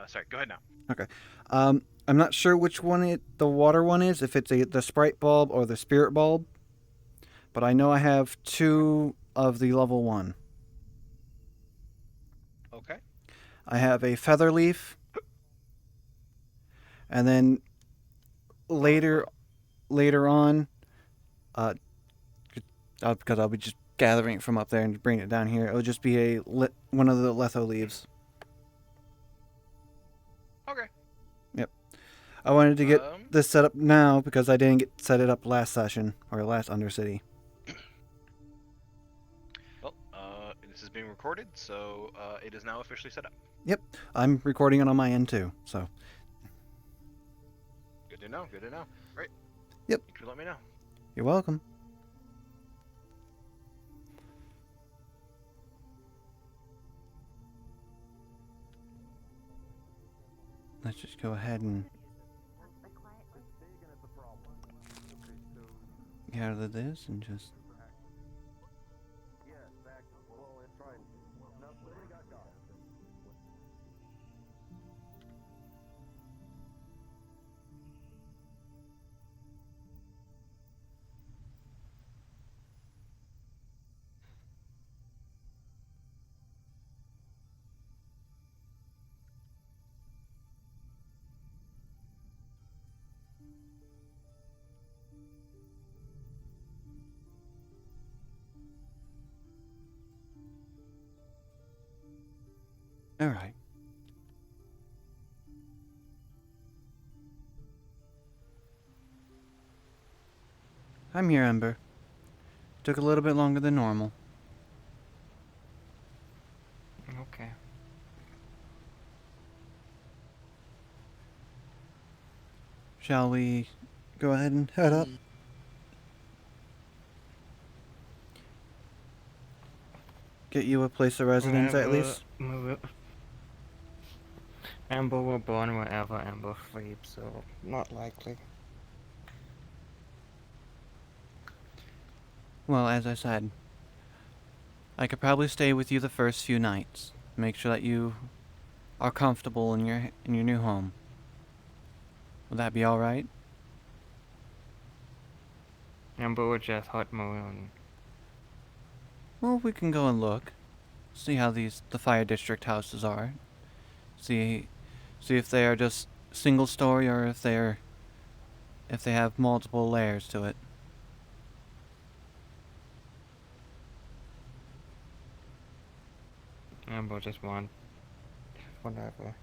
Sorry, go ahead now. Okay. I'm not sure which one the water one is, if it's the Sprite Bulb or the Spirit Bulb. But I know I have 2 of the level 1. Okay. I have a Feather Leaf. And then later on, because I'll be just gathering it from up there and bringing it down here. It would just be one of the Letho leaves. Okay. Yep. I wanted to get this set up now because I didn't set it up last session or last Undercity. Well, this is being recorded, so it is now officially set up. Yep. I'm recording it on my end too, so. Good to know. Good to know. Right. Yep. Thank you for letting me know. You're welcome. Let's just go ahead and get out of this and just. All right. I'm here, Ember. Took a little bit longer than normal. Okay. Shall we go ahead and head up? Get you a place of residence at least? Amber were born wherever Amber sleeps, so not likely. Well, as I said, I could probably stay with you the first few nights. Make sure that you are comfortable in your new home. Would that be all right? Amber would just hurt Maroon. Well, we can go and look. See how the fire district houses are. See if they are just single story or if they have multiple layers to it. Amber just want whatever.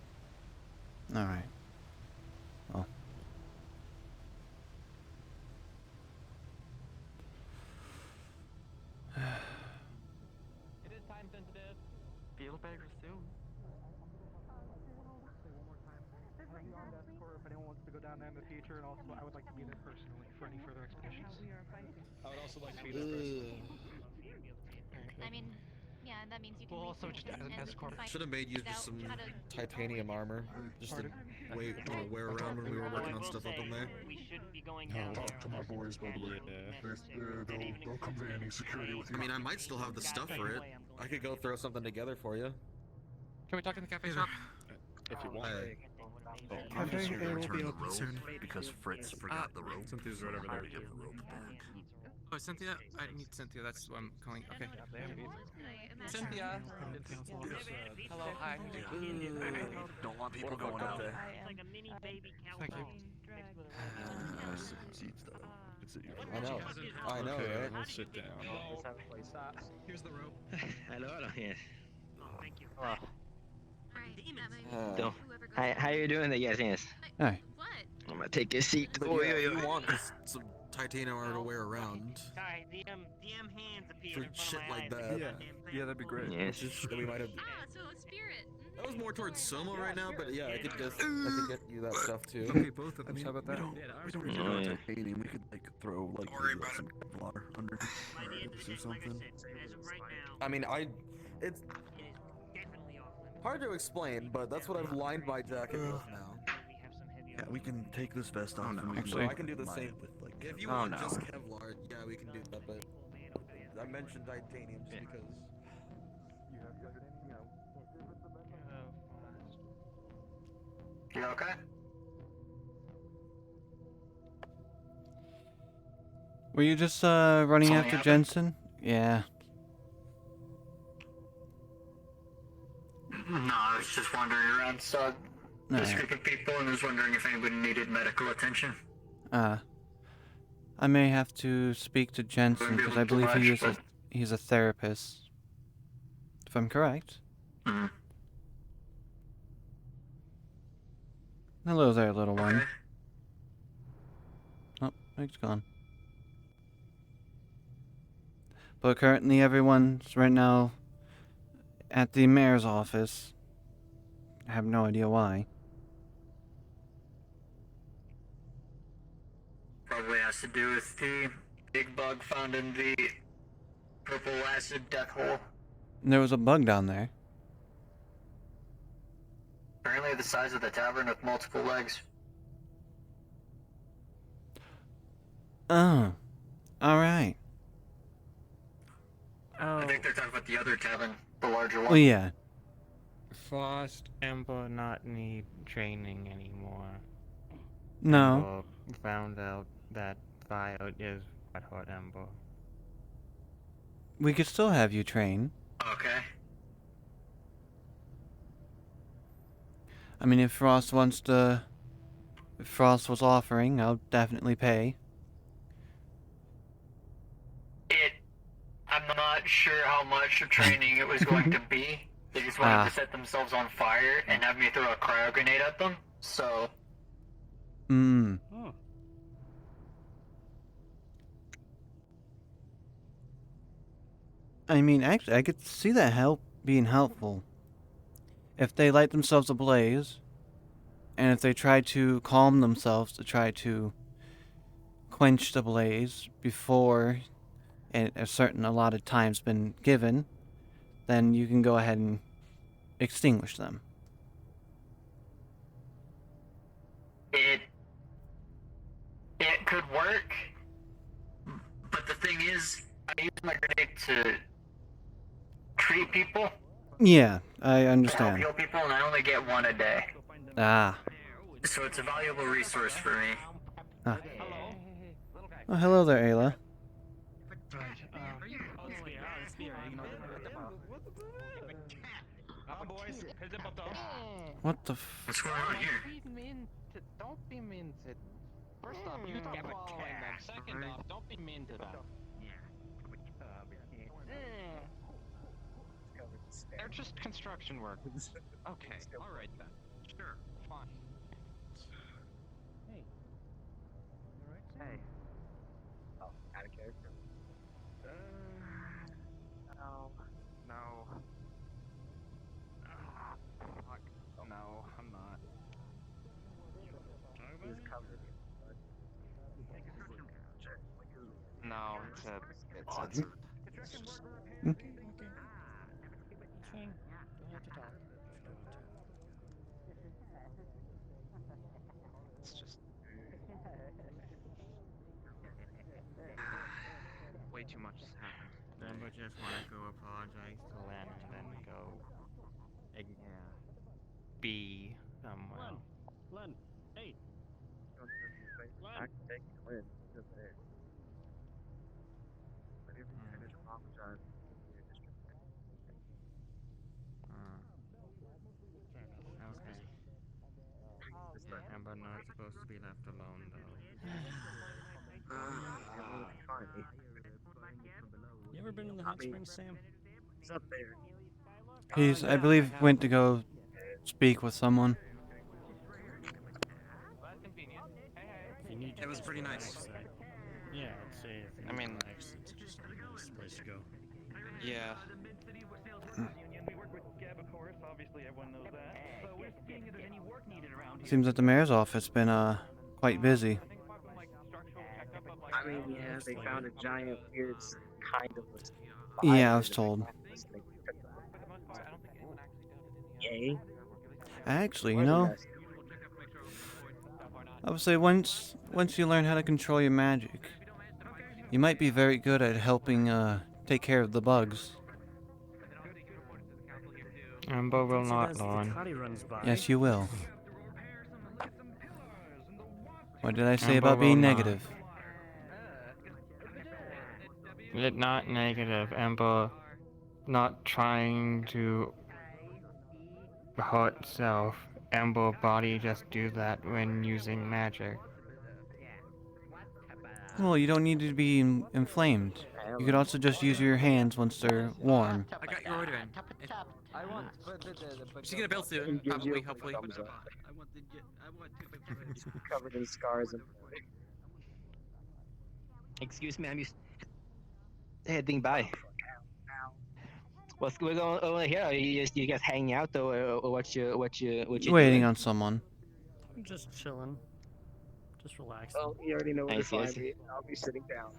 All right. Well. It is time sensitive. Feel better soon. If anyone wants to go down there in the future, and also I would like to be there personally for any further expeditions. I would also like to be there personally. I mean, yeah, that means you can We'll also just as an escort. Should have made you just some titanium armor, just to wear around when we were working on stuff up in there. I'll talk to my boys, by the way. They'll convey any security with you. I mean, I might still have the stuff for it. I could go throw something together for you. Can we talk in the cafe shop? If you want. I'm just going to return the rope because Fritz forgot the rope. Cynthia's right over there. Give the rope back. Oh, Cynthia? I need Cynthia, that's what I'm calling. Okay. Cynthia! Hello, hi. Don't want people going out there. Thank you. I know, Okay, right? we'll sit down. Here's the rope. Hello, yes. Thank you. Hi, how you doing there? Yes. Hi. I'm gonna take a seat. But yeah, if you want some titanium armor to wear around. Sorry, the hands appeared For in front shit of my like eyes. that. Yeah, that'd be great. Yes. That we might have. So spirit. That was more towards Soma right now, but yeah, I could get you that stuff too. Okay, both of them. How about that? We don't need no titanium. We could throw some Kevlar under this or something. I mean, it's hard to explain, but that's what I've lined my jacket with now. Yeah, we can take this vest off. And we Actually, can I can do the line same. it with If you want just Kevlar, yeah, we can do that. But I mentioned titanium just because. You okay? Were you just running Something after happened? Jensen? Yeah. No, I was just wandering around, saw this Alright. group of people, and was wondering if anybody needed medical attention. I may have to speak to Jensen Wouldn't be because able I to do believe he much, is he's a therapist, if I'm correct. Mhm. Hello there, little one. Oh, it's gone. But currently everyone's right now at the mayor's office. I have no idea why. Probably has to do with the big bug found in the purple acid death hole. There was a bug down there. Apparently the size of the tavern with multiple legs. Oh. Alright. I think they're talking about the other tavern, the larger one. Well, yeah. Frost Ember not need training anymore. No. Ember found out that fire is what hurt Ember. We could still have you train. Okay. I mean, if Frost wants to... If Frost was offering, I'll definitely pay. I'm not sure how much of training it was going to be. They just wanted to set themselves on fire and have me throw a cryo grenade at them, so... Hmm. I mean, actually, I could see that being helpful. If they light themselves ablaze, and if they try to calm themselves to try to quench the blaze before a certain allotted time's been given, then you can go ahead and extinguish them. It could work, but the thing is, I use my grenade to treat people. Yeah, I To understand. help heal people, and I only get one a day. Ah. So it's a valuable resource for me. Ah. Oh, hello there, Ayla. What the f... What's going on here? Don't be mean to. First off, you stop following them. Second off, don't be mean to them. They're just construction workers. Okay, alright then. Sure, fine. Hey. Oh, out of character. No. No. Fuck. No, I'm not. He's covered. No, it's a... It's just... Way too much has happened. Ember just wanna go apologize to Len and then go... be somewhere. Len, hey. I can take Glenn. He's up there. Whenever you finish apologizing, Okay. Ember not supposed to be left alone though. You ever been in the hot springs, Sam? He's up there. He's, I believe, went to go speak with someone. It was pretty nice. Yeah, I'd say if you relax, it's just a nice place to go. Yeah. Seems that the mayor's office been quite busy. I mean, yeah, they found a giant weird kind of... Yeah, I was told. Yay. Actually, you know, I would say once you learn how to control your magic, you might be very good at helping take care of the bugs. Ember will not learn. Yes, you will. What did I say Ember about being will not. negative? It not negative. Ember not trying to hurt self. Ember body just do that when using magic. Well, you don't need to be inflamed. You could also just use your hands once they're warm. I got your order in. I want, but She's gonna build soon, Gives you probably, a hopefully. thumbs up. I want to Covered in scars and. Excuse me, I'm just heading by. What's going on here? Are you guys hanging out or what you Waiting doing? on someone. I'm just chilling. Just relaxing. Well, you already know where I to see, I find see. me. I'll be sitting down.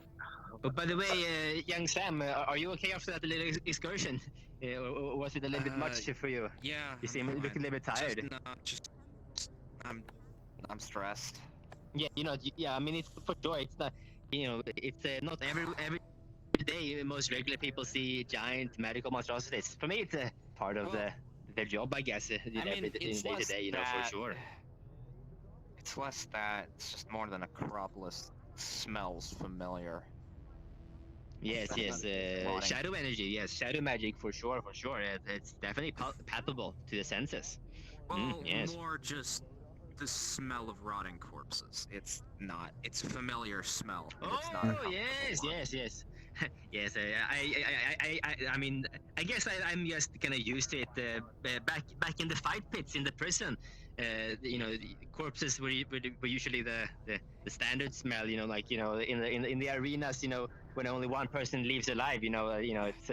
Oh, by the way, young Sam, are you okay after that little excursion? Or was it a little bit much for you? Yeah. You seem looking a little bit tired. I'm stressed. Yeah, I mean, it's for sure. It's not, it's not every day most regular people see giant magical monstrosities. For me, it's a part of their job, I guess. In day to day, for sure. It's less that. It's just more than Acropolis smells familiar. Yes, shadow energy. Yes, shadow magic for sure. It's definitely palpable to the senses. Well, yes. more just the smell of rotting corpses. It's not. It's a familiar smell. And it's not a Oh yes. Yes, I mean, I guess I'm just kind of used to it. Back in the fight pits in the prison, the corpses were usually the standard smell. In the arenas, when only one person leaves alive. It's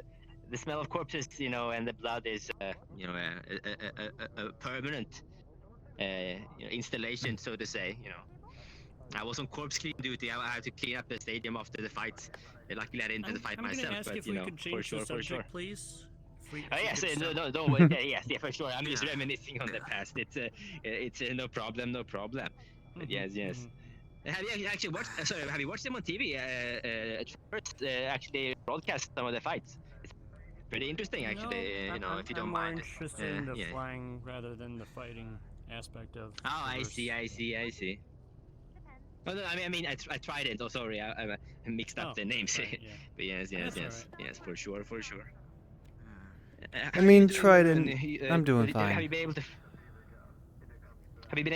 the smell of corpses. And the blood is a permanent installation, so to say. I was on corpse clean duty. I had to clean up the stadium after the fight. Luckily, I didn't do the fight I'm myself, gonna ask but if we could change for the sure. subject, please. If we Yes, could no, stop. don't worry. Yes, for sure. I'm just reminiscing on the past. It's no problem. But yes. Have you actually watched? Sorry, have you watched them on TV? First, actually broadcast some of the fights. It's pretty interesting, actually. No, if you don't I'm more mind. interested in the yeah. flying rather than the fighting aspect of. Oh, I Reverse. see. Oh no, I mean, I tried it. Oh, sorry, I mixed up the names. right, yeah. But yes, That's yes, for sure. I mean, Trident, I'm doing Have fine. you been able to? Have you been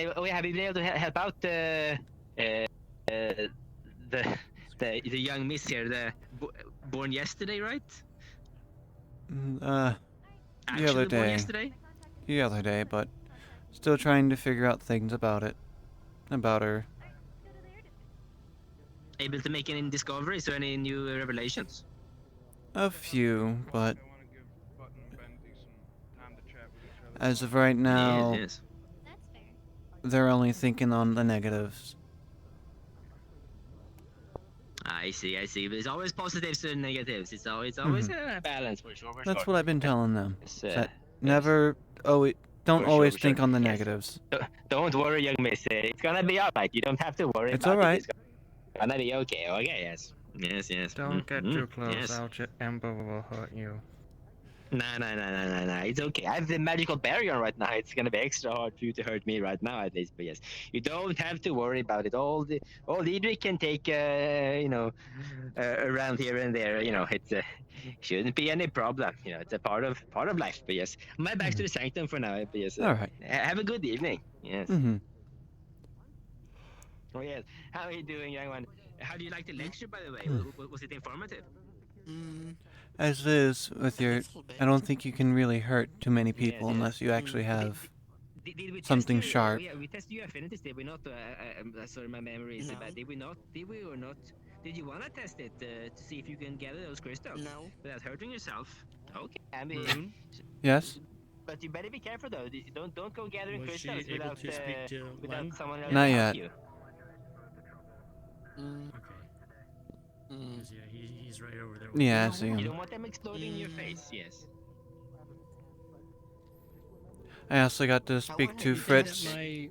able to help out the young miss here, born yesterday, right? The Actually other born day. yesterday? The other day, but still trying to figure out things about it. About her. Able to make any discoveries or any new revelations? A few, but as of right now, Yes. they're only thinking on the negatives. I see. But there's always positives and negatives. It's always a balance for sure. That's what I've been telling them. It's, That never don't For always sure. think on the Yes. negatives. Don't worry, young miss. It's gonna be alright. You don't have to worry. It's about alright. It's gonna be okay. Okay. Yes. Don't get too close. Yes. Ember will hurt you. No. It's okay. I have the magical barrier right now. It's gonna be extra hard for you to hurt me right now, at least. But yes, you don't have to worry about it. All Edric can take, around here and there. It shouldn't be any problem. It's a part of life. But yes, I'm back to the sanctum for now. But yes, All right. have a good evening. Yes. Mm-hmm. Oh yes. How are you doing, young one? How do you like the lecture, by the way? Was it informative? As it is with your, I don't think you can really hurt too many people unless you actually have Did we test something you? sharp. Yeah, we tested your affinities, did we not? Sorry, my memory is bad. Did we not? Did we or not? Did you want to test it to see if you can gather those crystals? No. Without hurting yourself? Okay, I mean... Yes? But you better be careful though. Don't go gathering Was she crystals able without, to speak to without Len? someone else Not to yet. help you. Okay. 'Cause, yeah, he's right over there. Yeah, I see You him. don't want them exploding in your face, yes. I also got to speak to Fritz. My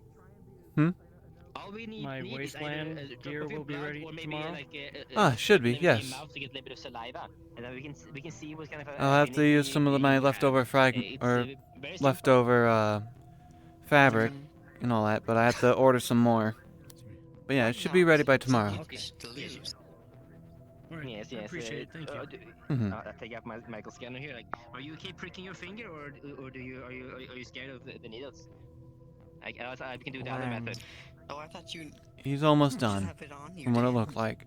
All we need, My is either wasteland a drop gear of your will be blood ready or maybe tomorrow? like Should be, something in your yes. mouth to get a little bit of saliva, and then we can see what kind of. I'll have to use some of my leftover very leftover fabric and all that, but I have to order some more. But yeah, it should be ready by tomorrow. Yes. I appreciate it. Thank you. Mhm. I take out my Michael scanner here. Like, are you okay pricking your finger, or are you scared of the needles? I can do the other method. Oh, I thought you. He's almost Just done, have it on you, from what it Dan. looked like. He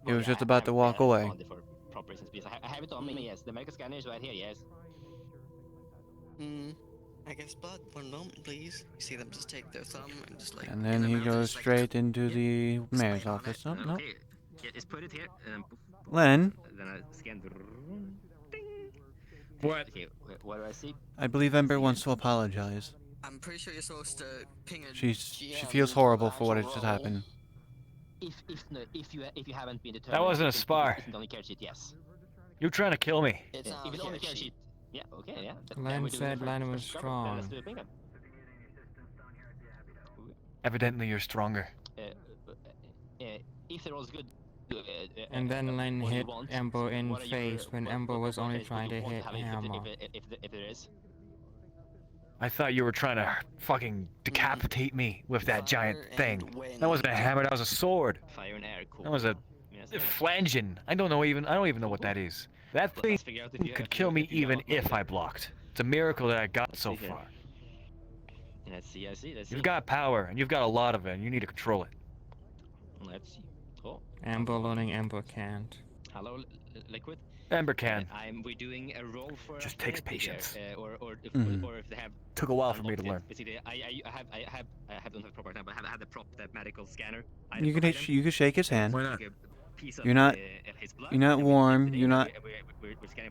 Well, was yeah, just about to I've walk had it away. on for proper reasons, because I have it on me. Yes, the medical scanner is right here. Yes. I guess blood. 1 moment, please. You see them just take their thumb and just like. And then he goes straight into the mayor's office. Oh, no. Okay, yeah, just put it here. Len, Then I scan. What? Okay, what do I see? I believe Ember wants to apologize. I'm pretty sure you're supposed to ping a She GM feels horrible for what actual has just roll. happened. If you haven't been determined. That wasn't a if it spar. isn't on the character sheet, yes. You're trying to kill me. It's If it's on the character sheet. Yeah. Okay. Yeah. Len said Len was strong. Let's do it, bingo. Evidently, you're stronger. If they're all good. And then Len what do you hit want? Ember in What are you- face when Ember was only trying to hit Hammer. If there is. I thought you were trying to fucking decapitate me with that giant thing. That wasn't a hammer. That was a sword. Fire and air. Cool. That was a flangion. I don't even know what that is. That thing figure out if you- could kill me if you even got if I blocked. It's a miracle that I got so see here. far. Let's see. Let's see. You've got power, and you've got a lot of it, and you need to control it. Let's see. Oh. Ember learning Ember can't. Hello, Liquid. Ember can. We're doing a roll for. Just takes affinity here, patience. Or if they have. Took a while for me to unlocked it. learn. Basically, I don't have proper now, but I have the prop, the medical scanner. You can shake his hand. Why not? You're not warm. You're not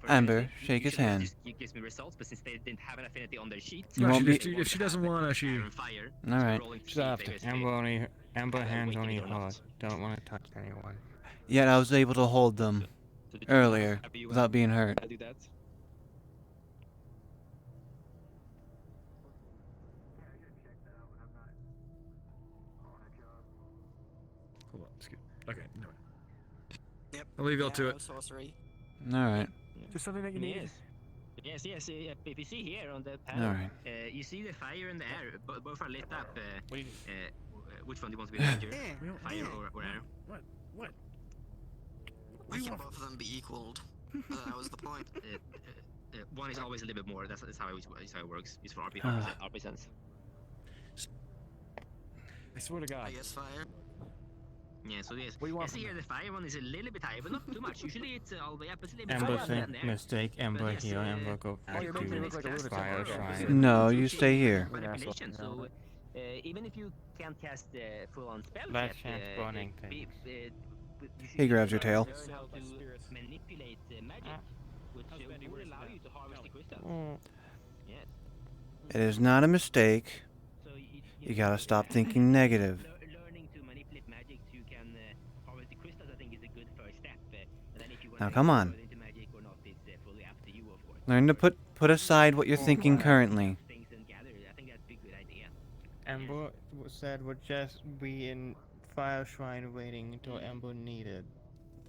Ember. Shake his hand. It gives me results, but since they didn't have an affinity on their sheet, You won't be. If she doesn't want to, she. All right. Ember hands only hard. Don't want to touch anyone. Yet I was able to hold them earlier without being hurt. I do that. Hold on. Excuse. Okay. No. Yep. I'll leave y'all to it. Sorcery. All right. Just something that you need. Yes. If you see here on the panel, All right. You see the fire in the air. Both are lit up. What do you which one do you want to be larger? Fire or air? What? Why can't both of them be equaled? That was the point. One is always a little bit more. That's how it works. It's for RP RP sense. I swear to God. I guess fire. Yeah, so yes. What do you want See from here, the fire one is a little bit higher, but not too much. Usually it's all the way up. It's a little bit Ember higher said than there. mistake. Ember yes, here. Ember go back you're making me look like a to lunatic. fire shrine. No, you stay here. Manipulation, so even if you can't cast full-on spell That set, chance burning thing. He grabs your tail. learn how to manipulate magic, which will allow you to harvest the crystals. Yes. It is not a mistake. You gotta stop thinking negative. Learning to manipulate magic so you can harvest the crystals, I think, is a good first step. And then if you want Now to come on. go into magic or not, it's fully up to you, of course. Learn to put aside what you're thinking currently. Things and gather. I think that'd be a good idea. Ember said would just be in fire shrine waiting until Ember needed.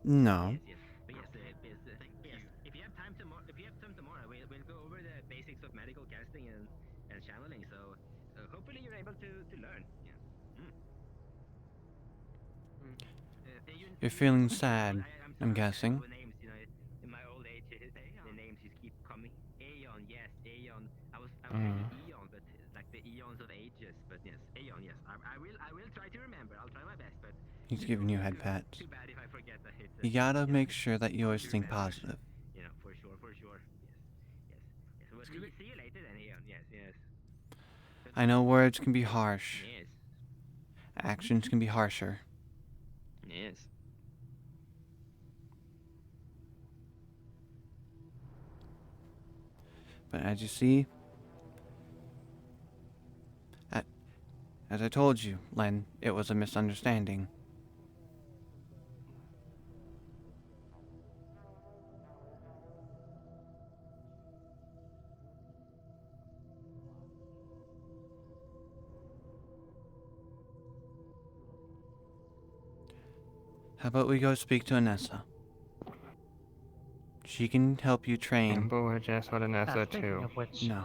No. Yes. But yes, if you have time tomorrow, we'll go over the basics of medical casting and channeling. So hopefully you're able to learn. Yeah. You're feeling sad, I'm guessing. The names, in my old age, the names just keep coming. Aeon, yes, Aeon. I was thinking Eon, but like the eons of ages. But yes, Aeon, yes. I will try to remember. I'll try my best. But He's giving you head pats. too bad if I forget that. You gotta make sure that you always think positive. For sure. Yes. We'll see you later then, Aeon. Yes. I know words can be harsh. Yes. Actions can be harsher. Yes. But as you see, as I told you, Len, it was a misunderstanding. How about we go speak to Anessa? She can help you train. Ember would just with Anessa too. No.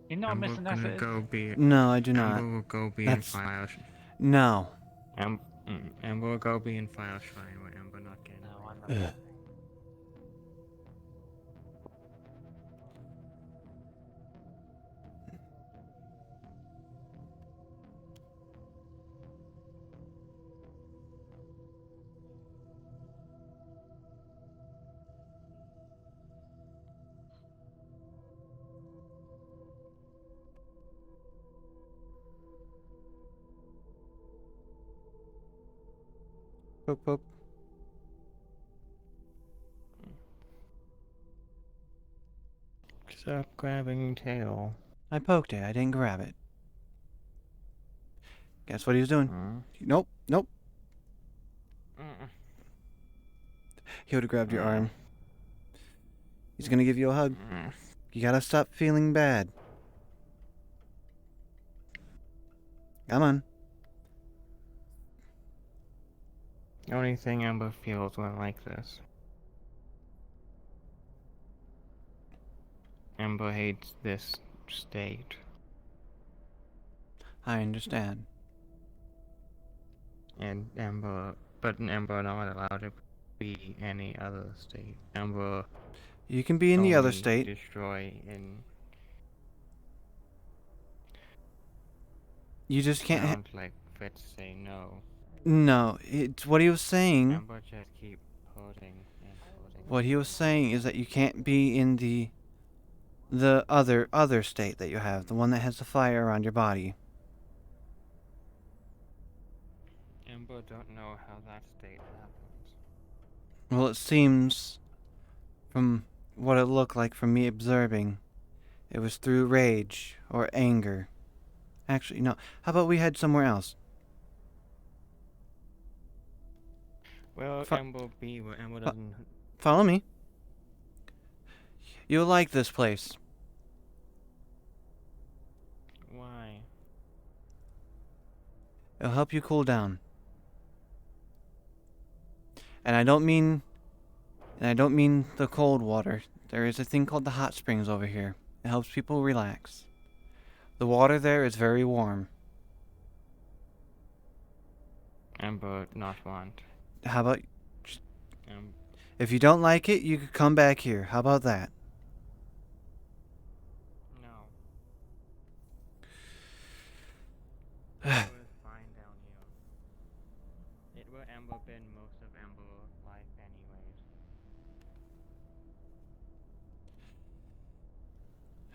You know Ember Miss gonna Anessa is? go be. No, I do not. Ember will go be That's- in fire. No. Ember will go be in fire shrine where Ember not getting. No, I'm not. Ugh. Poke, poke. Stop grabbing tail. I poked it. I didn't grab it. Guess what he was doing? Nope. Nope. He would have grabbed your arm. He's gonna give you a hug. You gotta stop feeling bad. Come on. The only thing Ember feels when like this. Ember hates this state. I understand. And Ember not allowed to be any other state. Ember. You can be in the other only state. Destroy in. You just can't. Sounds like Fitz say no. No, it's what he was saying. Ember just keep holding and holding. What he was saying is that you can't be in the other state that you have, the one that has the fire around your body. Ember don't know how that state happens. Well, it seems, from what it looked like from me observing, it was through rage or anger. Actually, no. How about we head somewhere else? Well, Ember be where Ember doesn't. Follow me. You'll like this place. Why? It'll help you cool down. And I don't mean the cold water. There is a thing called the hot springs over here. It helps people relax. The water there is very warm. Ember not want. How about if you don't like it, you could come back here. How about that? No. It was fine down here. It will Ember been most of Ember life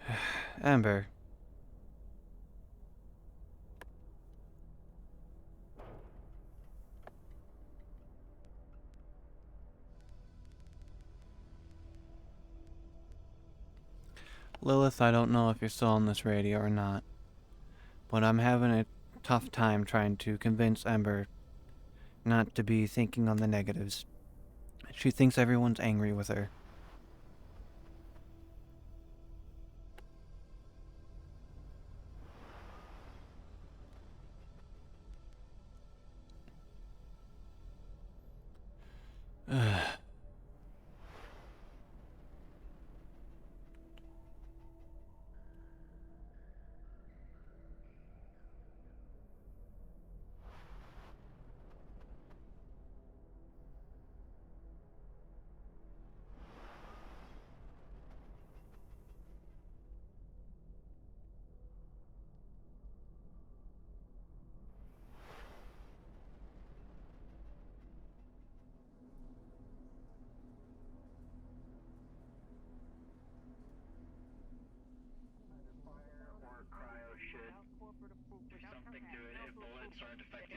anyways. Amber. Lilith, I don't know if you're still on this radio or not, but I'm having a tough time trying to convince Ember not to be thinking on the negatives. She thinks everyone's angry with her.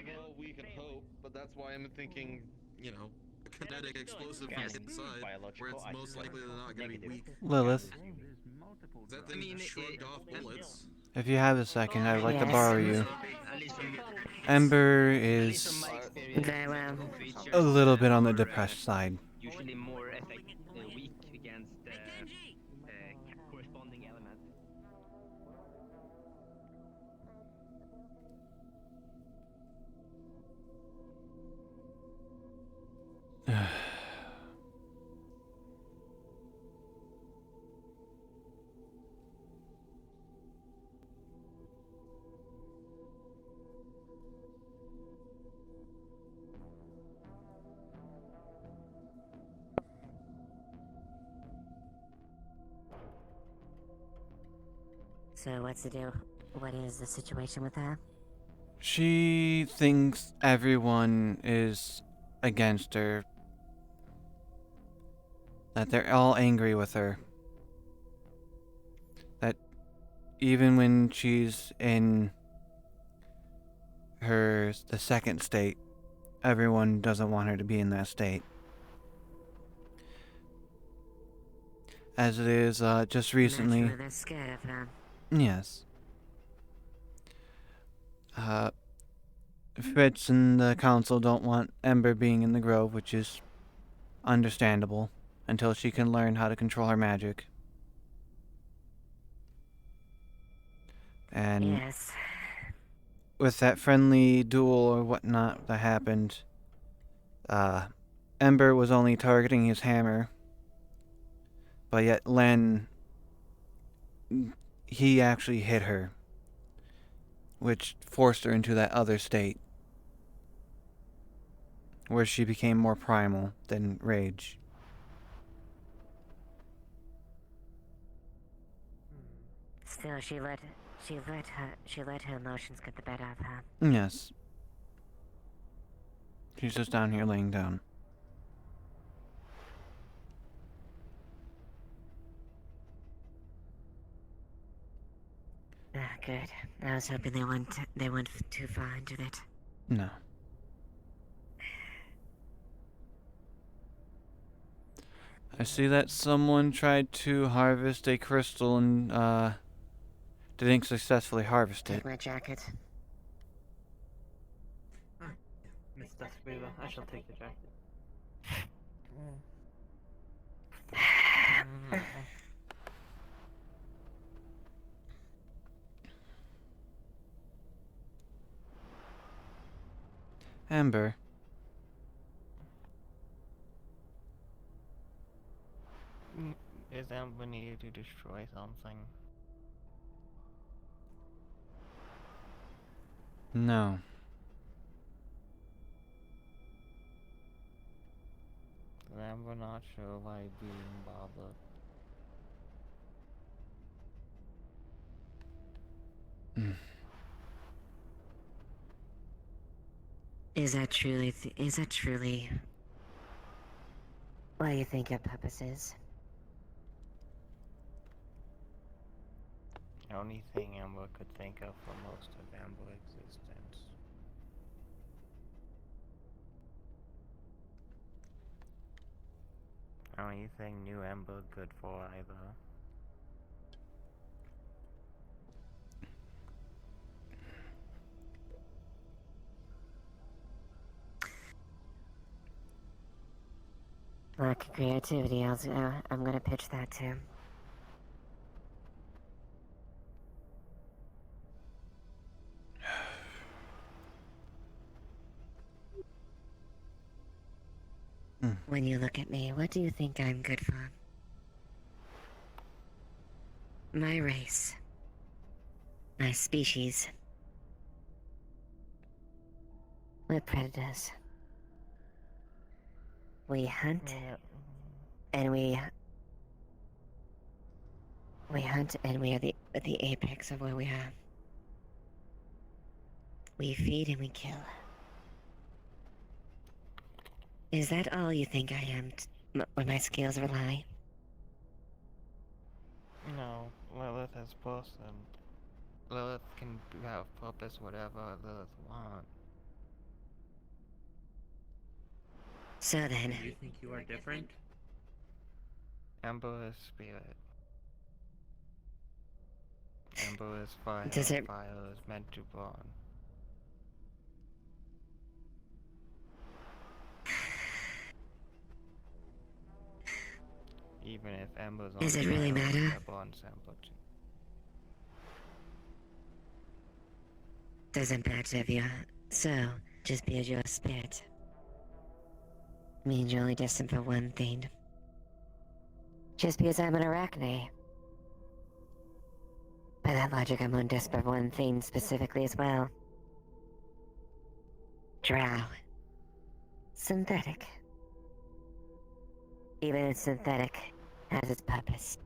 Well, we can hope, but that's why I'm thinking, you know, a kinetic explosive from inside, where it's most likely they're not going to be weak. Lilith, That thing shrugged off bullets. if you have a second, I would like to borrow you. Ember is a little bit on the depressed side. Usually more weak against corresponding element. So what's the deal? What is the situation with her? She thinks everyone is against her. That they're all angry with her. That even when she's in the second state, everyone doesn't want her to be in that state. As it is, just recently. Naturally, they're scared of her. Yes. Fritz and the council don't want Ember being in the grove, which is understandable, until she can learn how to control her magic. And Yes. with that friendly duel or whatnot that happened, Ember was only targeting his hammer, but yet Len, he actually hit her, which forced her into that other state, where she became more primal than rage. Still, she let her emotions get the better of her. Yes. She's just down here laying down. Ah, good. I was hoping they went too far into it. No. I see that someone tried to harvest a crystal and, didn't successfully harvest it. Take my jacket. Miss Despeida, I shall take the jacket. Amber. Is Amber needed to destroy something? No. Is Amber not sure why being bothered? Is that truly what you think your purpose is? The only thing Amber could think of for most of Amber's existence. The only thing knew Amber good for either. Lack of creativity. I'm gonna pitch that too. When you look at me, what do you think I'm good for? My race. My species. We're predators. We hunt, and we hunt, and we are the apex of where we are. We feed and we kill. Is that all you think I am, when my skills rely? No, Lilith is person. Lilith can have purpose whatever Lilith wants. So then... Do you think you are different? Amber is spirit. Amber is fire. Does it- Fire is meant to burn. Even if Amber's on Does it really fire, matter? that burns Amber too. Doesn't matter if you're... So, just because you're a spirit. Means you're only destined for one thing. Just because I'm an arachne. By that logic, I'm only destined for one thing specifically as well. Drow. Synthetic. Even if synthetic has its purpose.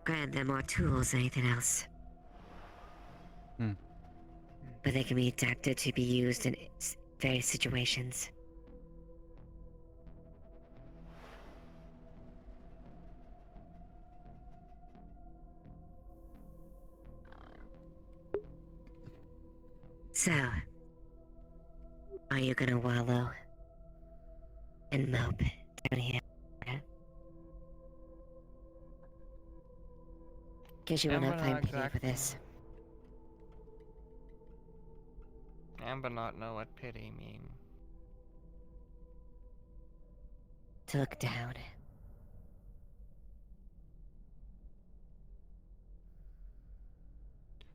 Grant them more tools than anything else. But they can be adapted to be used in various situations. So, you gonna wallow and mope down here? Guess you will Amber not find not pity for exactly. this. Amber not know what pity mean. To look down.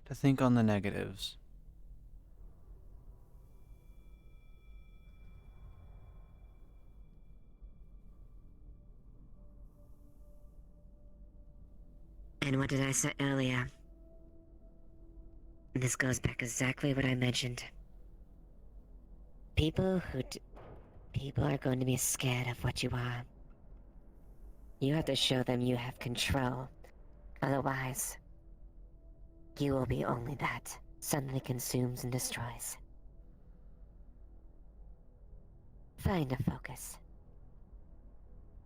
To think on the negatives. And what did I say earlier? This goes back exactly what I mentioned. People are going to be scared of what you are. You have to show them you have control. Otherwise, you will be only that suddenly consumes and destroys. Find a focus.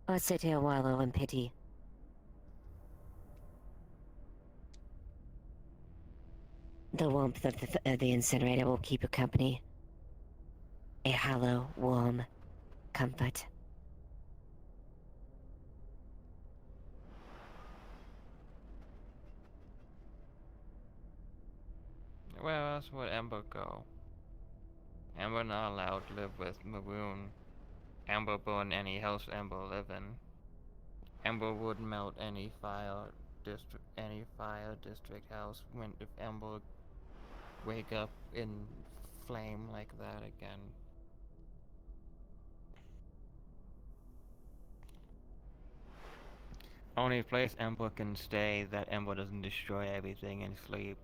Or sit here wallow in pity. The warmth of the incinerator will keep you company. A hollow, warm comfort. Where else would Amber go? Amber not allowed to live with Maroon. Amber burn any house Amber live in. Amber would melt any fire district house when if Amber wake up in flame like that again. Only place Amber can stay that Amber doesn't destroy everything in sleep.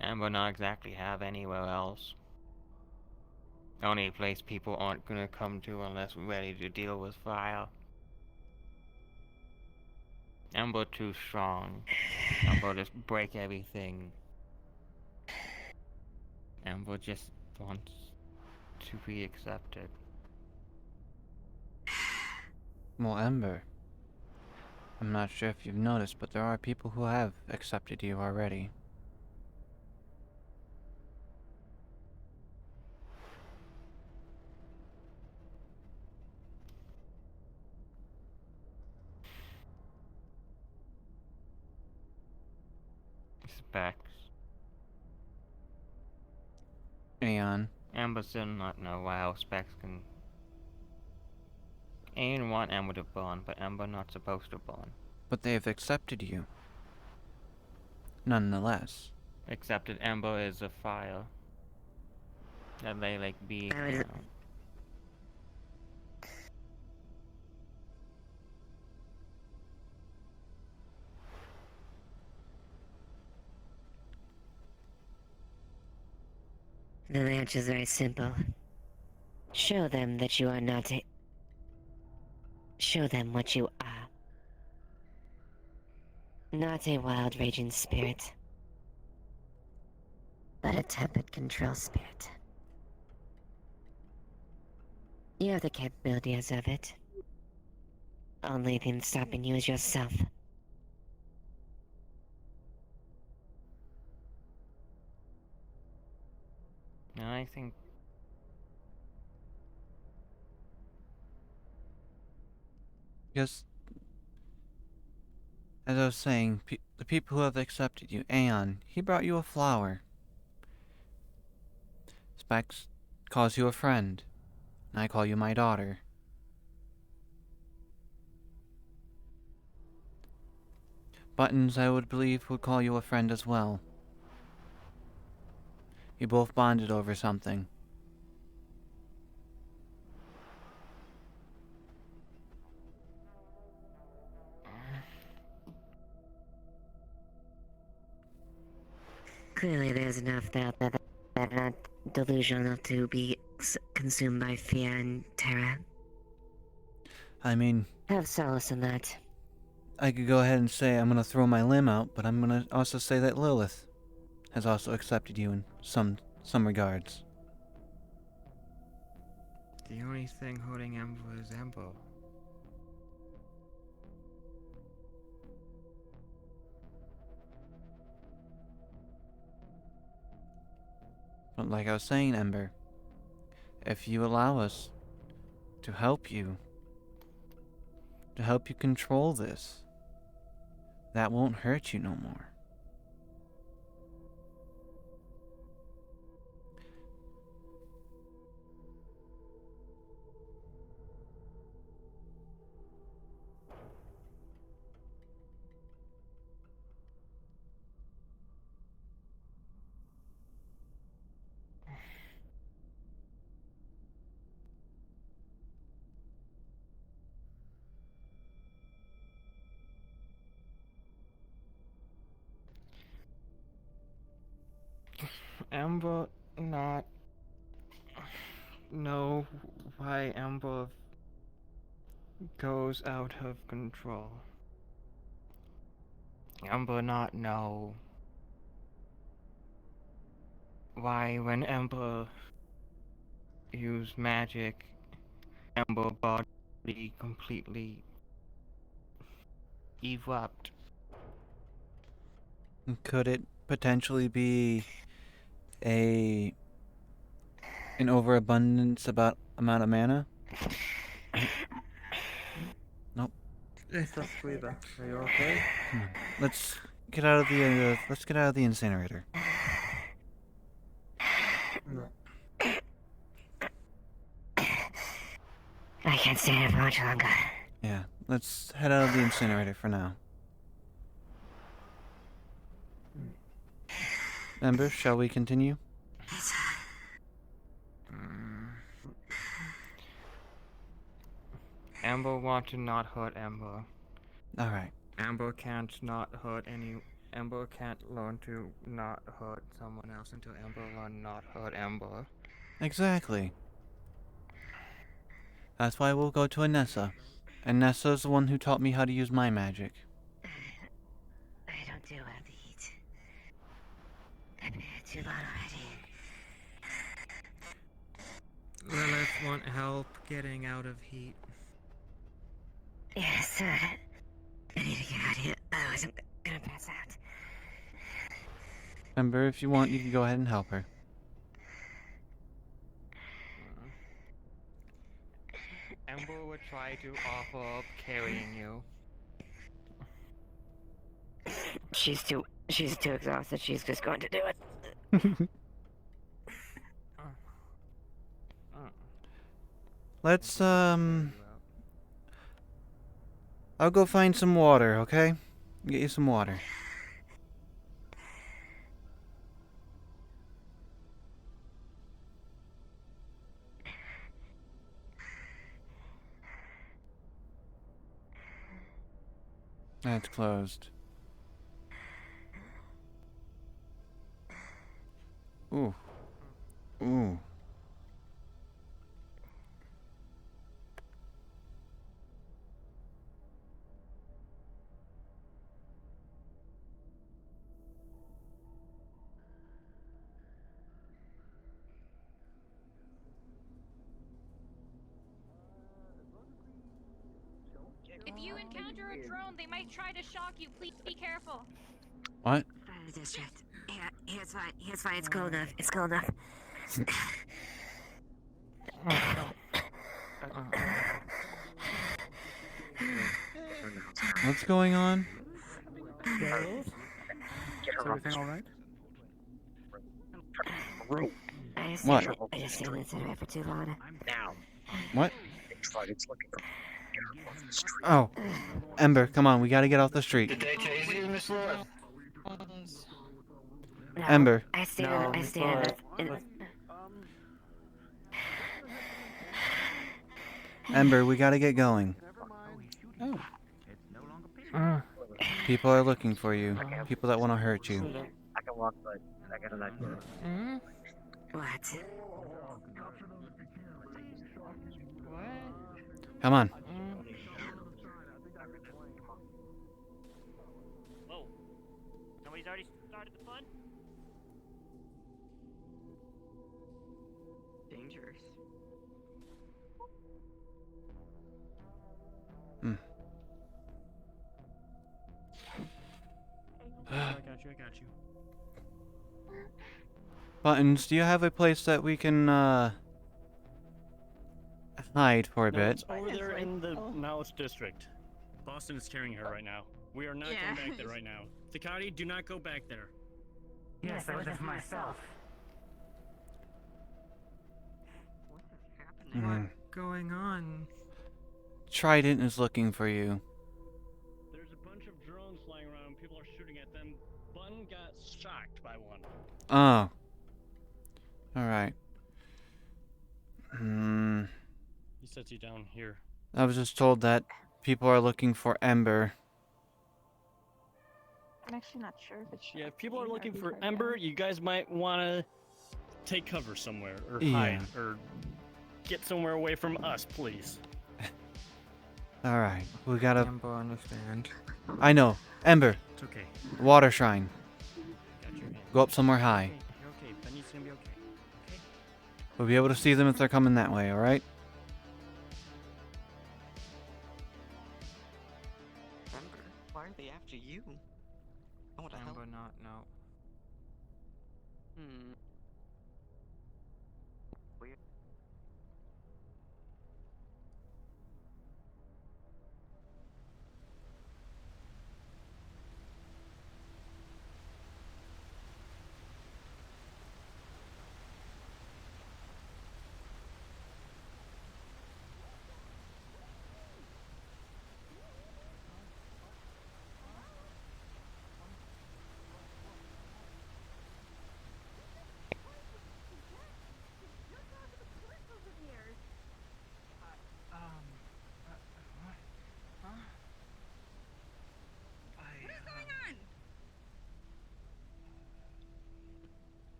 Amber not exactly have anywhere else. Only place people aren't gonna come to unless ready to deal with fire. Amber too strong. Amber just break everything. Amber just wants to be accepted. Well, Ember, I'm not sure if you've noticed, but there are people who have accepted you already. Specs. Aeon. Amber still not know why Specs can. Aeon want Amber to burn, but Amber not supposed to burn. But they have accepted you. Nonetheless. Accepted Amber is a fire. That they like be. The answer is very simple. Show them that you are not a... Show them what you are. Not a wild raging spirit, but a tempered control spirit. You have the capabilities of it. Only thing stopping you is yourself. And I think Because, as I was saying, the people who have accepted you, Aeon, he brought you a flower. Specs calls you a friend, and I call you my daughter. Buttons, I would believe, would call you a friend as well. You both bonded over something. Clearly there's enough out there that are not delusional to be consumed by fear and terror. I mean... Have solace in that. I could go ahead and say I'm gonna throw my limb out, but I'm gonna also say that Lilith has also accepted you in some regards. the only thing holding Amber is Amber. But like I was saying, Ember, if you allow us to help you control this, that won't hurt you no more. Amber not know why Amber goes out of control. Amber not know why when Amber use magic, Amber body completely erupt. Could it potentially be an overabundance amount of mana? Nope. Yes, that's Weaver. Are you okay? Come on. Let's get out of the incinerator. I can't stay here for much longer. Yeah, let's head out of the incinerator for now. Ember, shall we continue? Amber want to not hurt Amber. Alright. Amber can't not hurt any. Amber can't learn to not hurt someone else until Amber learn not hurt Amber. Exactly. That's why we'll go to Anessa. And Nessa's the one who taught me how to use my magic. I don't do well to eat. I've been here too long already. Lilith want help getting out of heat. Yes, I need to get out of here, otherwise I'm gonna pass out. Ember, if you want, you can go ahead and help her. Amber would try to offer up carrying you. She's too exhausted, she's just going to do it. Let's, I'll go find some water, okay? Get you some water. That's closed. Ooh. Ooh. If you encounter a drone, they might try to shock you. Please be careful. What? Fire district. Yeah, it's fine. It's fine. It's cold enough. It's cold enough. What's going on? Is everything alright? What? I just stayed in the incinerator for too long. Now. What? It's looking for. Oh. Ember, come on, we gotta get off the street. Did they tase you, Miss Lilith? No, Ember. I stayed in Ember, we gotta get going. People are looking for you. People that want to hurt you. I can walk, but I gotta let you. What? Come on. Whoa. Somebody's already started the fun? Dangerous. I got you. Buttons, do you have a place that we can hide for a No, bit. it's over there in the Malice district. Boston is carrying her right now. We are not Yeah. going back there right now. Takati, do not go back there. Yes, I was there for myself. Mm. Going on? Trident is looking for you. There's a bunch of drones flying around. People are shooting at them. Bun got shocked by one. Oh. Alright. Hmm. He sets you down here. I was just told that people are looking for Ember. I'm actually not sure if it's. Yeah, if people are shocking or looking if for he's Ember, you guys might want to take cover somewhere or Yeah. hide or get somewhere away from us, please. Alright, we gotta... Ember, understand. I know. Ember. It's okay. Water shrine. Got your hand. Go up somewhere high. You're okay. Benny's gonna be okay. Okay. We'll be able to see them if they're coming that way, alright? Ember, why are they after you? I want to help. Ember, not, no. Hmm. Weird.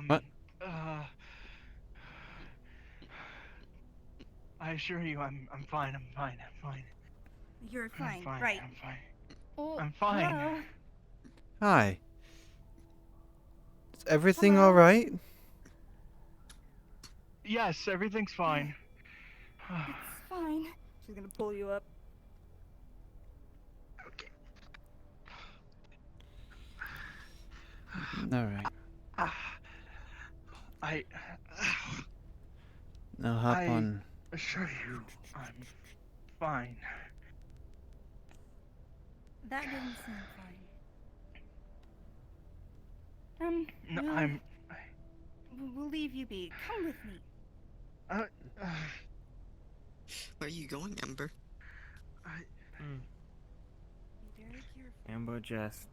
What? I assure you, I'm fine. I'm fine. You're fine, I'm fine. right? I'm fine. Oh, I'm fine. hello? Hi. Is everything alright? Yes, everything's fine. It's fine. She's gonna pull you up. Alright. I Now hop on. assure you, I'm fine. That didn't seem fine. No, we'll- I'm. We'll leave you be. Come with me. Where are you going, Ember? Be very careful. Ember just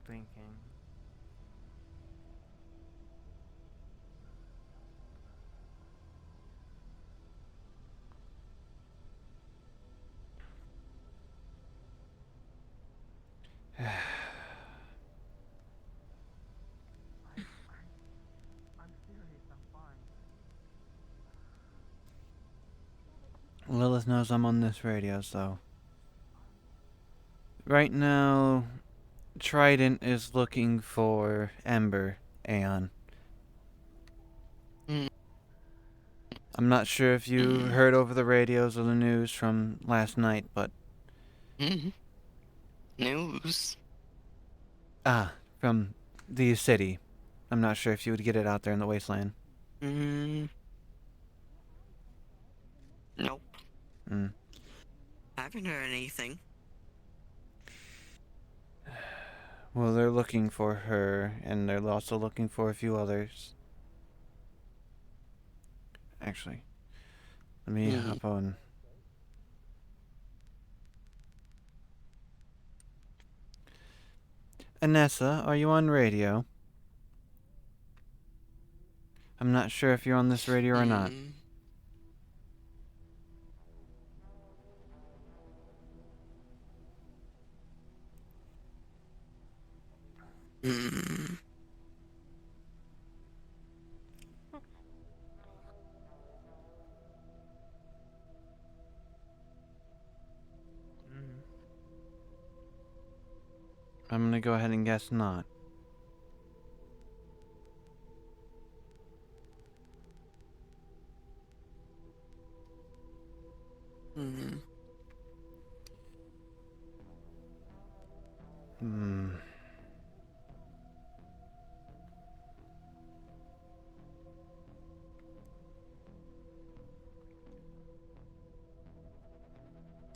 thinking. Lilith knows I'm on this radio, so... Right now, Trident is looking for Ember, Aeon. I'm not sure if you heard over the radios or the news from last night, but... News? From the city. I'm not sure if you would get it out there in the wasteland. Nope. Hmm. Haven't heard anything. Well, they're looking for her, and they're also looking for a few others. Actually, let me hop on. Anessa, are you on radio? I'm not sure if you're on this radio or not. I'm gonna go ahead and guess not.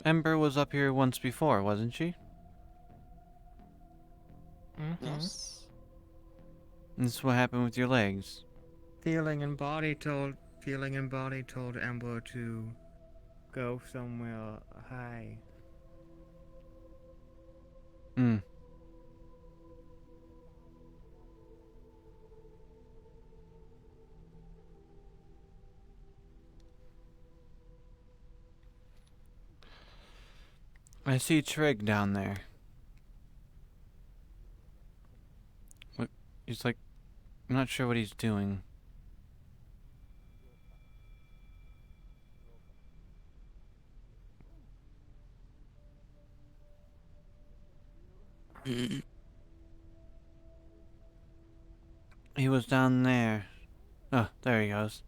Ember was up here once before, wasn't she? Yes. This is what happened with your legs. Feeling and body told Ember to go somewhere high. Hmm. I see Trig down there. What? He's like, I'm not sure what he's doing. He was down there. Oh, there he goes.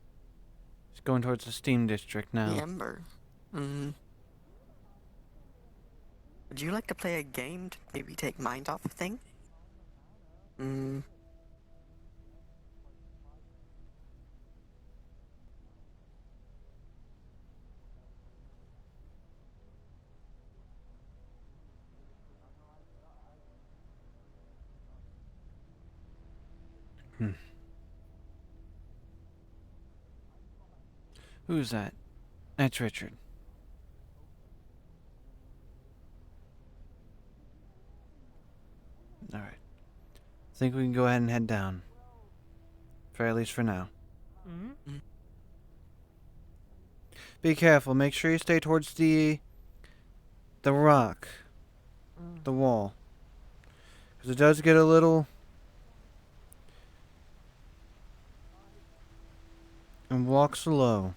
He's going towards the Steam District now. The Ember. Would you like to play a game to maybe take mind off of things? Who's that? That's Richard. Alright. I think we can go ahead and head down. For at least for now. Be careful. Make sure you stay towards the rock. The wall. Because it does get a little... And walk slow.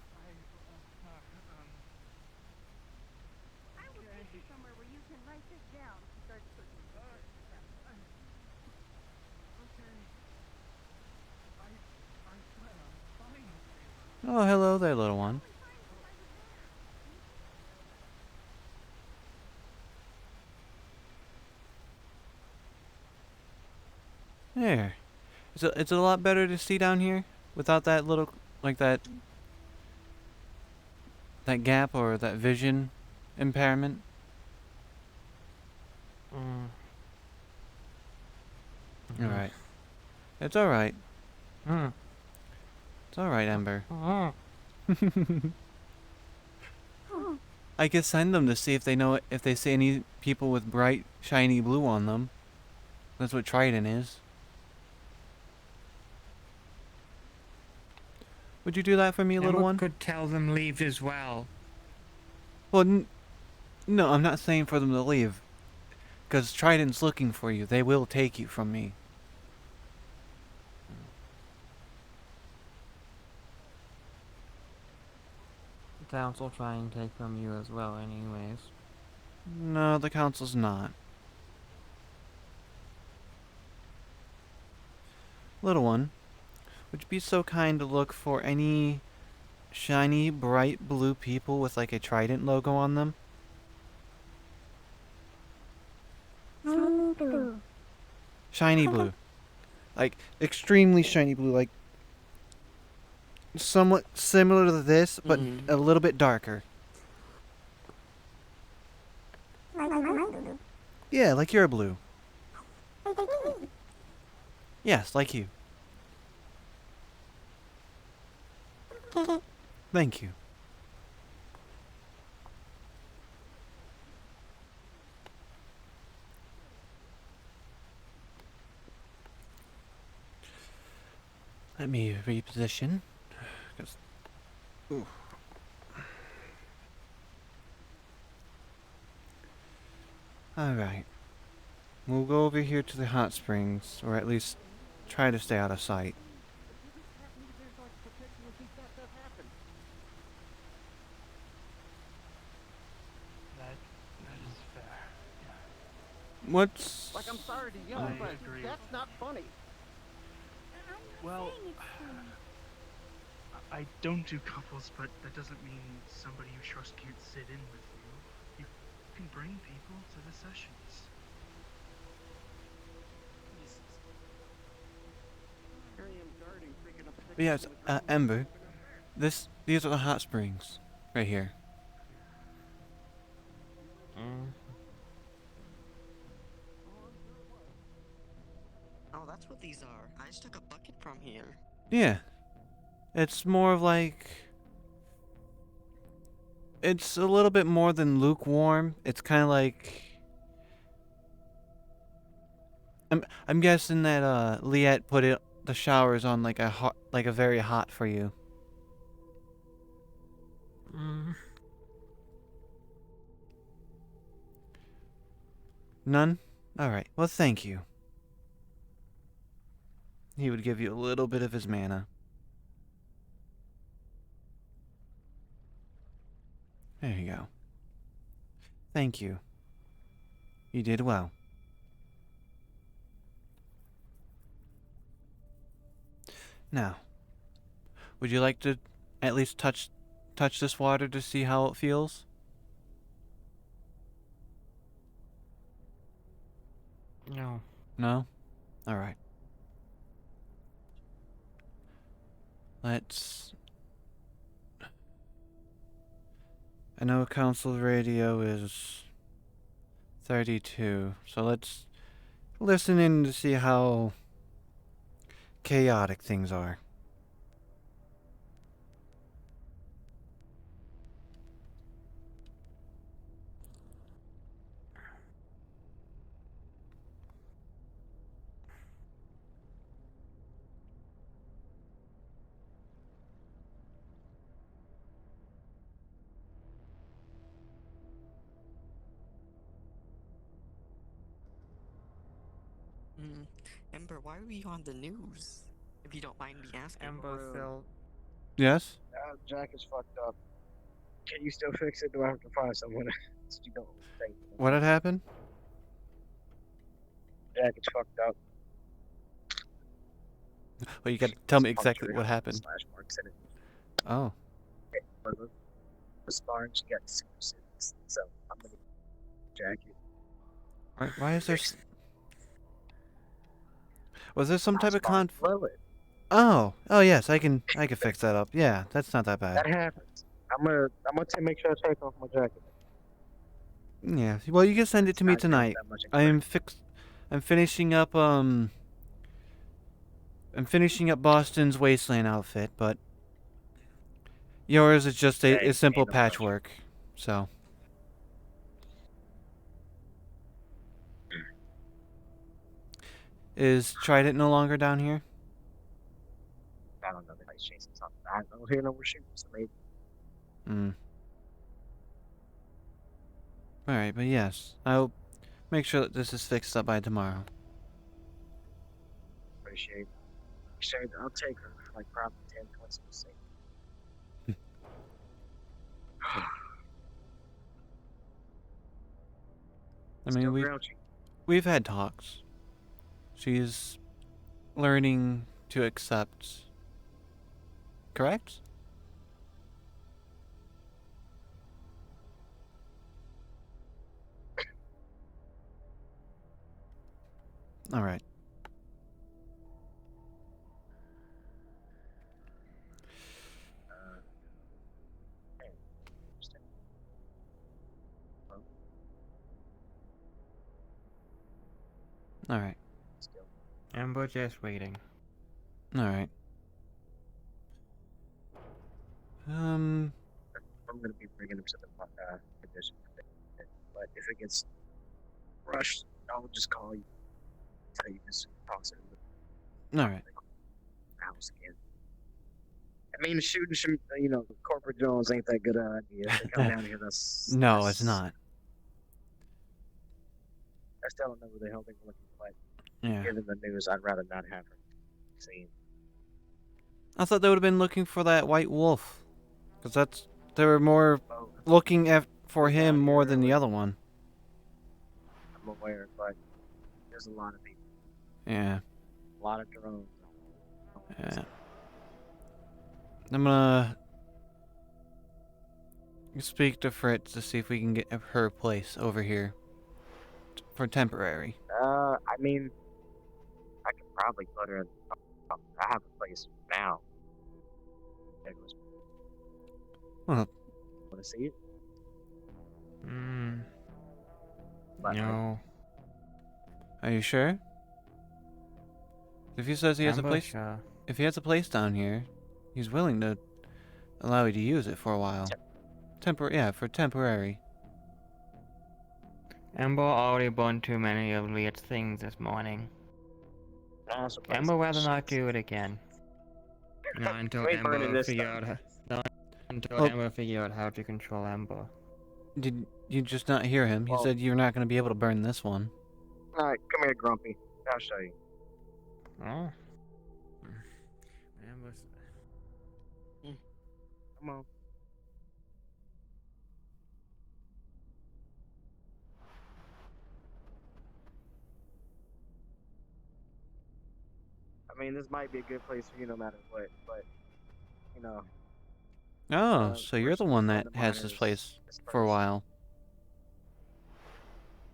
Oh, hello there, little one. There. It's a lot better to see down here without that little, like that gap or that vision impairment. Alright. It's alright. It's alright, Ember. I could send them to see if they know if they see any people with bright, shiny blue on them. That's what Trident is. Would you do that for me, little one? Could tell them leave as well. Well, no, I'm not saying for them to leave. Because Trident's looking for you. They will take you from me. The council try and take from you as well anyways. No, the council's not. Little one, would you be so kind to look for any shiny, bright blue people with like a Trident logo on them? Shiny blue. Like, extremely shiny blue, like somewhat similar to this, but a little bit darker. Yeah, like you're blue. Yes, like you. Thank you. Let me reposition. Ooh. Alright. We'll go over here to the hot springs, or at least try to stay out of sight. That is fair. What's... Like, I'm sorry to yell, I but agree. that's not funny. Well, I don't do couples, but that doesn't mean somebody you trust can't sit in with you. You can bring people to the sessions. But yes, Ember, these are the hot springs, right here. Oh, that's what these are. I just took a bucket from here. Yeah. It's more of like... It's a little bit more than lukewarm. It's kind of like... I'm guessing that Liette put the showers on like a very hot for you. None? Alright, well thank you. He would give you a little bit of his mana. There you go. Thank you. You did well. Now, would you like to at least touch this water to see how it feels? No. No? Alright. Let's... I know council radio is 32, so let's listen in to see how chaotic things are. Ember, why are we on the news? If you don't mind me asking. Yes? Jack is fucked up. Can you still fix it? Do I have to find someone else? You don't think. What had happened? Jack is fucked up. Well, you gotta tell me exactly what happened. Slash marks in it. Oh. The star, she got super sins, so I'm gonna Jack you. Why is there... Was there some type of conflict? Lilith. Oh, yes, I can fix that up. Yeah, that's not that bad. That happens. I'm gonna make sure I take off my jacket. Yeah, well, you can send it to me tonight. I'm finishing up Boston's Wasteland outfit, but yours is just a simple patchwork. So. Is Trident no longer down here? I don't know. They might chasing something. I don't hear no more shooting, so maybe. Alright, but yes. I'll make sure that this is fixed up by tomorrow. Appreciate it. Sure, I'll take her for like probably 10 points of sake. I mean, we've had talks. She's learning to accept. Correct? All right. All right. And we're just waiting. All right. I'm gonna be bringing him to the condition, but if it gets rushed, I'll just call you. Tell you just toss it in All right. the house again. I mean, shooting, corporate drones ain't that good an idea. They come down here, No, it's not. I still don't know who the hell they were looking for. Yeah. Given the news, I'd rather not have her seen. I thought they would have been looking for that white wolf, because they were more looking for him more than the other one. I'm aware, but there's a lot of people. Yeah. A lot of drones. Yeah. I'm gonna speak to Fritz to see if we can get her place over here for temporary. I mean, I could probably put her in. I have a place now. Well, Want to see it? No. Are you sure? If he says he has a Amber, place, sure. if he has a place down here, he's willing to allow you to use it for a while. For temporary. Amber already burned too many of Liet's things this morning. Amber rather not do it again. Not until We ain't burning Amber this figure stuff. out not until Oh. Amber figure out how to control Amber. Did you just not hear him? He Well- said you're not going to be able to burn this one. All right, come here, Grumpy. I'll show you. Oh. Amber's... Come on. I mean, this might be a good place for you no matter what, but, you know. Oh, so you're the one that the has this miners place for a while.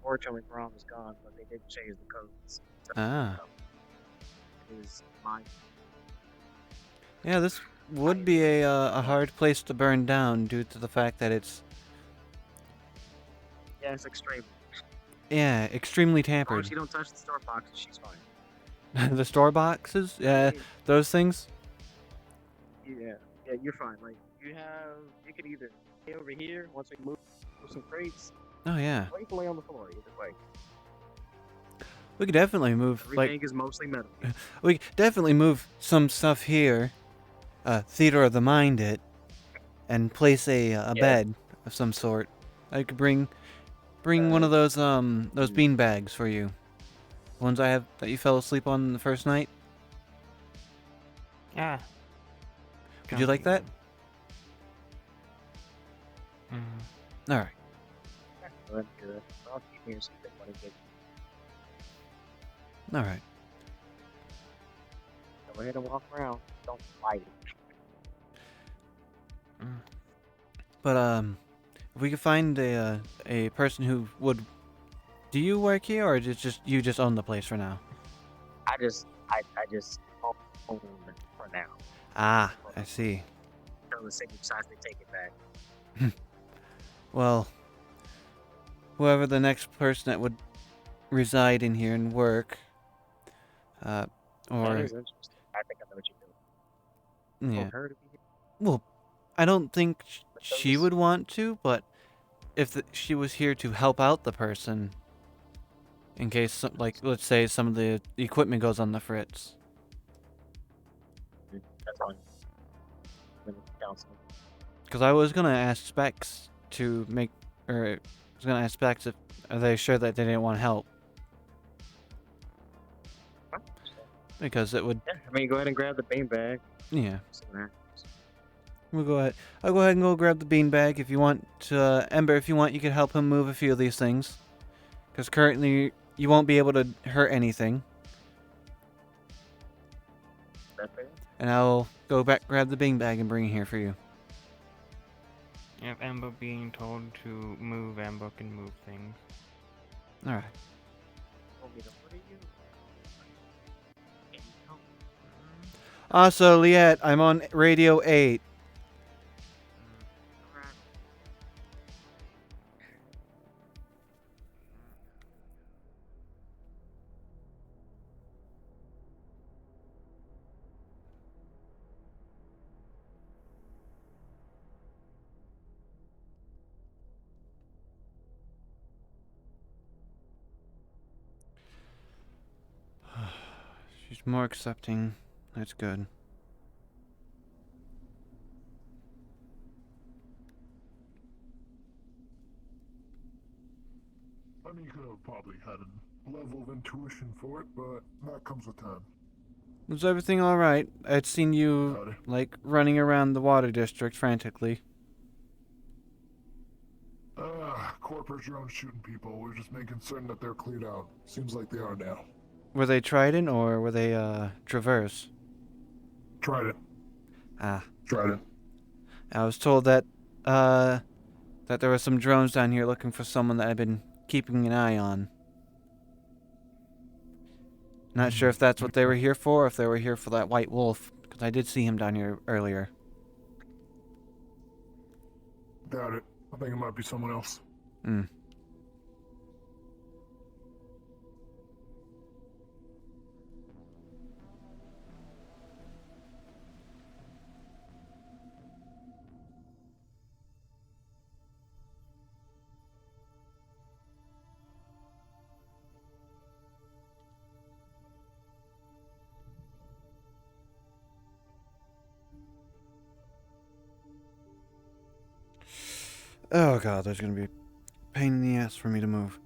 Fortunately, Braum is gone, but they did change the codes. Ah. It is mine. Yeah, this would be a hard place to burn down due to the fact that it's Yeah, it's extreme. extremely As long tampered. as you don't touch the store boxes, she's fine. The store boxes, those things. Yeah, you're fine. Like, you could either stay over here once we move some crates, Oh yeah, or you can lay on the floor, either way. we could definitely move Everything is mostly metal. we could definitely move some stuff here, theater of the mind it, and place a bed of some sort. I could bring one of those bean bags for you. The ones I have that you fell asleep on the first night. Yeah. Would you like that? Mm-hmm. All right. Good, good. I'll keep here so you want to get. All right. Go ahead and walk around. Don't fight. But if we could find a person who would, do you work here or is it just you just own the place for now? I just own it for now. Ah, I see. Until the city decides to take it back. Well, whoever the next person that would reside in here and work, That or is interesting. I think I know what you're doing. yeah. Want her to be here? Well, I don't think she would want to, but if she was here to help out the person, in case, like, let's say some of the equipment goes on the fritz. That's fine. Counseling. Because I was gonna ask Specs to make, or I was gonna ask Specs if are they sure that they didn't want help, because it would. Yeah, I mean, go ahead and grab the beanbag. Yeah. See what happens. We'll go ahead. I'll go ahead and go grab the beanbag if you want. Ember, if you want, you could help him move a few of these things. Because currently, you won't be able to hurt anything. That fair? And I'll go back, grab the beanbag, and bring it here for you. If Amber being told to move, Amber can move things. Alright. Want me to put it in? Also, Liet, I'm on Radio 8. She's more accepting. That's good. I mean, you could have probably had a level of intuition for it, but that comes with time. Was everything alright? I'd seen you, like, running around the water district frantically. Corporate drones shooting people. We're just making certain that they're cleared out. Seems like they are now. Were they Trident or were they, Traverse? Trident. Ah. Trident. I was told that, that there were some drones down here looking for someone that I've been keeping an eye on. Not sure if that's what they were here for, or if they were here for that white wolf, because I did see him down here earlier. Doubt it. I think it might be someone else. Hmm. Oh god, there's gonna be a pain in the ass for me to move.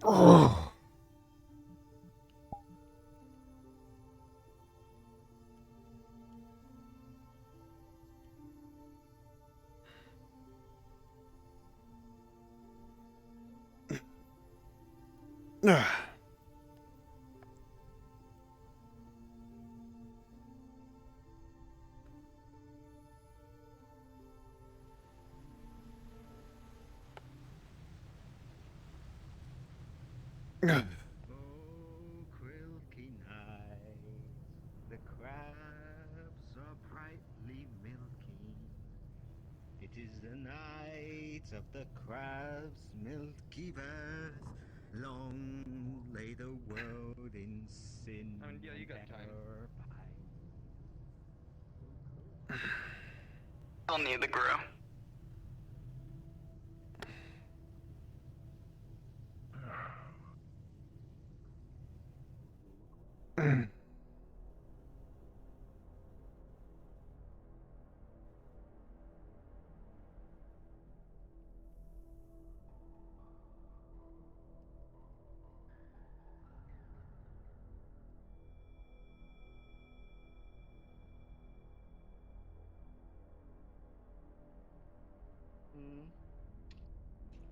Oh. Quilky night, the crabs are brightly milky. It is the night of the crab's milky birth. Long lay the world in sin. yeah, you got time. I'll need the grow.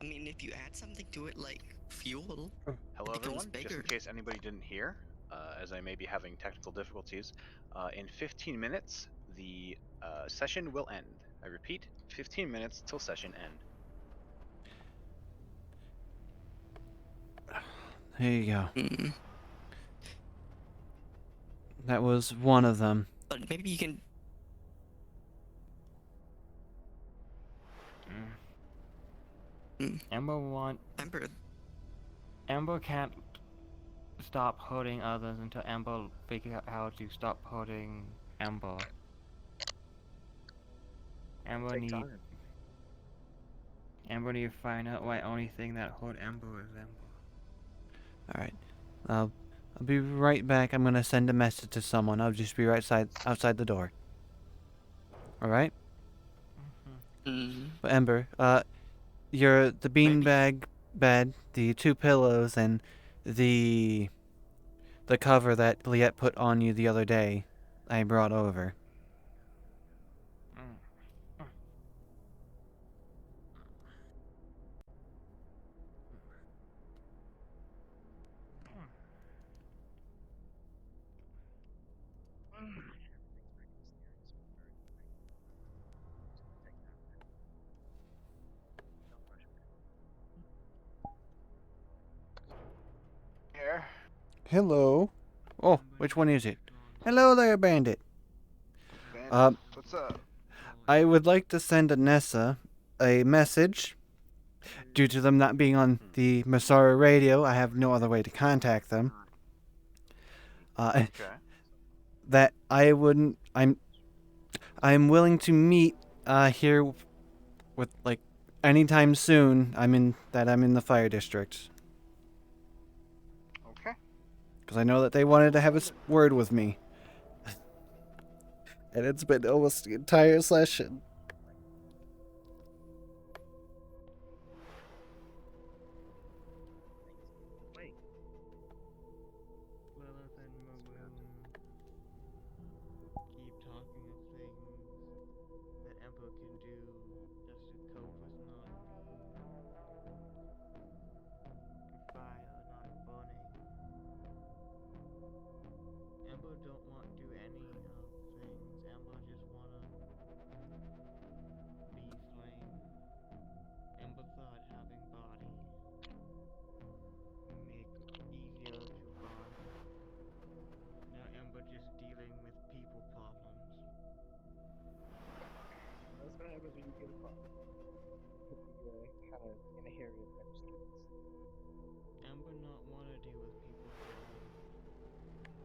I mean, if you add something to it like fuel, Hello, it becomes everyone. bigger. Just in case anybody didn't hear, as I may be having technical difficulties, in 15 minutes, the session will end. I repeat, 15 minutes till session end. There you go. That was one of them. But maybe you can. Amber can't stop hurting others until Amber figures out how to stop hurting Amber. Amber Take need time. Amber need to find out why only thing that hurt Amber is Amber. Alright. I'll be right back. I'm gonna send a message to someone. I'll just be right outside the door. Alright? But Ember, the beanbag bed, the 2 pillows, and the cover that Liette put on you the other day, I brought over. Here. Hello. Oh, which one is it? Hello there, Bandit. What's up? I would like to send Anessa a message. Due to them not being on the Masara radio, I have no other way to contact them. That I'm willing to meet here with like anytime soon. I'm in the fire district. Okay. Because I know that they wanted to have a word with me. And it's been almost the entire session. Keep talking of things that Ember can do just to cope with not fire, not burning. Ember don't want to do any of things. Ember just wanna be flame. Ember thought having body make easier to burn. Now Ember just dealing with people problems. That's what happens when you get a problem. You kind of inherit things. Ember not wanna deal with people problems.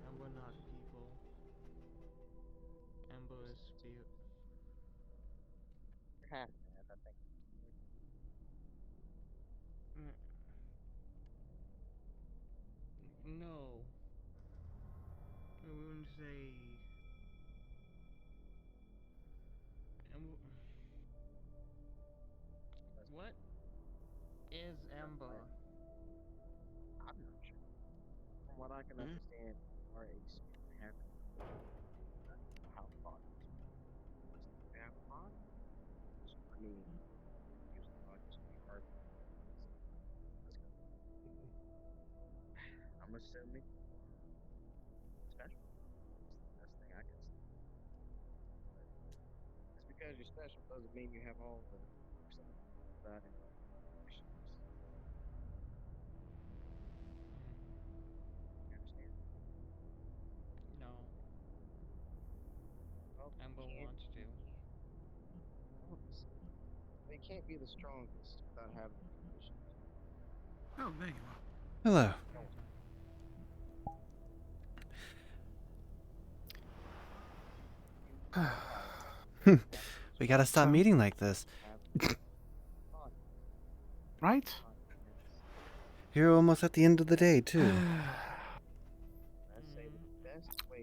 Ember not people. Ember is spirit. Half that, I think. No. I wouldn't say. is Ember? I'm not sure. From what I can understand, our age have how far they have fun. I mean, usually I just be hard. I'm assuming special. That's the best thing I can say. Just because you're special doesn't mean you have all the that information. You understand? No. Well, Ember wants to. They can't be the strongest without having the conditions. Oh, there you are. Hello. We gotta stop meeting like this. Right? You're almost at the end of the day, too.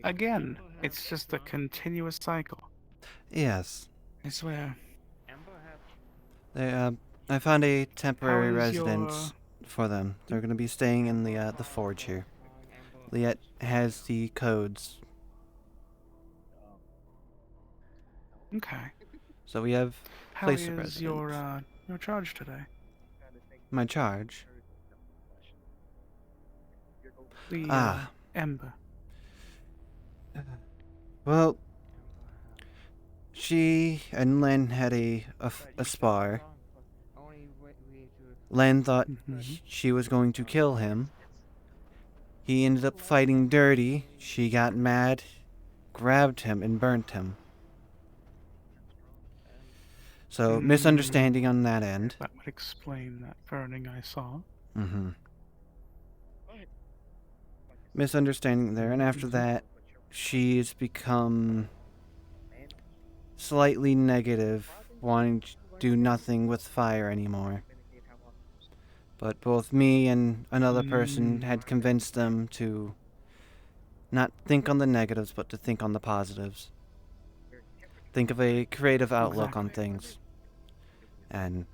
Again, it's just a continuous cycle. Yes. I swear. I found a temporary How is residence for them. They're gonna be staying in the forge here. Liette has the codes. Okay. So we have How place of is residence. your charge today? My charge? The Ember. Well, she and Len had a spar. Len thought she was going to kill him. He ended up fighting dirty. She got mad, grabbed him, and burnt him. So, misunderstanding on that end. That would explain that burning I saw. Mm-hmm. Misunderstanding there, and after that, she's become slightly negative, wanting to do nothing with fire anymore. But both me and another person had convinced them to not think on the negatives, but to think on the positives. Think of a creative outlook on things. And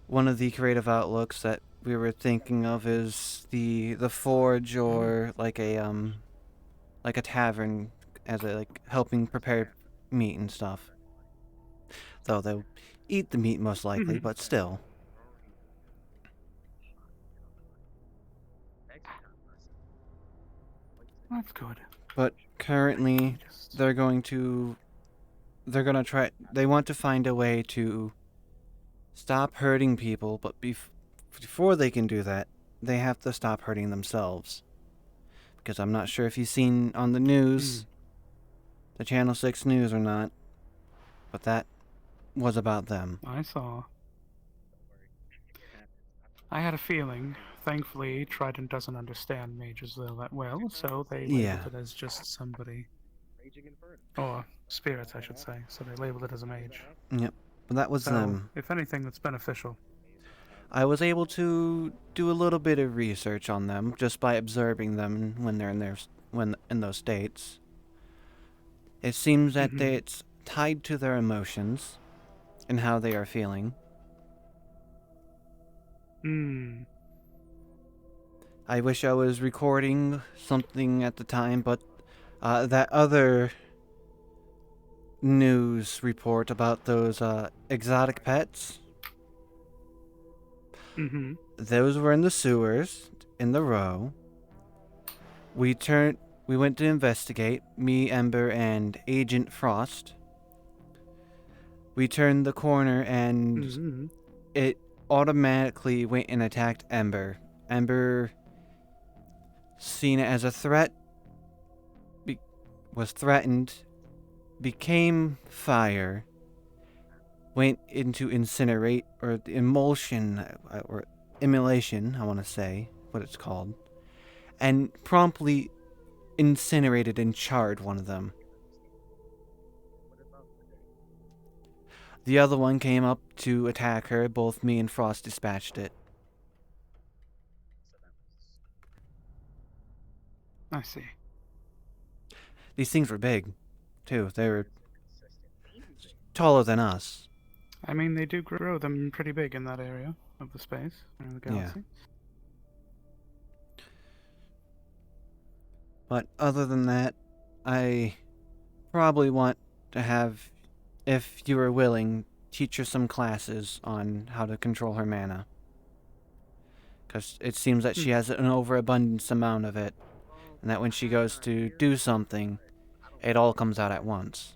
one of the creative outlooks that we were thinking of is the forge, or like a tavern, as a helping prepare meat and stuff. Though they'll eat the meat most likely, but still. That's good. But currently, they want to find a way to stop hurting people, but before they can do that, they have to stop hurting themselves. Because I'm not sure if you've seen on the news, the Channel 6 news or not, but that was about them. I saw. I had a feeling. Thankfully, Trident doesn't understand mages that well, so they labeled it as just somebody. Or spirits, I should say. So they labeled it as a mage. Yep, but that was them. If anything, that's beneficial. I was able to do a little bit of research on them just by observing them when they're in those states. It seems that it's tied to their emotions and how they are feeling. I wish I was recording something at the time, but that other news report about those exotic pets, those were in the sewers, in the row. We went to investigate, me, Ember, and Agent Frost. We turned the corner and it automatically went and attacked Ember. Ember, seen it as a threat, was threatened, became fire, went into incinerate, or emulsion, or immolation, I want to say, what it's called, and promptly incinerated and charred one of them. The other one came up to attack her. Both me and Frost dispatched it. I see. These things were big, too. They were taller than us. I mean, they do grow them pretty big in that area of the space, in the galaxy. But other than that, I probably want to have, if you are willing, teach her some classes on how to control her mana. Because it seems that she has an overabundance amount of it, and that when she goes to do something, it all comes out at once.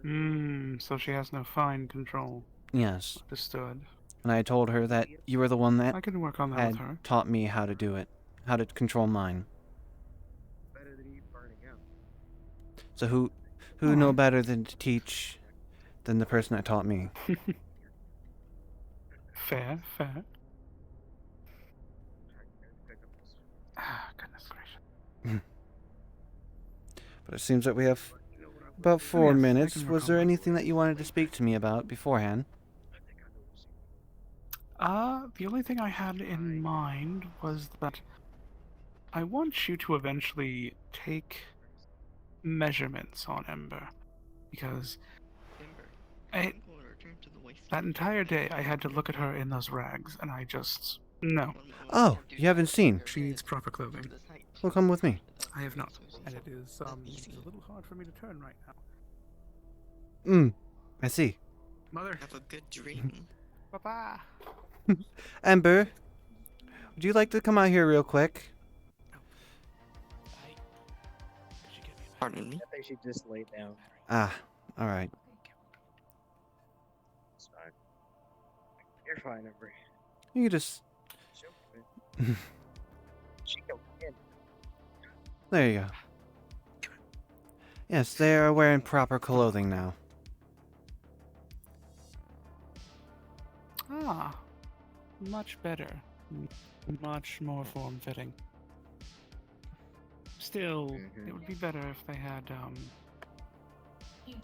So she has no fine control. Yes. Understood. And I told her that you were the one that I can work on that had with her. taught me how to do it, how to control mine. So who know better than to teach than the person that taught me? Fair. Ah, goodness gracious. But it seems that we have about 4 minutes. Was there anything that you wanted to speak to me about beforehand? The only thing I had in mind was that I want you to eventually take measurements on Ember, because that entire day I had to look at her in those rags, and I just no. Oh, you haven't seen? She needs proper clothing. Well, come with me. I have not, and it is it's a little hard for me to turn right now. I see. Mother, have a good dream. Papa. Ember, would you like to come out here real quick? Pardon me? I think she just laid down. Ah, alright. It's fine. You're fine, Ember. You just... She can win. There you go. Yes, they are wearing proper clothing now. Ah, much better. Much more form-fitting. Still, it would be better if they had, it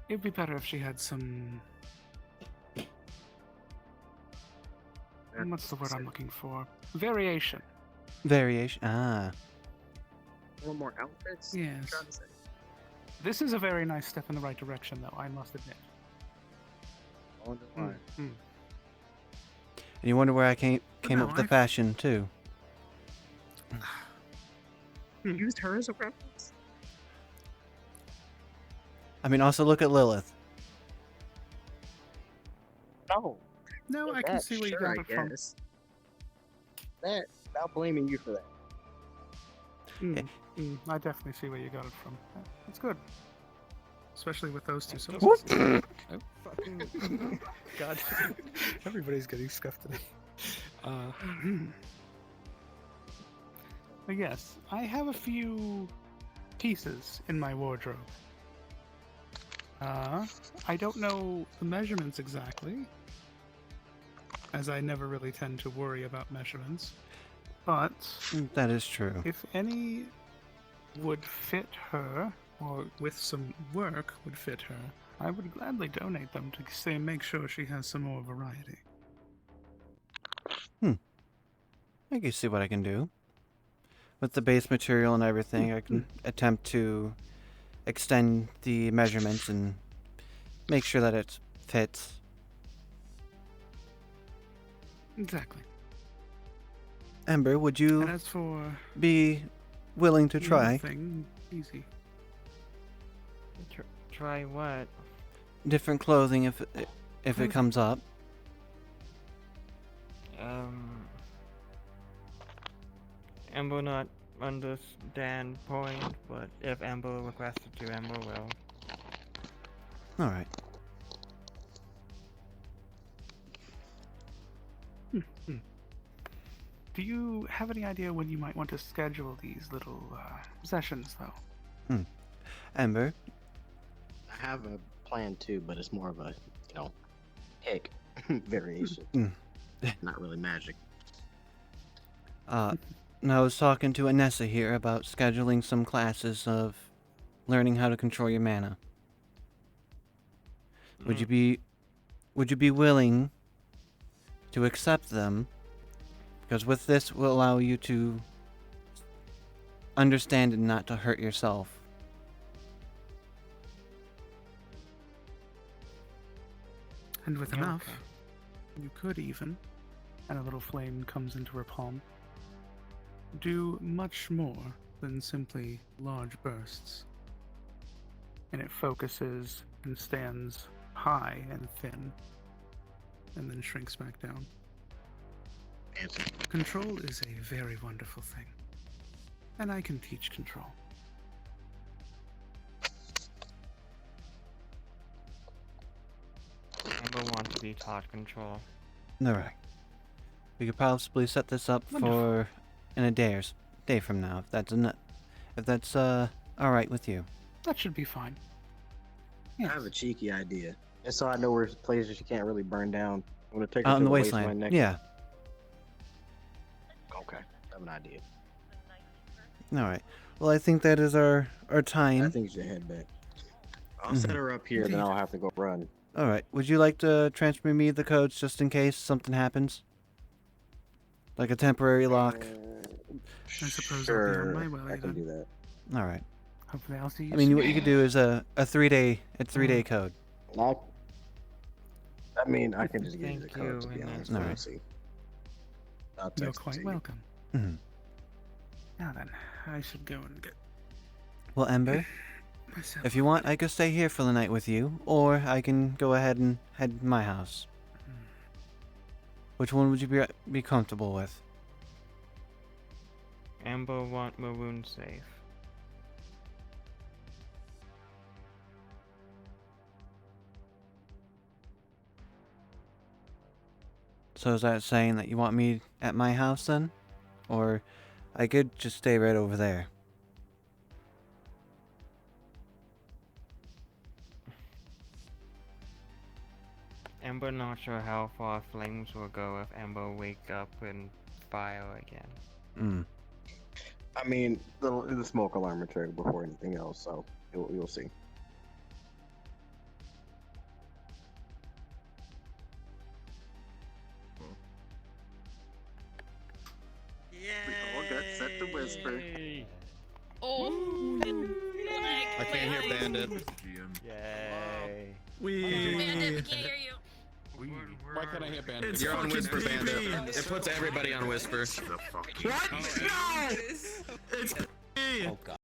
would be better if she had some... What's the word I'm looking for? Variation. Variation? Ah. A little more outfits? Yes. Trying to say. This is a very nice step in the right direction, though, I must admit. On the line. And you wonder where I came up with the fashion, too. You used her as a reference? I mean, also look at Lilith. No. No, I can see where you got it from. That, without blaming you for that. I definitely see where you got it from. That's good. Especially with those two sources. Oh, fucking... God. Everybody's getting scuffed today. But yes, I have a few pieces in my wardrobe. I don't know the measurements exactly, as I never really tend to worry about measurements. But that is true. If any would fit her, or with some work would fit her, I would gladly donate them to make sure she has some more variety. I can see what I can do. With the base material and everything, I can attempt to extend the measurements and make sure that it fits. Exactly. Ember, would you And as for be willing to try Thing, easy. Try what? different clothing if it comes up? Amber not understand point, but if Amber requested to, Amber will. Alright. Do you have any idea when you might want to schedule these little sessions, though? Ember? I have a plan too, but it's more of a, pick variation. Not really magic. Now I was talking to Anessa here about scheduling some classes of learning how to control your mana. Would you be willing to accept them? Because with this will allow you to understand and not to hurt yourself. And with enough, you could even, and a little flame comes into her palm, do much more than simply large bursts. And it focuses and stands high and thin, and then shrinks back down. Control is a very wonderful thing, and I can teach control. Amber wants to be taught control. Alright. We could possibly set this up for in a day from now, if that's alright with you. That should be fine. I have a cheeky idea. And so I know where places you can't really burn down. I'm gonna take Out her in to the the wasteland. next. Yeah. Okay, I have an idea. Alright. Well, I think that is our time. I think you should head back. I'll set her up here, then I'll have to go run. Alright. Would you like to transfer me the codes just in case something happens? Like a temporary lock? I suppose Sure, I'll be on my way I can then. do that. Alright. Hopefully I'll see you I mean, soon. what you could do is a 3-day code. I mean, I can just give you the Thank code, to you, be and honest. then- We'll Alright. see. I'll You're text it quite to you. welcome. Mhm. Now then, I should go and get Well, Ember, myself. if you want, I could stay here for the night with you, or I can go ahead and head to my house. Which one would you be comfortable with? Amber want Maroon safe. So is that saying that you want me at my house then? Or I could just stay right over there. Amber not sure how far flames will go if Amber wake up in fire again. Mm. I mean, the smoke alarm will trigger before anything else, so you'll see. We all got set to whisper. Oh. I can't hear Bandit. Yay. Bandit, we can't hear you. Why can't I hear Bandit? It's You're on fucking Whisper, PP. Bandit. It puts everybody on Whisper. What? No! It's Oh god.